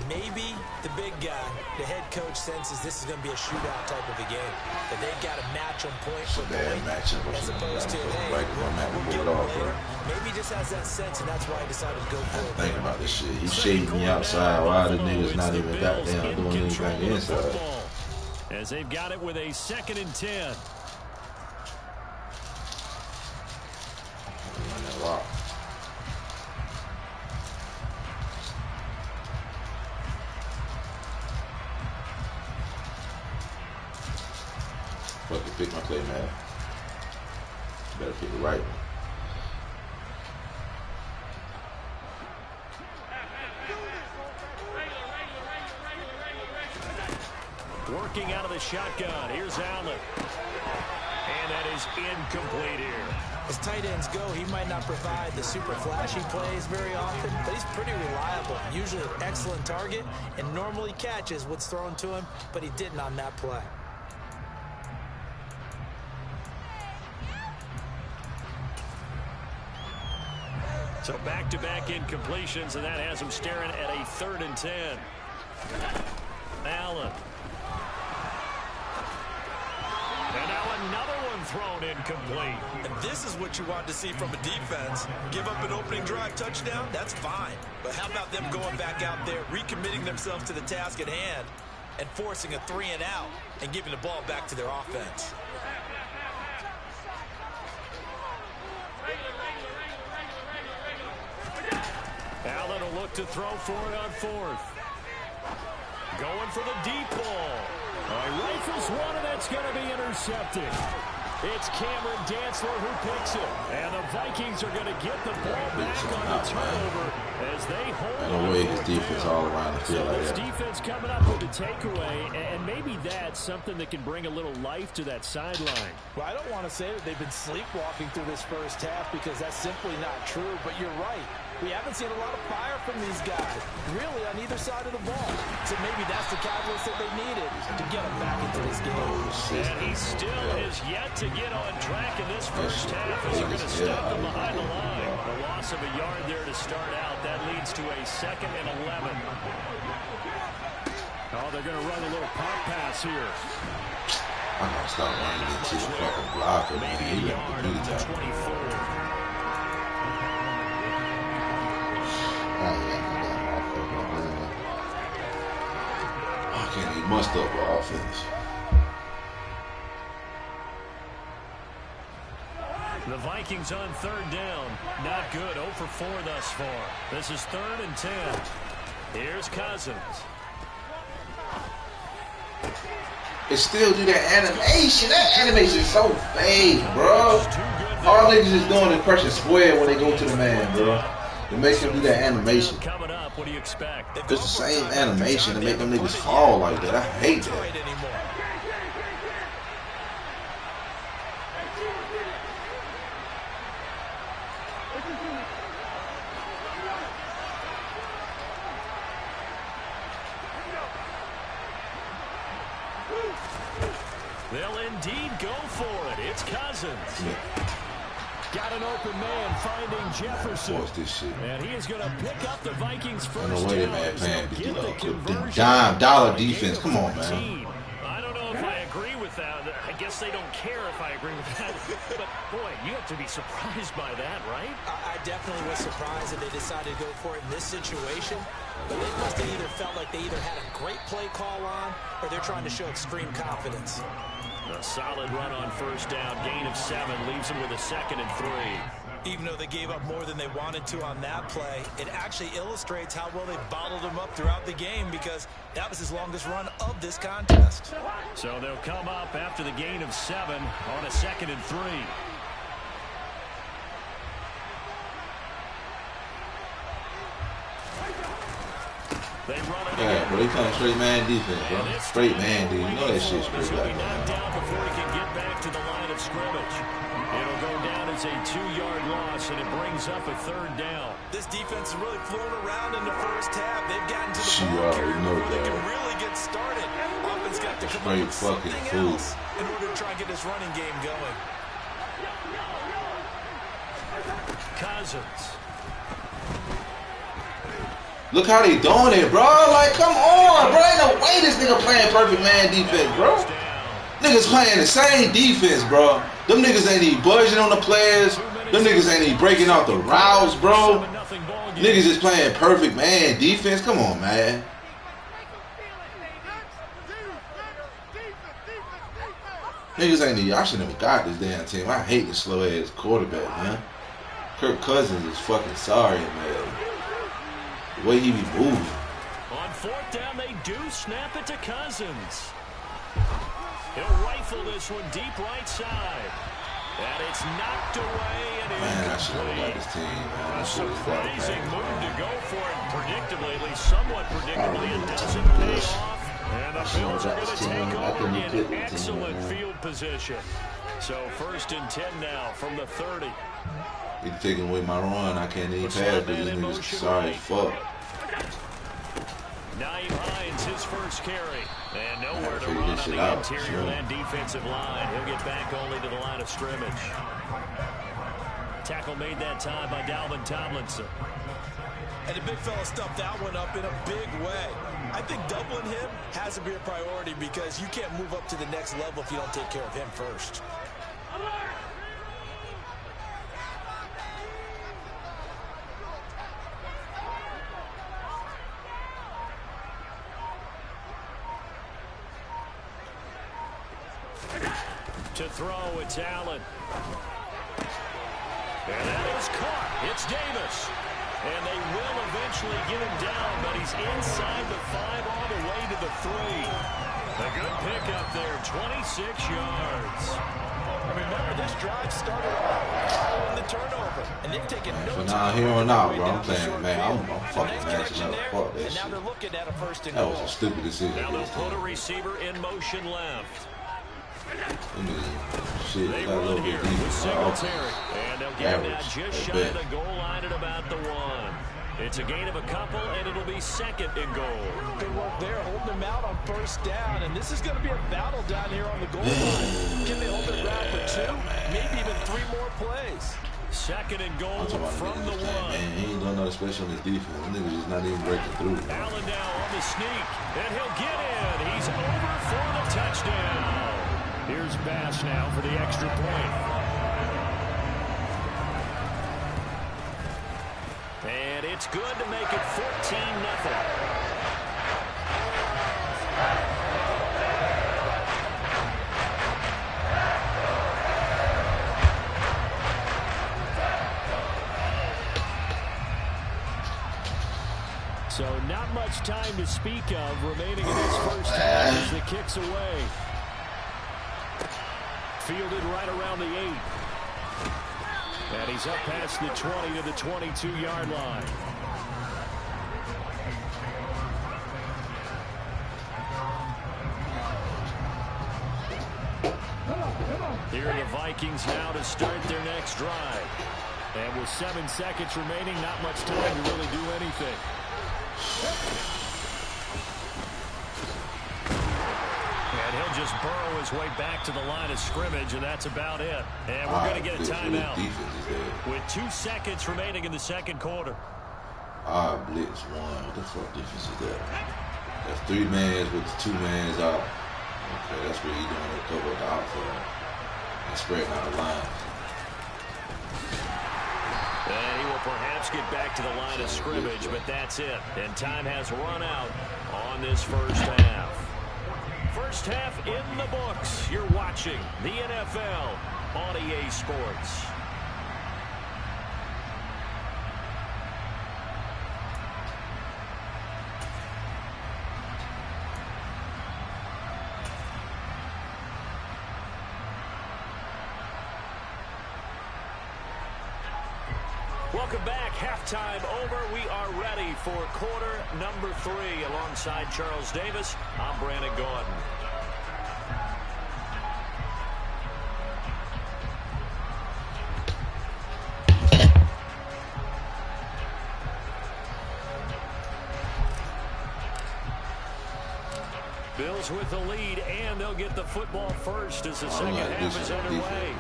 Maybe the big guy, the head coach, senses this is going to be a shootout type of a game. That they've got a match on point for point, as opposed to, hey, we'll get it later. Maybe he just has that sense, and that's why he decided to go for it. Think about this shit. He's shading me outside. Why the niggas not even goddamn doing anything inside? As they've got it with a 2nd and 10. Wow. Fucking pick my play, man. Better pick the right one. Working out of the shotgun. Here's Allen. And that is incomplete here. As tight ends go, he might not provide the super flashy plays very often, but he's pretty reliable. Usually an excellent target, and normally catches what's thrown to him, but he didn't on that play. So back-to-back incompletions, and that has him staring at a 3rd and 10. Allen. And now another one thrown incomplete. And this is what you want to see from a defense. Give up an opening drive touchdown, that's fine. But how about them going back out there, recommitting themselves to the task at hand, and forcing a 3-and-out and giving the ball back to their offense? Allen will look to throw for it on 4th. Going for the deep ball. Rifles one, and that's going to be intercepted. It's Cameron Dantzler who picks it. And the Vikings are going to get the ball back on the turnover as they hold on. No way his defense all around the field like that. Defense coming up with the takeaway, and maybe that's something that can bring a little life to that sideline. Well, I don't want to say that they've been sleepwalking through this first half because that's simply not true, but you're right. We haven't seen a lot of fire from these guys, really, on either side of the ball. So maybe that's the catalyst that they needed to get them back into this game. And he still is yet to get on track in this first half as they're going to stop them behind the line. The loss of a yard there to start out. That leads to a 2nd and 11. Oh, they're going to run a little pop pass here. I'm going to start running into the fucking blocker, man. He left the big time. 24. Okay, he must up for offense. The Vikings on 3rd down. Not good. 0 for 4 thus far. This is 3rd and 10. Here's Cousins. They still do that animation. That animation is so fake, bro. All niggas is doing is pressing square when they go to the man, bro. They make him do that animation. Coming up, what do you expect? It's the same animation to make them niggas fall like that. I hate that. They'll indeed go for it. It's Cousins. Yeah. Got an open man finding Jefferson. What's this shit? And he is going to pick up the Vikings first I don't know where down. man playing The $10 defense. Come on, man. I don't know if I agree with that. I guess they don't care if I agree with that. But, boy, you have to be surprised by that, right? I definitely was surprised that they decided to go for it in this situation. But they must have either felt like they either had a great play call on or they're trying to show extreme confidence. A solid run on first down. Gain of 7 leaves them with a 2nd and 3. Even though they gave up more than they wanted to on that play, it actually illustrates how well they bottled them up throughout the game because that was his longest run of this contest. So they'll come up after the gain of 7 on a 2nd and 3. They run it. Yeah, but they playing straight man defense, bro. Straight man, dude. You know that shit's straight He'll be like knocked that. down before he can get back to the line of scrimmage. It'll go down as is a 2-yard loss, and it brings up a 3rd down. This defense is really flown around in the first half. They've gotten to the You ball carrier already know before they that. can really get started. Offense got to come up with Straight fucking something fool. else in order to try and get this running game going. Cousins. Look how they doing it, bro. Like, come on, bro. Ain't no way this nigga playing perfect man defense, bro. Niggas playing the same defense, bro. Them niggas ain't even budging on the players. Them niggas ain't even breaking out the routes, bro. Niggas just playing perfect man defense. Come on, man. Niggas ain't even, I shouldn't have got this damn team. I hate this slow ass quarterback, man. Kirk Cousins is fucking sorry, man. The way he be moving. On 4th down, they do snap it to Cousins. He'll rifle this one deep right side. And it's knocked away and Man, I should have got this team, man. I a should have got it, surprising man. move to go for it predictably, at least somewhat predictably. It doesn't pay off. And the Bills are going to take over in excellent field position. So 1st and 10 now from the 30. He's taking away my run. I can't even pass, but these niggas sorry as fuck. Naeem Hines, his first carry. And nowhere to figure run this on shit the out, interior sure. of that defensive line. He'll get back only to the line of scrimmage. Tackle made that time by Dalvin Tomlinson. And the big fella stuffed that one up in a big way. I think doubling him has to be a priority because you can't move up to the next level if you don't take care of him first. To throw, it's Allen. And that is caught. It's Davis. And they will eventually get him down, but he's inside the 5 all the way to the 3. A good pickup there, 26 yards. Remember, this drive started off following the turnover, and they've taken no From time. now here on out, bro, I'm playing, man. I'm fucking matching up. Fuck that And now shit. they're looking at a 1st and That goal. was a stupid decision. Now they'll put a receiver in motion left. Shit, They got a run little here bit with deeper. Singletary. And they'll get him now Average, just at shy of best. the goal line at about the 1. It's a gain of a couple, and it'll be 2nd and goal. Good work there, holding them out on 1st down, and this is going to be a battle down here on the goal line. Can they hold their ground for 2, maybe even 3 more plays? 2nd and goal I'm talking about from the niggas just 1. man, he ain't doing nothing special on his defense. Them niggas just not even breaking through. Allen now on the sneak, and he'll get in. He's over for the touchdown. Here's Bass now for the extra point. And it's good to make it 14-0. So not much time to speak of remaining in his first half as the kick's away. Fielded right around the 8. And he's up past the 20 to the 22-yard line. Here are the Vikings now to start their next drive. And with 7 seconds remaining, not much time to really do anything. And he'll just burrow his way back to the line of scrimmage, and that's about it. And we're going to get a timeout with 2 seconds remaining in the 2nd quarter. Blitz 1. What the fuck defense is that? That's 3 mans with the 2 mans out. Okay, that's what he's doing to cover the outside and spreading out the line. And he will perhaps get back to the line of scrimmage, but that's it. And time has run out on this first half. First half in the books. You're watching the NFL on EA Sports. Welcome back. Halftime over. We are ready for quarter number 3. Alongside Charles Davis, I'm Brandon Gordon. Bills with the lead, and they'll get the football first as the second half is underway.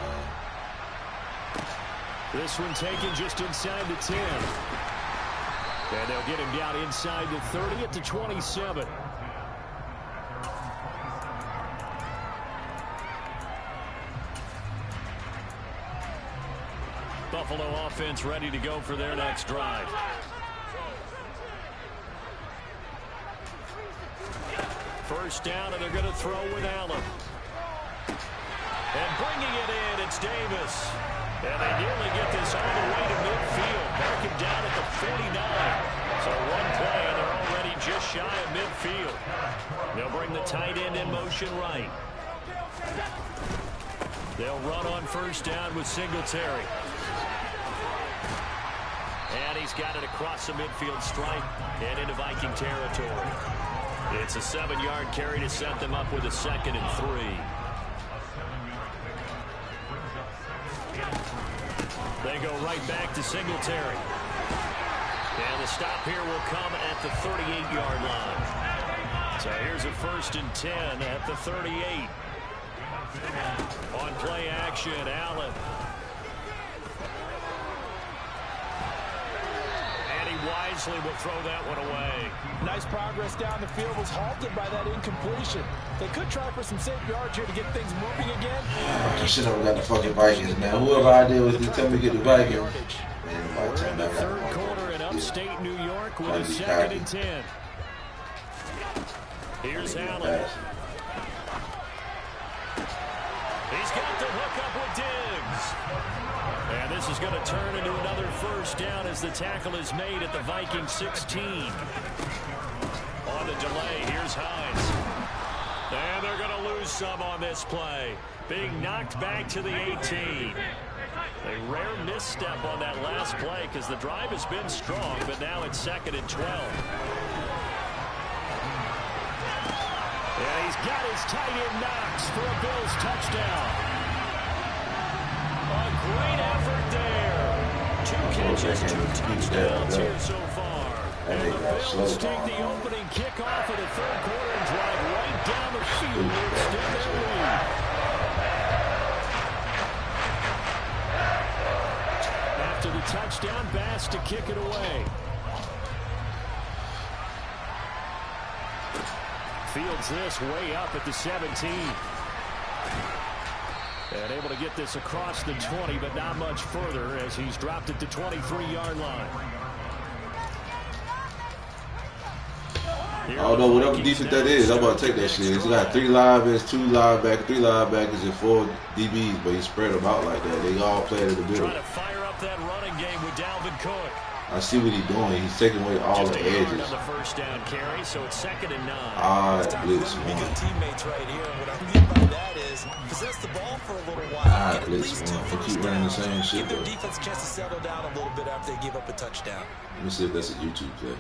This one taken just inside the 10. And they'll get him down inside the 30 at the 27. Buffalo offense ready to go for their next drive. First down, and they're going to throw with Allen. And bringing it in, it's Davis. And they nearly get this all the way to midfield. Mark him down at the 49. So one play, and they're already just shy of midfield. They'll bring the tight end in motion right. They'll run on first down with Singletary. And he's got it across the midfield stripe and into Viking territory. It's a 7-yard carry to set them up with a 2nd and 3. They go right back to Singletary. And the stop here will come at the 38-yard line. So here's a 1st and 10 at the 38. On play action, Allen. And he wisely will throw that one away. Nice progress down the field, was halted by that incompletion. They could try for some safe yards here to get things moving again. I should have got the fucking Vikings, man. Whoever I did was to tell me to get the Vikings. Man, by the time the I got third the quarter in upstate New York with a 2nd and 10. Here's Allen. He's got the hook up with Diggs. And this is going to turn into another first down as the tackle is made at the Viking 16. On the delay, here's Hines. And they're going to lose some on this play. Being knocked back to the 18. A rare misstep on that last play because the drive has been strong, but now it's 2nd and 12. And he's got his tight end Knox for a Bills touchdown. A great effort there. 2 catches, 2 touchdowns here so far. And the Bills take the opening kickoff of the third quarter and drive right down the field to extend their lead. After the touchdown, Bass to kick it away. Fields this way up at the 17. And able to get this across the 20, but not much further as he's dropped it to 23-yard line. I don't know whatever defense that is. I'm about to take that shit. He's got 3 linebackers, 2 linebackers, 3 linebackers, and 4 DBs, but he spread them out like that. They all play in the middle. Trying to fire up that running game with Dalvin Cook. I see what he's doing. He's taking away all Just the a yard edges. on the first down carry, so it's 2nd and 9. Blitz Be one. good teammates right here. And what I mean by that is possess the ball for a little while. Get at Blitz least 2 one. They first keep running the downs. same shit, Give their though. defense a chance to settle down a little bit after they give up a touchdown. Let me see if that's a YouTube play.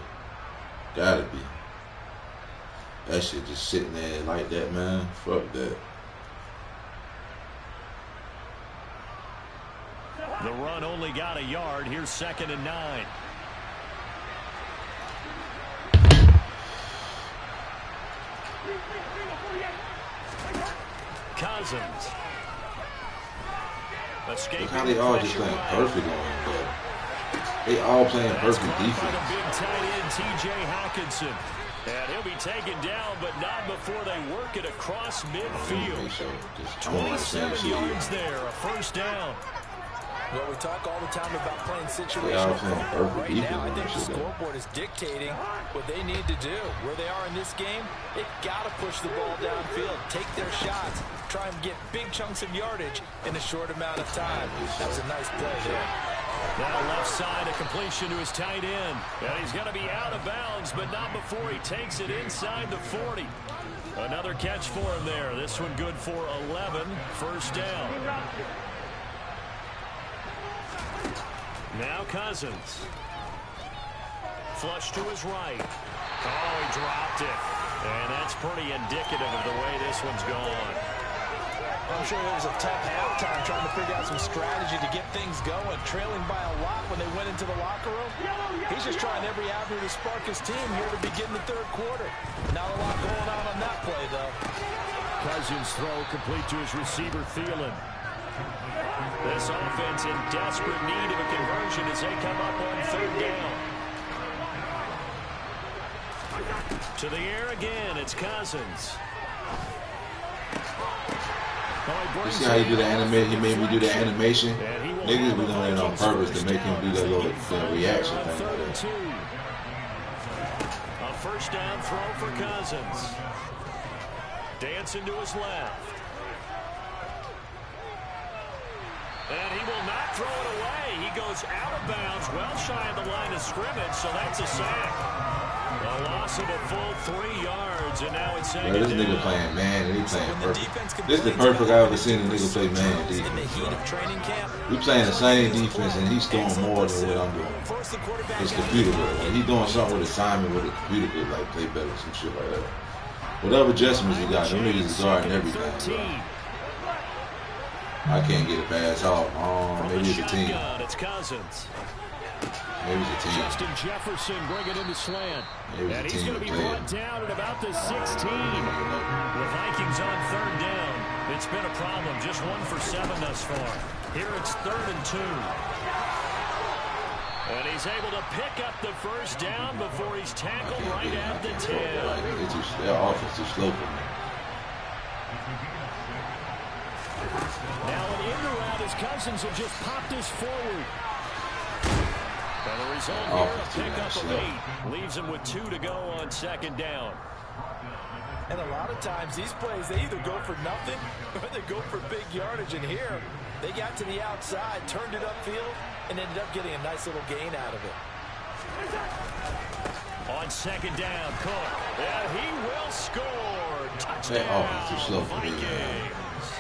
Gotta be. That shit just sitting there like that, man. Fuck that. The run only got a yard. Here's 2nd and 9. Cousins. Escaping. Look how they all just playing perfect on him, though. They all playing perfect By the defense. big tight end, T.J. Hawkinson. And he'll be taken down, but not before they work it across midfield. 27 yards there, a first down. Well, we talk all the time about playing They situational all playing football. perfect Right now, I defense think and the shit, though. scoreboard is dictating what they need to do. Where they are in this game, they've got to push the ball downfield, take their shots, try and get big chunks of yardage in a short amount of time. That was a nice play there. Now left side, a completion to his tight end. And he's going to be out of bounds, but not before he takes it inside the 40. Another catch for him there. This one good for 11. First down. Now Cousins. Flush to his right. Oh, he dropped it. And that's pretty indicative of the way this one's gone. I'm sure it was a tough halftime trying to figure out some strategy to get things going. Trailing by a lot when they went into the locker room. He's just trying every avenue to spark his team here to begin the third quarter. Not a lot going on that play, though. Cousins' throw complete to his receiver, Thielen. This offense in desperate need of a conversion as they come up on 3rd down. To the air again, it's Cousins. You see how he do the animation? He made me do the animation. Niggas be doing it on purpose to make him do that little reaction thing. A 1st down throw for Cousins. Dancing to his left. And he will not throw it away. He goes out of bounds, well shy of the line of scrimmage, so that's a sack. A loss of a full 3 yards, and now it's second down. This nigga playing man, and he playing perfect. This is the perfect I've ever seen a nigga play man defense, bro. We playing the same defense, and he's doing more than what I'm doing. It's computer good. Like, he's doing something with assignment with the computer good, like play better, some shit like that. Whatever adjustments he got, them niggas is guarding everything, bro. I can't get a pass off. Maybe it's a team. It's Cousins. Maybe it's a team. Justin Jefferson bring it into slant. Maybe And it's a he's team going to be playing. brought down at about the 16. The Vikings on 3rd down. It's been a problem. Just 1 for 7 thus far. Here it's 3rd and 2. And he's able to pick up the 1st down before he's tackled right at the 10. Their offense is slow for me. Now an in the route as Cousins have just popped this forward. And the result here, a pickup of 8. Leaves him with 2 to go on 2nd down. And a lot of times these plays, they either go for nothing or they go for big yardage. And here, they got to the outside, turned it upfield, and ended up getting a nice little gain out of it. On 2nd down, Cook. And he will score. Touchdown. That offense too slow for me, man.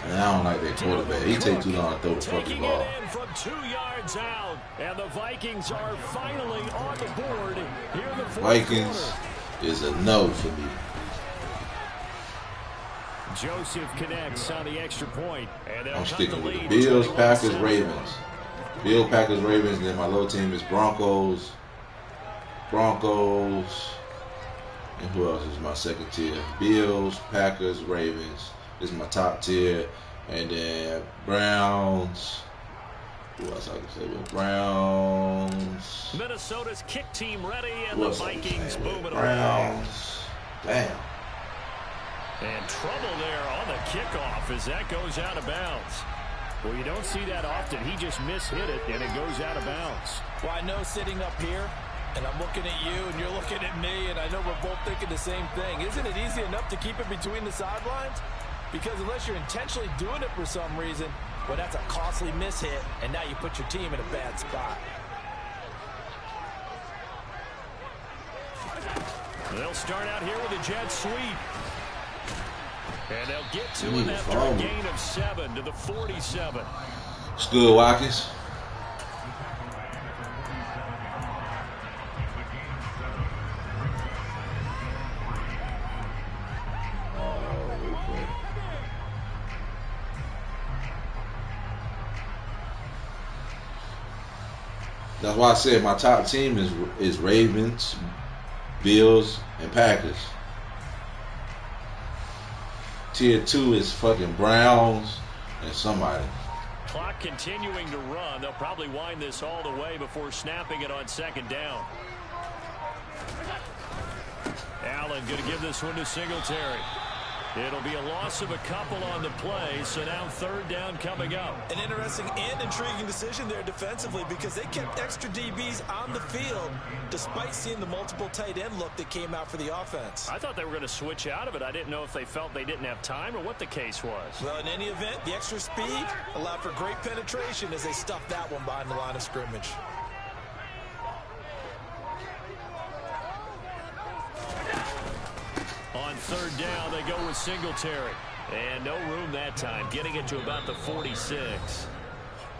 And I don't like that quarterback. He take too long to throw the fucking ball. Taking it in from 2 yards out. And the Vikings are finally on the board here in the 4th Vikings quarter. is a no for me. Joseph connects on the extra point. And I'm sticking with the Bills, Packers, Ravens. Bills, Packers, Ravens, and then my low team is Broncos. And who else is my 2nd tier? Bills, Packers, Ravens. This is my top tier. And then Browns. Who else I can say with Browns? Minnesota's kick team ready, and the Vikings moving Browns. Damn. And trouble there on the kickoff as that goes out of bounds. Well, you don't see that often. He just mishit it, and it goes out of bounds. Well, I know sitting up here, and I'm looking at you, and you're looking at me, and I know we're both thinking the same thing. Isn't it easy enough to keep it between the sidelines? Because unless you're intentionally doing it for some reason, well, that's a costly mishit, and now you put your team in a bad spot. They'll start out here with a jet sweep. And they'll get to it after a gain of 7 to the 47. It's good, Watkins. That's why I said my top team is Ravens, Bills, and Packers. Tier 2 is fucking Browns and somebody. Clock continuing to run. They'll probably wind this all the way before snapping it on 2nd down. Allen going to give this one to Singletary. It'll be a loss of a couple on the play, so now 3rd down coming up. An interesting and intriguing decision there defensively because they kept extra DBs on the field despite seeing the multiple tight end look that came out for the offense. I thought they were going to switch out of it. I didn't know if they felt they didn't have time or what the case was. Well, in any event, the extra speed allowed for great penetration as they stuffed that one behind the line of scrimmage. On 3rd down, they go with Singletary. And no room that time, getting it to about the 46.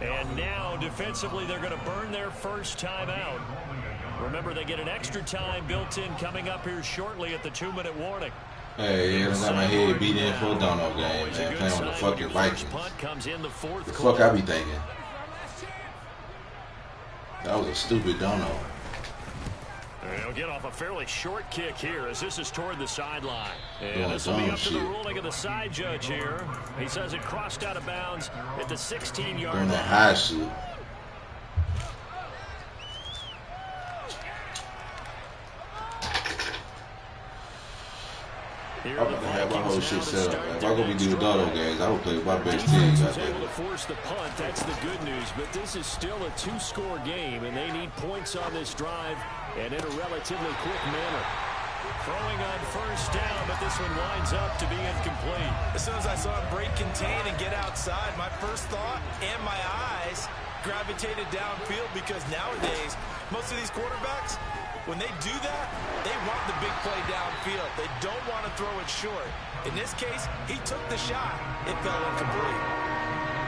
And now, defensively, they're going to burn their first time out. Remember, they get an extra time built in coming up here shortly at the 2-minute warning. Hey, I got my head beat in for a dono game, man. Playing with the fucking Vikings. The fuck I be thinking? That was a stupid dono. He'll get off a fairly short kick here as this is toward the sideline. And this will be up to the ruling of the side judge here. He says it crossed out of bounds at the 16-yard line. Doing that high shit. I'm gonna have my whole shit set up. If I'm gonna be doing Dotto games, I would play with my best team. Able to force the punt. That's the good news. But this is still a two-score game, and they need points on this drive and in a relatively quick manner. Throwing on first down, but this one winds up to be incomplete. As soon as I saw him break contain and get outside, my first thought and my eyes gravitated downfield because nowadays, most of these quarterbacks, when they do that, they want the big play downfield. They don't want to throw it short. In this case, he took the shot. It fell incomplete.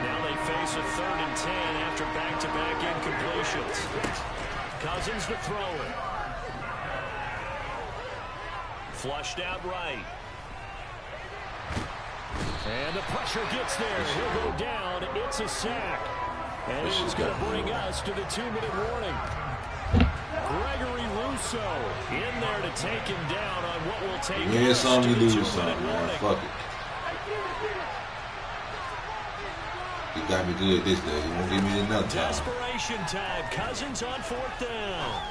Now they face a 3rd and 10 after back-to-back incompletions. Cousins to throw it. Flushed out right. And the pressure gets there. He'll go down. It's a sack. And it is going to bring us to the 2-minute warning. Gregory Rousseau in there to take him down on what will take us to the 2-minute warning. Fuck it. He got me good this day. He won't give me another time. Desperation time. Cousins on 4th down.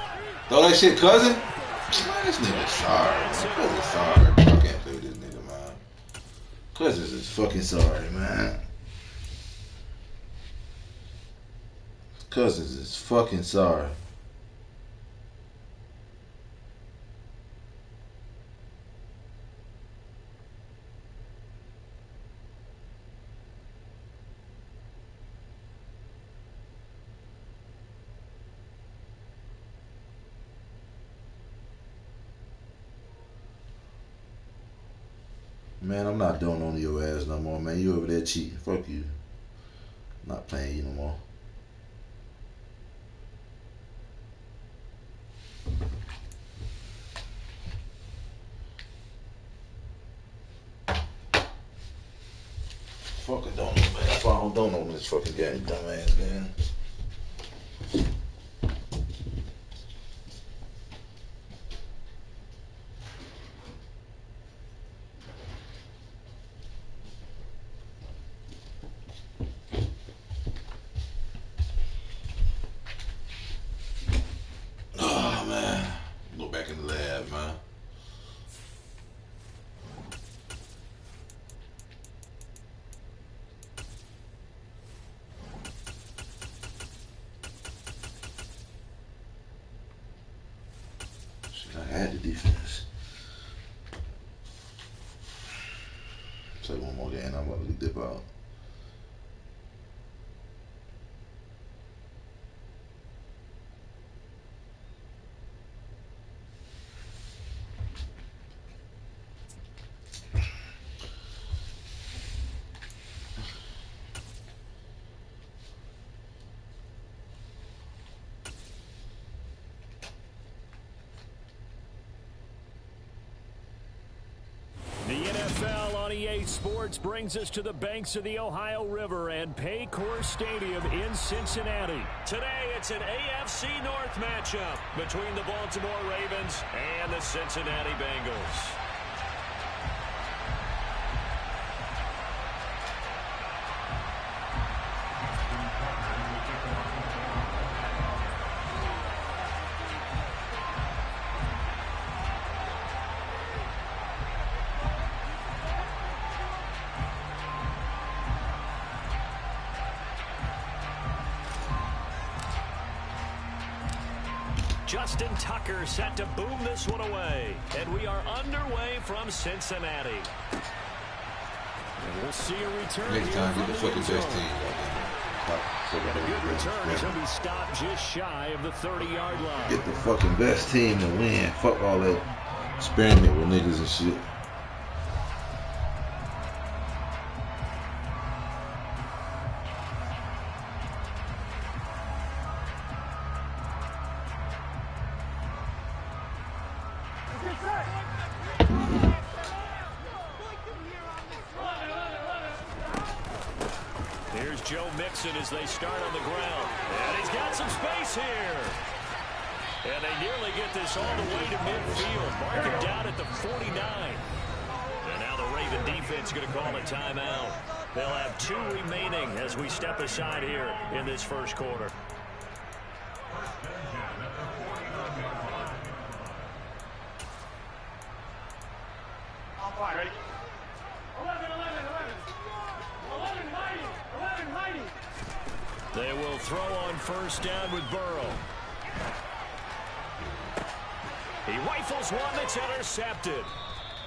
Throw that shit, cousin. Man, this nigga sorry. Cousin's sorry. I can't play with this nigga, man. Cousins is fucking sorry, man. Cousins is fucking sorry. Man, I'm not doing on your ass no more, man. You over there cheating. Fuck you. I'm not playing you no more. Fuck it, don't know, man. That's why I don't know this fucking game, dumbass, man. I had the defense. Play one more game. I'm about to dip out. EA Sports brings us to the banks of the Ohio River and Paycor Stadium in Cincinnati. Today, it's an AFC North matchup between the Baltimore Ravens and the Cincinnati Bengals. Justin Tucker set to boom this one away. And we are underway from Cincinnati. And we'll see a return next here time, from get the the fucking end best zone. team. And a good return as he'll be stopped just shy of the 30-yard line. Get the fucking best team to win. Fuck all that experiment with niggas and shit. Here's Joe Mixon as they start on the ground. And he's got some space here. And they nearly get this all the way to midfield. Mark it down at the 49. And now the Raven defense going to call a timeout. They'll have 2 remaining as we step aside here in this first quarter. Ready? 11 hiding. They will throw on first down with Burrow. He rifles one that's intercepted.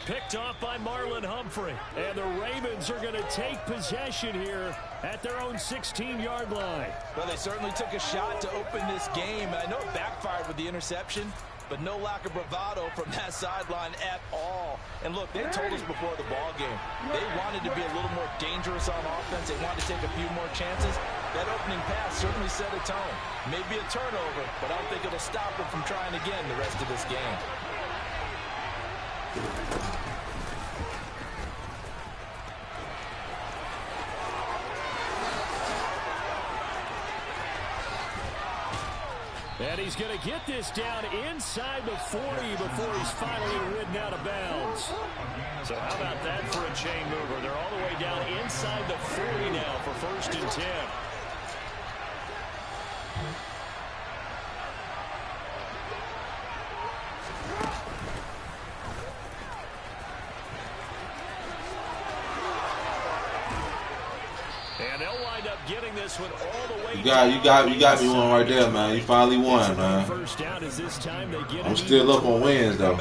Picked off by Marlon Humphrey. And the Ravens are going to take possession here at their own 16-yard line. Well, they certainly took a shot to open this game. I know it backfired with the interception, but no lack of bravado from that sideline at all. And look, they told us before the ball game, they wanted to be a little more dangerous on offense. They wanted to take a few more chances. That opening pass certainly set a tone. Maybe a turnover, but I don't think it'll stop them from trying again the rest of this game. And he's going to get this down inside the 40 before he's finally ridden out of bounds. So how about that for a chain mover? They're all the way down inside the 40 now for 1st and 10. And they'll wind up getting this one all the way. You got me one right there, man. You finally won, man. First down is this time they get I'm still up on wins though.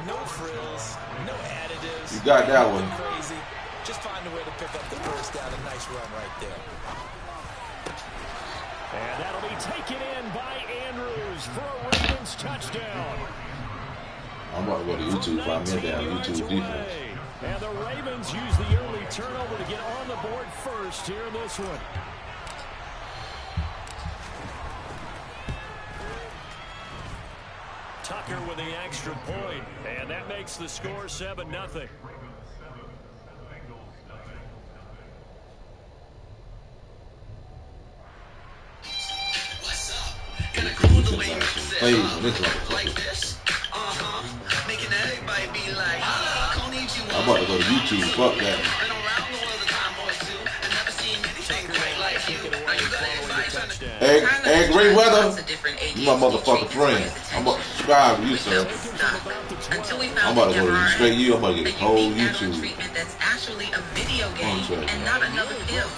No frills, no additives. You got that one. Crazy. Just find a way to pick up the first down. A nice run right there. And that'll be taken in by Andrews for a Ravens touchdown. I'm about to go to YouTube. Find me down YouTube defense. And the Ravens use the early turnover to get on the board first here in this one. Tucker with the extra point, and that makes the score 7-0. I'm about to go to YouTube. Fuck that. Hey, great weather. You my motherfucking friend. I'm about to subscribe to you, sir. I'm about to go to straight you. I'm about to get a whole YouTube. That's actually a video game and not another pill.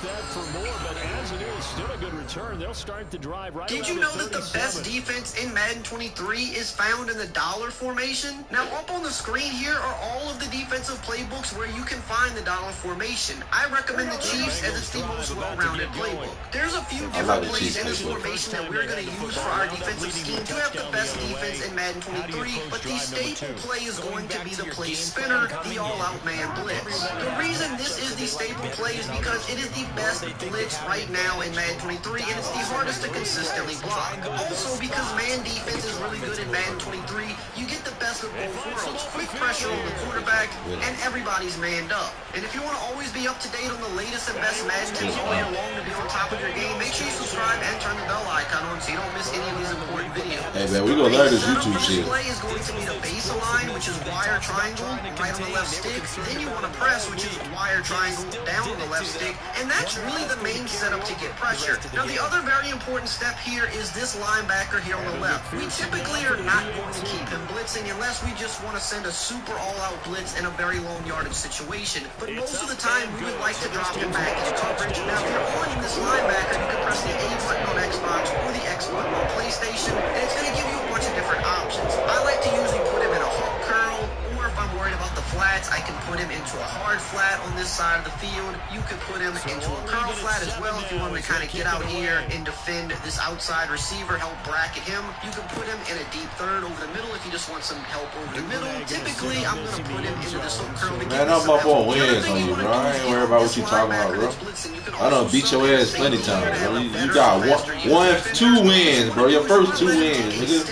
They'll start the drive right. Did you know that the best defense in Madden 23 is found in the dollar formation? Now, up on the screen here are all of the defensive playbooks where you can find the dollar formation. I recommend the Chiefs as it's the most well-rounded playbook. There's a few different plays in this formation that we're going to use for our defensive scheme to have the best defense in Madden 23, but the staple play is going to be the play spinner, the all-out man blitz. The reason this is the staple play is because it is the best blitz right now in Madden 23, and it's the hardest to consistently block. Also, because man defense is really good in Madden 23, you get the best of both worlds. Quick pressure on the quarterback, and everybody's manned up. And if you want to always be up to date on the latest and best Madden tips all year long to be on top of your game, make sure you subscribe and turn the bell icon on so you don't miss any of these important videos. Hey man, we gonna learn this YouTube shit. The play is going to be the baseline, which is wire triangle, right on the left stick. Then you want to press, which is wire triangle, down on the left stick. And that's really the main setup to get pressure. Now the other very important step here is this linebacker here on the left. We typically are not going to keep him blitzing unless we just want to send a super all-out blitz in a very long yardage situation. But most of the time, we would like to drop him back in coverage. Now, if you're on this linebacker, you can press the A button on Xbox or the X button on PlayStation, and it's going to give you a bunch of different options. I like to usually put him in a hawk curl, or if I'm worried about the flats, I can put him into a hard flat on this side of the field. You could put him into a curl flat as well if you want him to kind of get out here and defend this outside receiver, help bracket him. You can put him in a deep third over the middle if you just want some help over the middle. Typically, I'm going to put him into this hook curl to give man, I'm up on wins on you, bro. I ain't worried about what you talking about, bro. I done beat your ass plenty times, bro. You got two wins, bro. Your first 2 wins, nigga.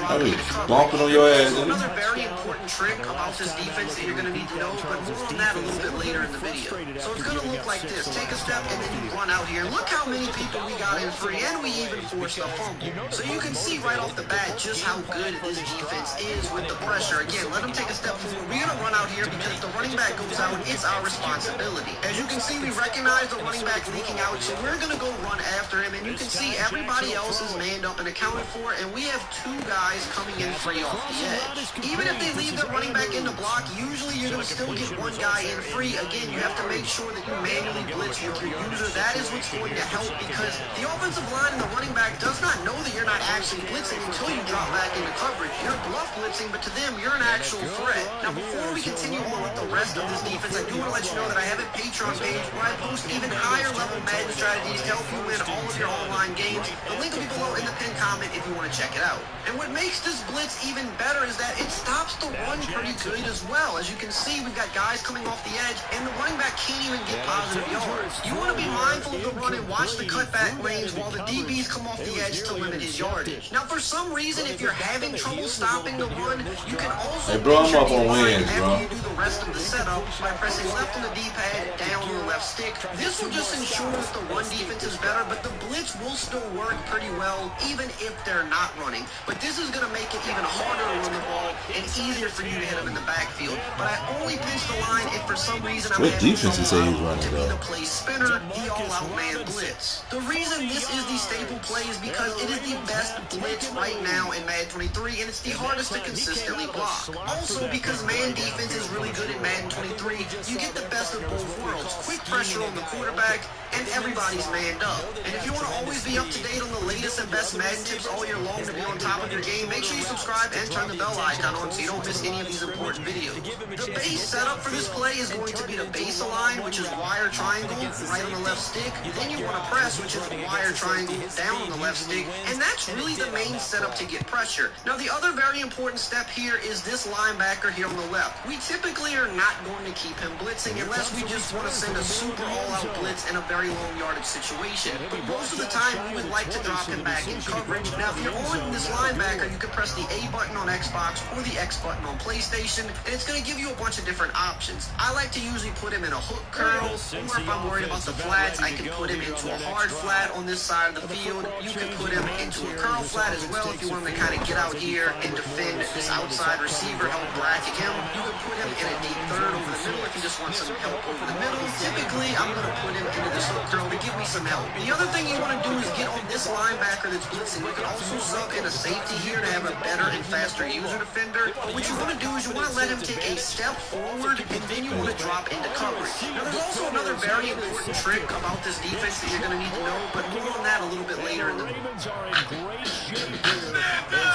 I mean, bumping on your ass, nigga. Another very important important trick about this defense that you're going to need to know, but more on that a little bit later in the video. So it's going to look like this. Take a step and then you run out here. Look how many people we got in free, and we even forced a fumble. So you can see right off the bat just how good this defense is with the pressure. Again, let them take a step forward. We're going to run out here because if the running back goes out, it's our responsibility. As you can see, we recognize the running back leaking out, so we're going to go run after him, and you can see everybody else is manned up and accounted for, and we have two guys coming in free off the edge. Even if they leave the running back in the block, usually you're going to still get one guy in free. Again, you have to make sure that you manually blitz with your user. That is what's going to help, because the offensive line and the running back does not know that you're not actually blitzing until you drop back into coverage. You're bluff blitzing, but to them, you're an actual threat. Now, before we continue on with the rest of this defense, I do want to let you know that I have a Patreon page where I post even higher level Madden strategies to help you win all of your online games. The link will be below in the pinned comment if you want to check it out. And what makes this blitz even better is that it stops the run pretty good as well. As you can see, we've got guys coming off the edge, and the running back can't even get positive yards. You want to be mindful of the run and watch the cutback lanes while the DBs come off the edge to limit his yardage. Now, for some reason, if you're having trouble stopping the run, you can also bro, I'm up on wins, bro. You do the rest of the setup by pressing left on the D-pad, down on the left stick. This will just ensure that the run defense is better, but the blitz will still work pretty well, even if they're not running. But this is going to make it even harder to run the ball and easier for you to hit them in the backfield. But I only pinch the line if for some reason I'm what defense you say he's running, to be though? the play spinner, the all-out man blitz. The reason this is the staple play is because it is the best blitz right now in Madden 23, and it's the hardest to consistently block. Also, because man defense is really good in Madden 23, you get the best of both worlds. Quick pressure on the quarterback, and everybody's manned up. And if you want to always be up to date on the latest and best Madden tips all year long to be on top of your game, make sure you subscribe and turn the bell icon on so you don't miss any of these important videos. The base setup for this play is going to be the base align, which is wire triangle, right on the left stick. Then you want to press, which is wire triangle, down on the left stick. And that's really the main setup to get pressure. Now, the other very important step here is this linebacker here on the left. We typically are not going to keep him blitzing unless we just want to send a super all-out blitz in a very long yardage situation. But most of the time, we would like to drop him back in coverage. Now, if you're on this linebacker, you can press the A button on Xbox or the X button on PlayStation, and it's going to give you a bunch of different options. I like to usually put him in a hook curl, or if I'm worried about the flats, I can put him into a hard flat on this side of the field. You can put him into a curl flat as well if you want him to kind of get out here and defend this outside receiver, help bracket him. You can put him in a deep third over the middle if you just want some help over the middle. Typically, I'm going to put him into this hook curl to give me some help. The other thing you want to do is get on this linebacker that's blitzing. You can also sub in a safety here to have a better and faster user defender. But what you want to do is you want to let him take a step forward, and then you want to drop into coverage. Now, there's also another very important trick about this defense that you're going to need to know, but more on that a little bit later in the video. Ravens are in great shape here as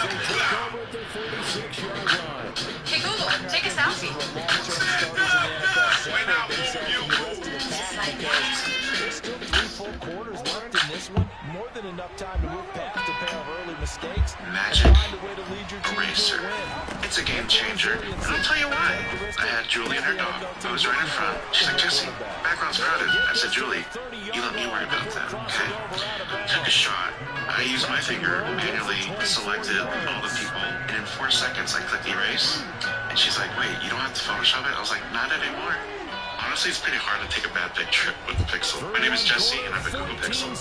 they take over at their 46-yard line. Hey Google, take a selfie. There's still 3 full quarters left in this one. More than enough time to move past a pair of early mistakes. Magic Find a way to lead your team to eraser. a win. It's a game changer, and I'll tell you why. I had Julie and her dog. I was right in front. She's like, Jesse, background's crowded. I said, Julie, you let me worry about that, okay? Took a shot. I used my finger, manually selected all the people, and in 4 seconds I clicked erase. And she's like, wait, you don't have to Photoshop it? I was like, not anymore. Honestly, it's pretty hard to take a bad picture with the Pixel. My name is Jesse, and I have a Google Pixel.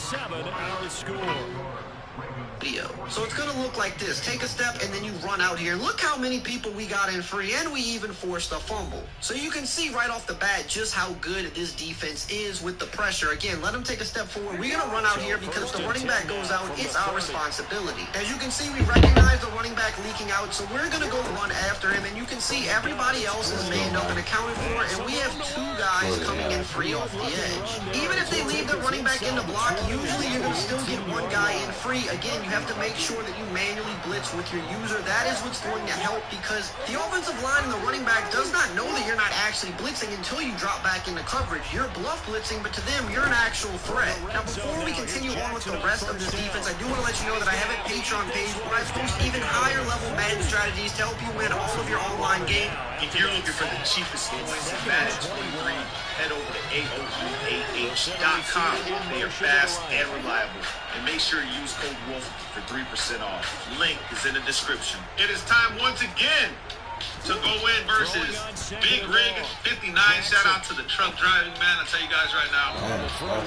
So it's going to look like this. Take a step and then you run out here. Look how many people we got in free, and we even forced a fumble. So you can see right off the bat just how good this defense is with the pressure. Again, let them take a step forward. We're going to run out here because if the running back goes out, it's our responsibility. As you can see, we recognize the running back leaking out, so we're going to go run after him, and you can see everybody else is manned up and accounted for, and we have 2 guys coming in free off the edge. Even if they leave the running back in the block, usually you're going to still get 1 guy in free. Again, you have to make sure that you manually blitz with your user. That is what's going to help, because the offensive line and the running back does not know that you're not actually blitzing until you drop back into coverage. You're bluff blitzing, but to them, you're an actual threat. Now, before we continue on with the rest of this defense, I do want to let you know that I have a Patreon page where I post even higher level Madden strategies to help you win all of your online games. If you're looking for the cheapest coins in Madden 23, head over to AOUAH.com. They are fast and reliable. And make sure you use code WOLF for 3% off. Link is in the description. It is time once again to go in versus Big Rig 59. Shout out to the truck driving man. I tell you guys right now.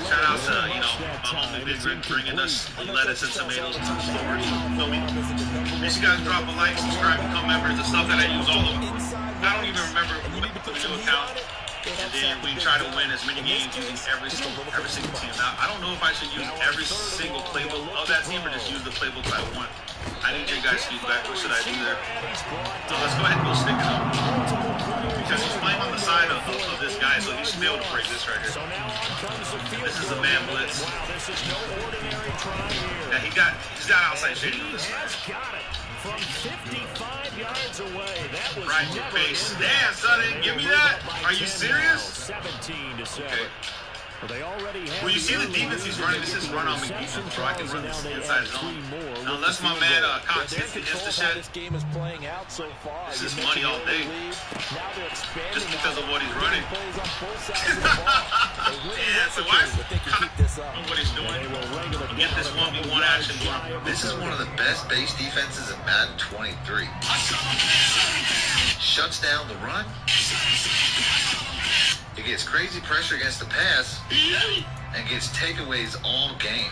Shout out to, you know, my homie Big Rig bringing us lettuce and tomatoes to the stores. Feel me? Make sure you guys drop a like, subscribe, become members. The stuff that I use all over. I don't even remember the new account. And then we try to win as many games using every single team. Now, I don't know if I should use every single playbook of that team or just use the playbook that I want. I need your guys' feedback. What should I do there? Let's go ahead and go stick it up. Because he's playing on the side of this guy, so he should be able to break this right here. This is a man blitz. Yeah, he's got outside shading on this side. From 55 yards away, that was right in your face. Damn, son, give me that. Are you serious? 17-7. Okay. Well, you see the defense he's running. This is run on me defense, bro. I can run this inside zone. Now, unless my man Cox hits the insta-shed, this is money all day. Just because of what he's running. Yeah, so why is what he's doing? Get this 1v1 action going. This is one of the best base defenses in Madden 23. Shuts down the run. It gets crazy pressure against the pass and gets takeaways all game.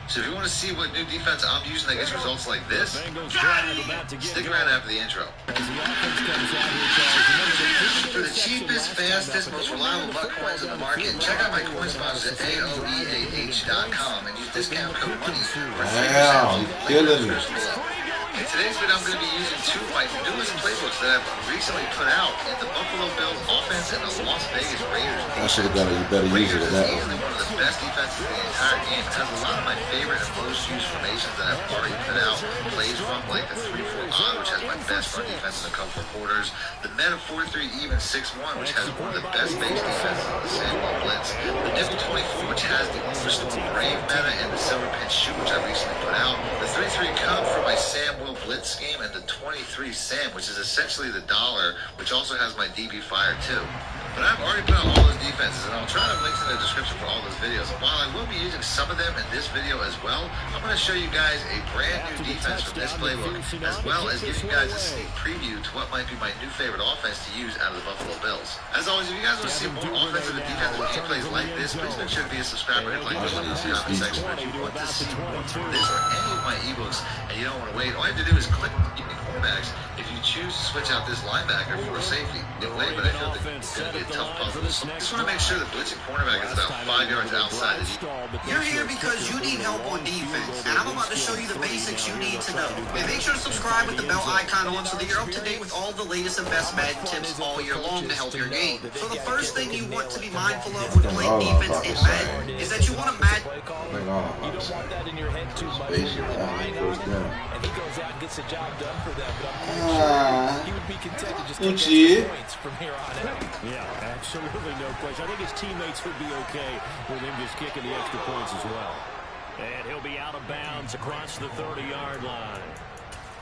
So if you want to see what new defense I'm using that gets results like this, stick around after the intro. For the cheapest, fastest, most reliable buck coins in the market, check out my coin sponsors at AOEAH.com and use discount code MONEY for 3% killing me. In today's video, I'm going to be using two of my newest playbooks that I've recently put out in the Buffalo Bills offense and the Las Vegas Raiders defense. I should have done it. You better use it in that one. Easily one of the best defenses in the entire game. It has a lot of my favorite and most used formations that I've already put out. Plays from like the 3-4 odd, which has my best run defense in a couple of quarters. The men of 4-3 even 6-1, which has one of the best base defenses in the Samuel Blitz. The nickel 24, which has the Overstorm Brave meta, and the Silver Pinch Shoot, which I recently put out. The 3-3 Cub for my Samuel Blitz scheme, and the 23 Sam, which is essentially the dollar, which also has my DB Fire too. But I've already put out all those defenses, and I'll try to link in the description for all those videos. While I will be using some of them in this video as well, I'm going to show you guys a brand new defense from this playbook, as well as give you guys a sneak preview to what might be my new favorite offense to use out of the Buffalo Bills. As always, if you guys want to see more offensive and defensive gameplays like this, please make sure to be a subscriber and like the comment section if you want to see more from this or any of my ebooks, and you don't want to wait. All you have to do is click quarterbacks if you choose to switch out this linebacker for a safety. You'll wait, but I feel like it's going to be a tough puzzle. Just want to make sure the blitzing cornerback is about 5 yards outside the defense. You're here because you need help on defense, and I'm about to show you the basics you need to know. And make sure to subscribe with the bell icon on so that you're up to date with all the latest and best Madden tips all year long to help your game. So the first thing you want to be mindful of when playing defense in Madden is that you want to Madden. You don't want that in your head too much. You're relying on him, and he goes out and gets the job done for them. But I'm pretty sure he would be content to just take extra points from here on out. Yeah, absolutely no question. I think his teammates would be okay with him just kicking the extra points as well. And he'll be out of bounds across the 30-yard line.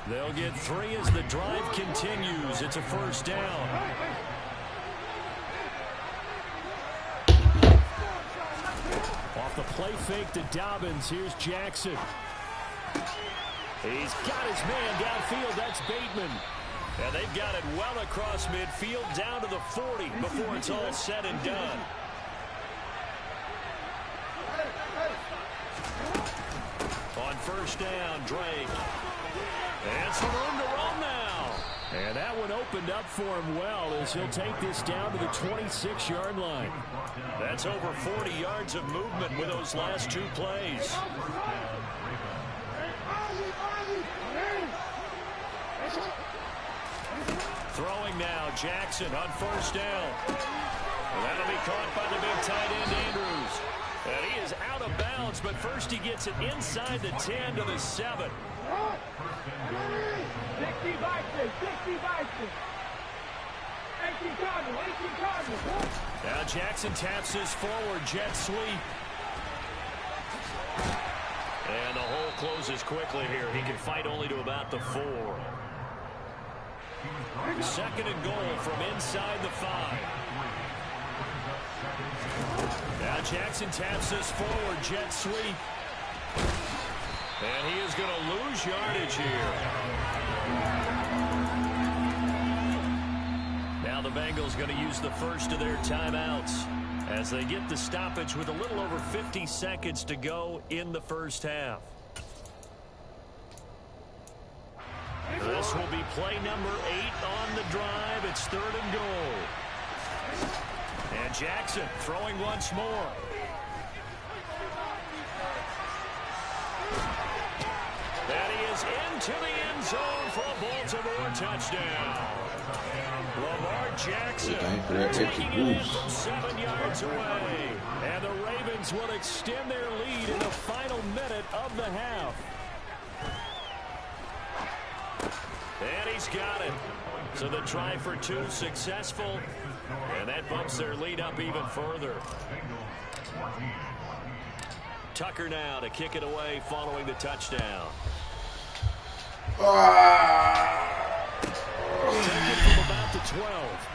They'll get 3 as the drive continues. It's a first down. Off the play fake to Dobbins. Here's Jackson. He's got his man downfield. That's Bateman. And they've got it well across midfield down to the 40 before it's all said and done. On first down, Drake. And some room to run now. And that one opened up for him well as he'll take this down to the 26-yard line. That's over 40 yards of movement with those last 2 plays. Throwing now, Jackson on first down. That'll be caught by the big tight end, Andrews. And he is out of bounds, but first he gets it inside the 10 to the 7. 60 Vikings, 60 Vikings. 18 Cardinals, 18 Cardinals. Now Jackson taps his forward jet sweep. And the hole closes quickly here. He can fight only to about the 4. Second and goal from inside the 5. Now Jackson taps his forward jet sweep. And he is going to lose yardage here. the Bengals going to use the first of their timeouts as they get the stoppage with a little over 50 seconds to go in the first half. This will be play number 8 on the drive. It's 3rd and goal. And Jackson throwing once more. And he is into the end zone for a Baltimore touchdown. Lamar Jackson taking it in from 7 yards away. And the Ravens will extend their lead in the final minute of the half. And he's got it. So the try for 2 successful. And that bumps their lead up even further. Tucker now to kick it away following the touchdown. Taken from about the 12.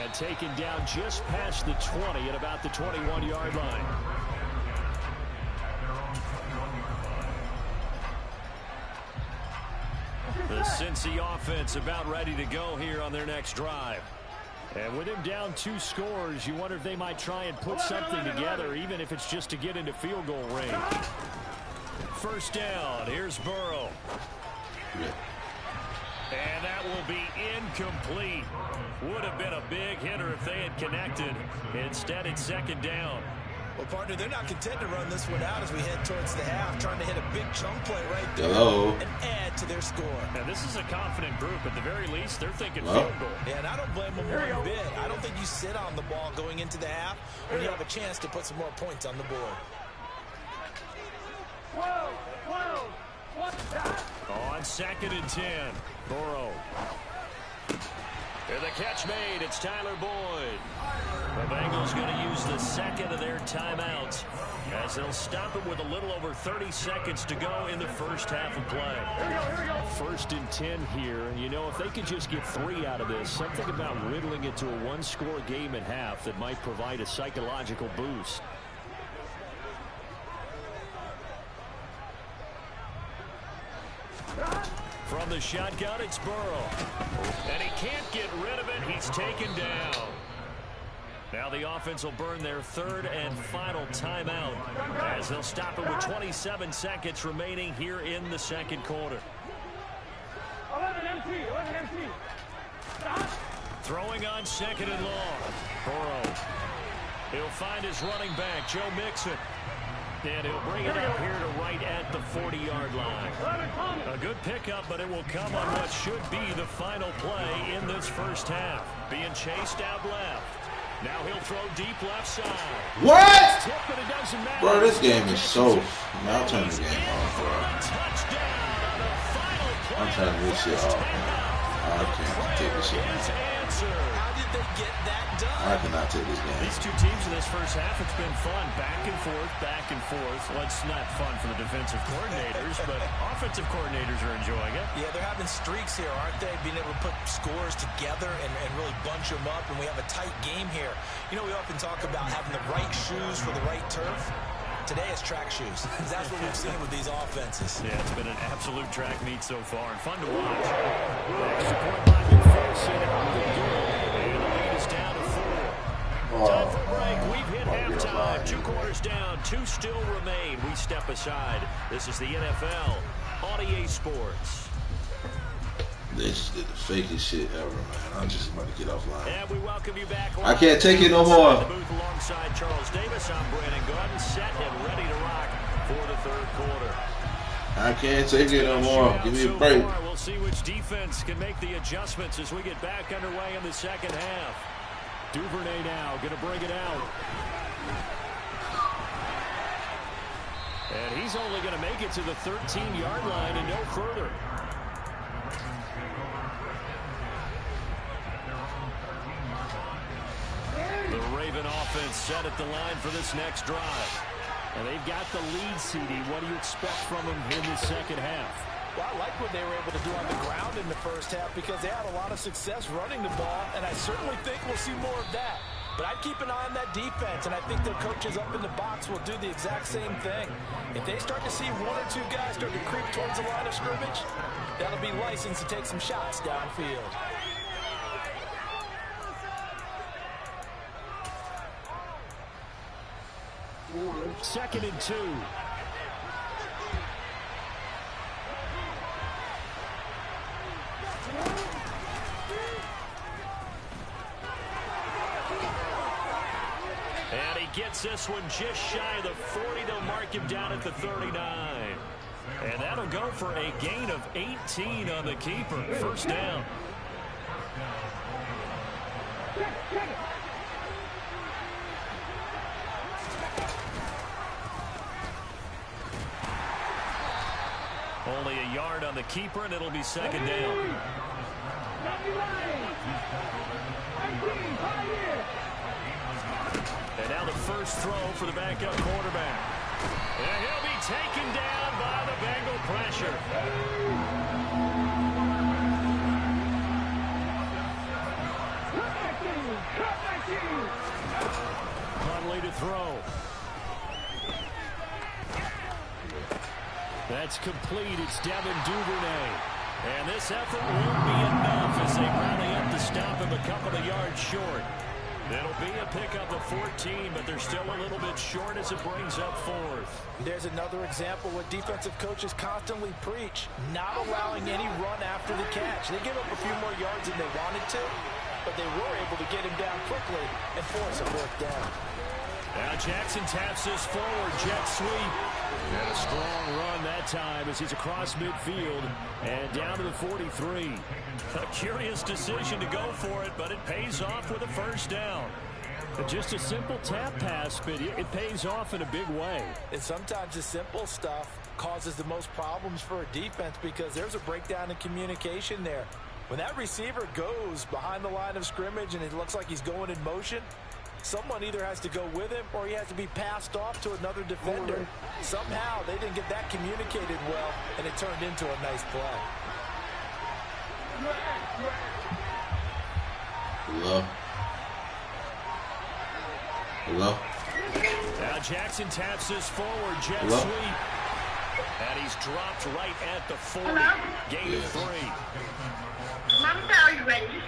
And taken down just past the 20 at about the 21-yard line. The Cincy offense about ready to go here on their next drive. And with him down 2 scores, you wonder if they might try and put something together, even if it's just to get into field goal range. First down, here's Burrow. And that will be incomplete. Would have been a big hitter if they had connected. Instead, it's 2nd down. Well, partner, they're not content to run this one out as we head towards the half, trying to hit a big chunk play right there and add to their score. Now, this is a confident group. At the very least, they're thinking field goal. Yeah, and I don't blame them one bit. I don't think you sit on the ball going into the half when you have a chance to put some more points on the board. On 2nd and 10, Burrow. And the catch made, it's Tyler Boyd. The Bengals going to use the 2nd of their timeouts as they'll stop it with a little over 30 seconds to go in the first half of play. 1st and 10 here, and you know, if they could just get 3 out of this, something about riddling it to a 1-score game at half that might provide a psychological boost. From the shotgun, it's Burrow. And he can't get rid of it. He's taken down. Now the offense will burn their 3rd and final timeout as they'll stop it with 27 seconds remaining here in the 2nd quarter. 11 empty. Throwing on 2nd and long. Burrow. He'll find his running back, Joe Mixon. And he'll bring it up here to right at the 40-yard line. A good pickup, but it will come on what should be the final play in this first half. Being chased out left. Now he'll throw deep left side. What? Tip, but it doesn't matter. Bro, this game is so... I'll turn the game off, bro. I'm turning this shit off, man. I can't take this shit off. How did they get that done? I cannot take this game. These 2 teams in this first half, it's been fun. Back and forth, back and forth. Well, it's not fun for the defensive coordinators, but offensive coordinators are enjoying it. Yeah, they're having streaks here, aren't they? Being able to put scores together and really bunch them up, and we have a tight game here. You know, we often talk about having the right shoes for the right turf. Today is track shoes. That's what we've seen with these offenses. Yeah, it's been an absolute track meet so far, and fun to watch. The extra point line been forced, and the lead is down to 4. Time for a break. We've hit halftime. 2 quarters down. 2 still remain. We step aside. This is the NFL on EA Sports. They just did the fakest shit ever, man. I'm just about to get offline. And we welcome you back. I can't take it no more. The booth alongside Charles Davis. I'm Brandon Gordon, set and ready to rock for the 3rd quarter. I can't take it no more. Give me a break. We'll see which defense can make the adjustments as we get back underway in the 2nd half. Duvernay now going to bring it out. And he's only going to make it to the 13-yard line and no further. The Raven offense set at the line for this next drive. And they've got the lead, CD. What do you expect from them in the 2nd half? Well, I like what they were able to do on the ground in the first half because they had a lot of success running the ball, and I certainly think we'll see more of that. But I'd keep an eye on that defense, and I think their coaches up in the box will do the exact same thing. If they start to see 1 or 2 guys start to creep towards the line of scrimmage, that'll be license to take some shots downfield. 2nd and 2. And he gets this one just shy of the 40. They'll mark him down at the 39. And that'll go for a gain of 18 on the keeper. First down. Only a yard on the keeper, and it'll be 2nd down. And now the first throw for the backup quarterback. And he'll be taken down by the Bengal pressure. Conley to throw. That's complete. It's Devin Duvernay. And this effort won't be enough as they rally up to stop him a couple of yards short. It'll be a pickup of 14, but they're still a little bit short as it brings up 4th. There's another example what defensive coaches constantly preach, not allowing any run after the catch. They give up a few more yards than they wanted to, but they were able to get him down quickly and force a 4th down. Now Jackson taps this forward, jet sweep. And a strong run that time as he's across midfield and down to the 43. A curious decision to go for it, but it pays off with a first down. Just a simple tap pass, but it pays off in a big way. And sometimes the simple stuff causes the most problems for a defense because there's a breakdown in communication there. When that receiver goes behind the line of scrimmage and it looks like he's going in motion, someone either has to go with him or he has to be passed off to another defender. Somehow they didn't get that communicated well, and it turned into a nice play. Hello. Hello. Now Jackson taps this forward, jet Hello? sweep. And he's dropped right at the 40. Gain of 3. Mom, are you ready?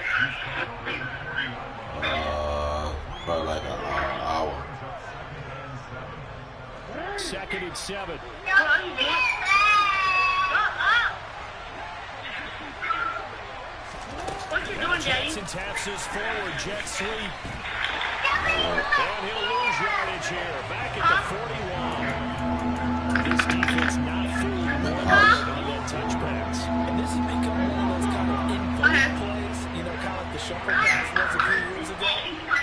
Probably like an hour. 2nd and 7. What you doing, Daddy? Jackson taps his forward, jet sweep. And he'll lose yardage here. Back at the 41. This defense not fooled on that touchbacks. And this has become one of those kind of infamous plays, you know, kind of like the shuffle pass was a few years ago.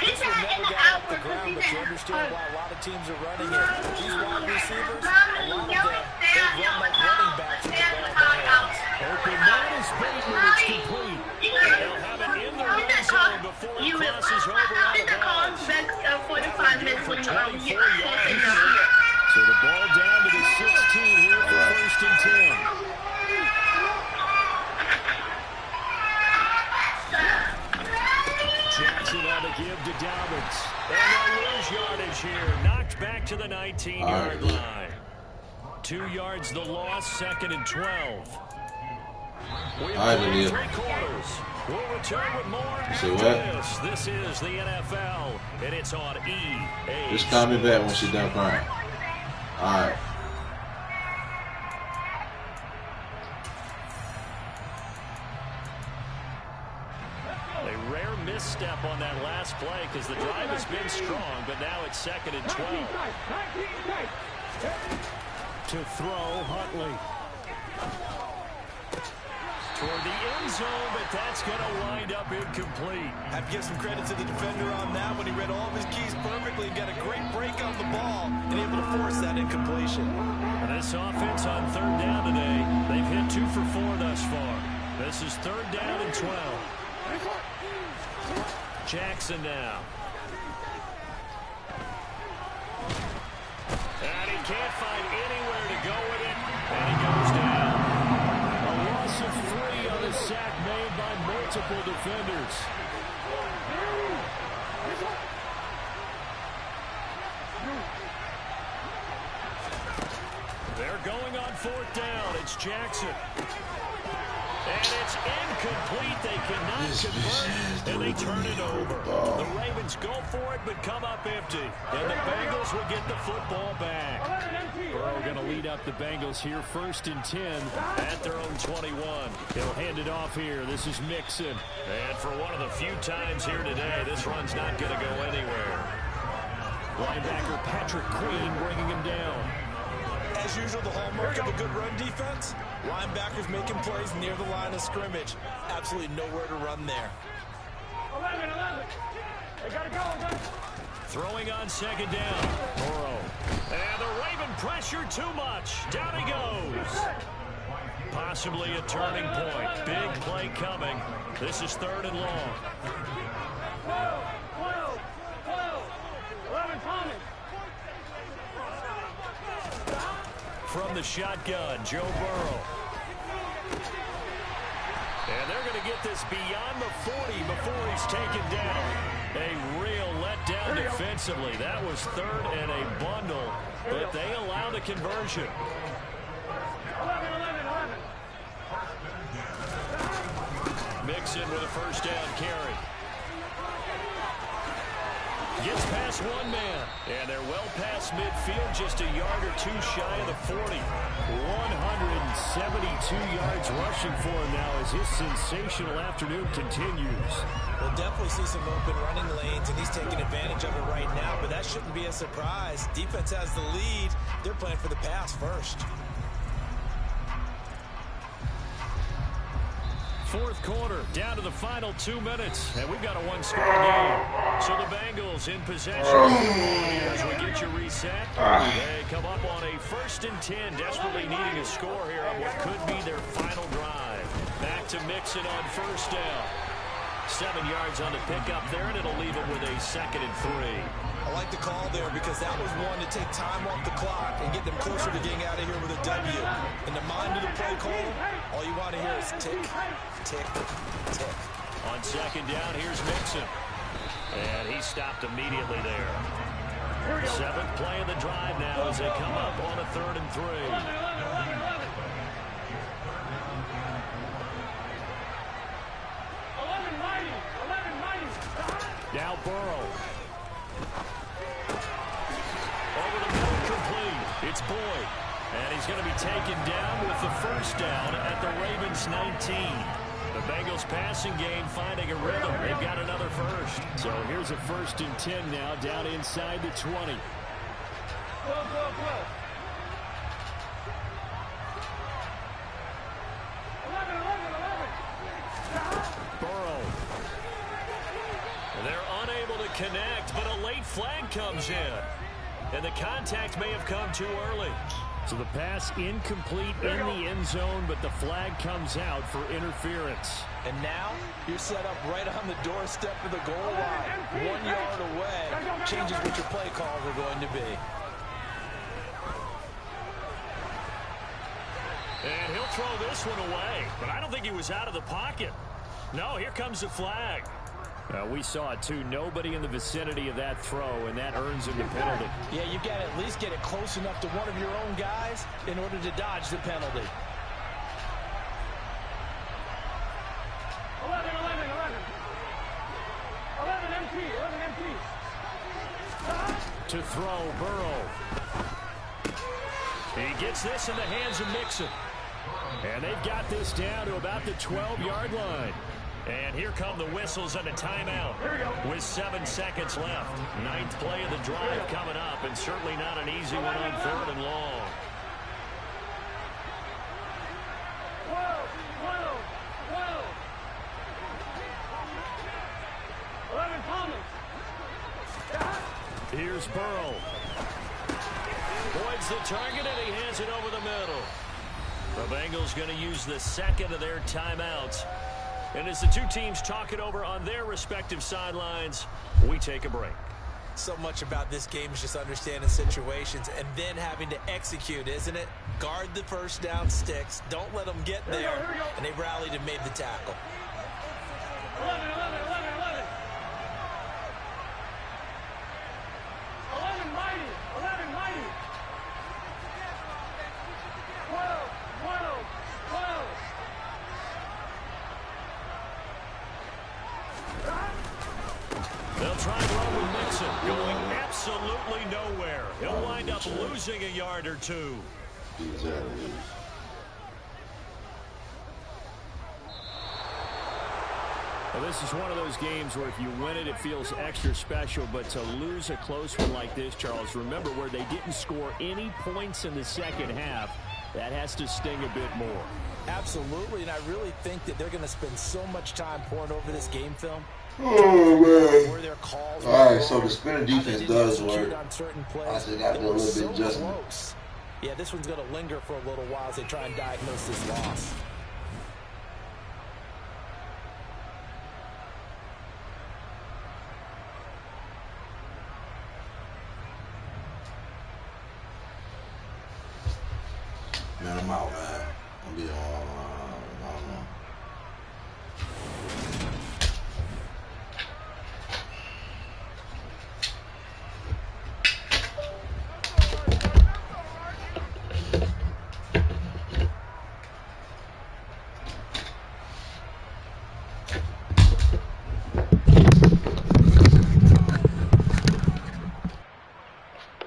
This one never got off the ground, but you understand why a lot of teams are running it. These wide receivers, a lot of them, they've run like running backs with the ball in their hands. Open man is Bateman, it's complete. They'll have it in the red zone before it crosses over out of bounds. 45 minutes when you 24 yards. So the ball down to the 16 here for 1st and 10. Jackson on the give to Dobbins. And they'll lose yardage here. Knocked back to the 19-yard line. 2 yards the loss, 2nd and 12. We've played 3 quarters. We'll return with more after this. This is the NFL, and it's on EA. Just call me back when she's done crying. All right. A rare misstep on that last play because the drive has been strong, but now it's 2nd and 12. To throw, Huntley. Toward the end zone, but that's going to wind up incomplete. I have to give some credit to the defender on that when he read all of his keys perfectly and got a great break on the ball and able to force that incompletion. And this offense on 3rd down today, they've hit 2 for 4 thus far. This is 3rd down and 12. Jackson now. And he can't find anywhere to go with it, and he goes down. A loss of 3 on a sack made by multiple defenders. They're going on 4th down. It's Jackson. And it's incomplete. They cannot convert, and they turn it over. The Ravens go for it, but come up empty. And the Bengals will get the football back. Burrow going to lead up the Bengals here, 1st and 10 at their own 21. He'll hand it off here. This is Mixon. And for one of the few times here today, this run's not going to go anywhere. Linebacker Patrick Queen bringing him down. As usual, the hallmark of a good run defense, linebackers making plays near the line of scrimmage. Absolutely nowhere to run there. 11. They got to go. Throwing on 2nd down. Burrow. And the Raven pressure too much. Down he goes. Possibly a turning point. Big play coming. This is 3rd and long. 12. 11 Thomas. From the shotgun, Joe Burrow. And they're going to get this beyond the 40 before he's taken down. A real letdown defensively. That was 3rd and a bundle, but they allow the conversion. 11. Mixon with a 1st down carry. Gets past one man, and they're well past midfield, just a yard or two shy of the 40. 172 yards rushing for him now as his sensational afternoon continues. We'll definitely see some open running lanes, and he's taking advantage of it right now, but that shouldn't be a surprise. Defense has the lead. They're playing for the pass first. 4th quarter, down to the final 2 minutes, and we've got a one-score game. So the Bengals in possession as we get you reset. They come up on a 1st and 10, desperately needing a score here on what could be their final drive. Back to Mixon on 1st down. 7 yards on the pickup there, and it'll leave him with a 2nd and 3. I like the call there because that was one to take time off the clock and get them closer to getting out of here with a W. In the mind of the play caller, all you want to hear is tick, tick, tick. On 2nd down, here's Mixon. And he stopped immediately there. 7th play of the drive now as they come up on a 3rd and 3. 11. Now Burrow. Over the middle, complete. It's Boyd. And he's going to be taken down with the 1st down at the Ravens 19. The Bengals passing game finding a rhythm. They've got another 1st. So here's a 1st and 10 now down inside the 20. Burrow. They're unable to connect, but a late flag comes in. And the contact may have come too early. So the pass incomplete in the end zone, but the flag comes out for interference. And now you're set up right on the doorstep of the goal line. 1 yard away changes what your play calls are going to be. And he'll throw this one away, but I don't think he was out of the pocket. No, here comes the flag. We saw it too. Nobody in the vicinity of that throw, and that earns him the penalty. Yeah, you got to at least get it close enough to one of your own guys in order to dodge the penalty. 11 MT. To throw, Burrow. He gets this in the hands of Mixon. And they've got this down to about the 12-yard line. And here come the whistles and a timeout with 7 seconds left. 9th play of the drive coming up, and certainly not an easy one on 3rd and long. Here's Burrow. Boyd's the target, and he hands it over the middle. The Bengals going to use the 2nd of their timeouts. And as the two teams talk it over on their respective sidelines, we take a break. So much about this game is just understanding situations and then having to execute, isn't it? Guard the 1st down sticks. Don't let them get there. And they rallied and made the tackle. 11 mighty. 12. They'll try and run with Mixon, going absolutely nowhere. He'll wind up losing a yard or two. Well, this is one of those games where if you win it, it feels extra special. But to lose a close one like this, Charles, remember where they didn't score any points in the second half, that has to sting a bit more. Absolutely, and I really think that they're going to spend so much time pouring over this game film. Oh, man. All right, so the spinning defense does work. I just got to do a little bit adjustment. Yeah, this one's going to linger for a little while as they try and diagnose this loss. Man, I'm out, man. I'm being all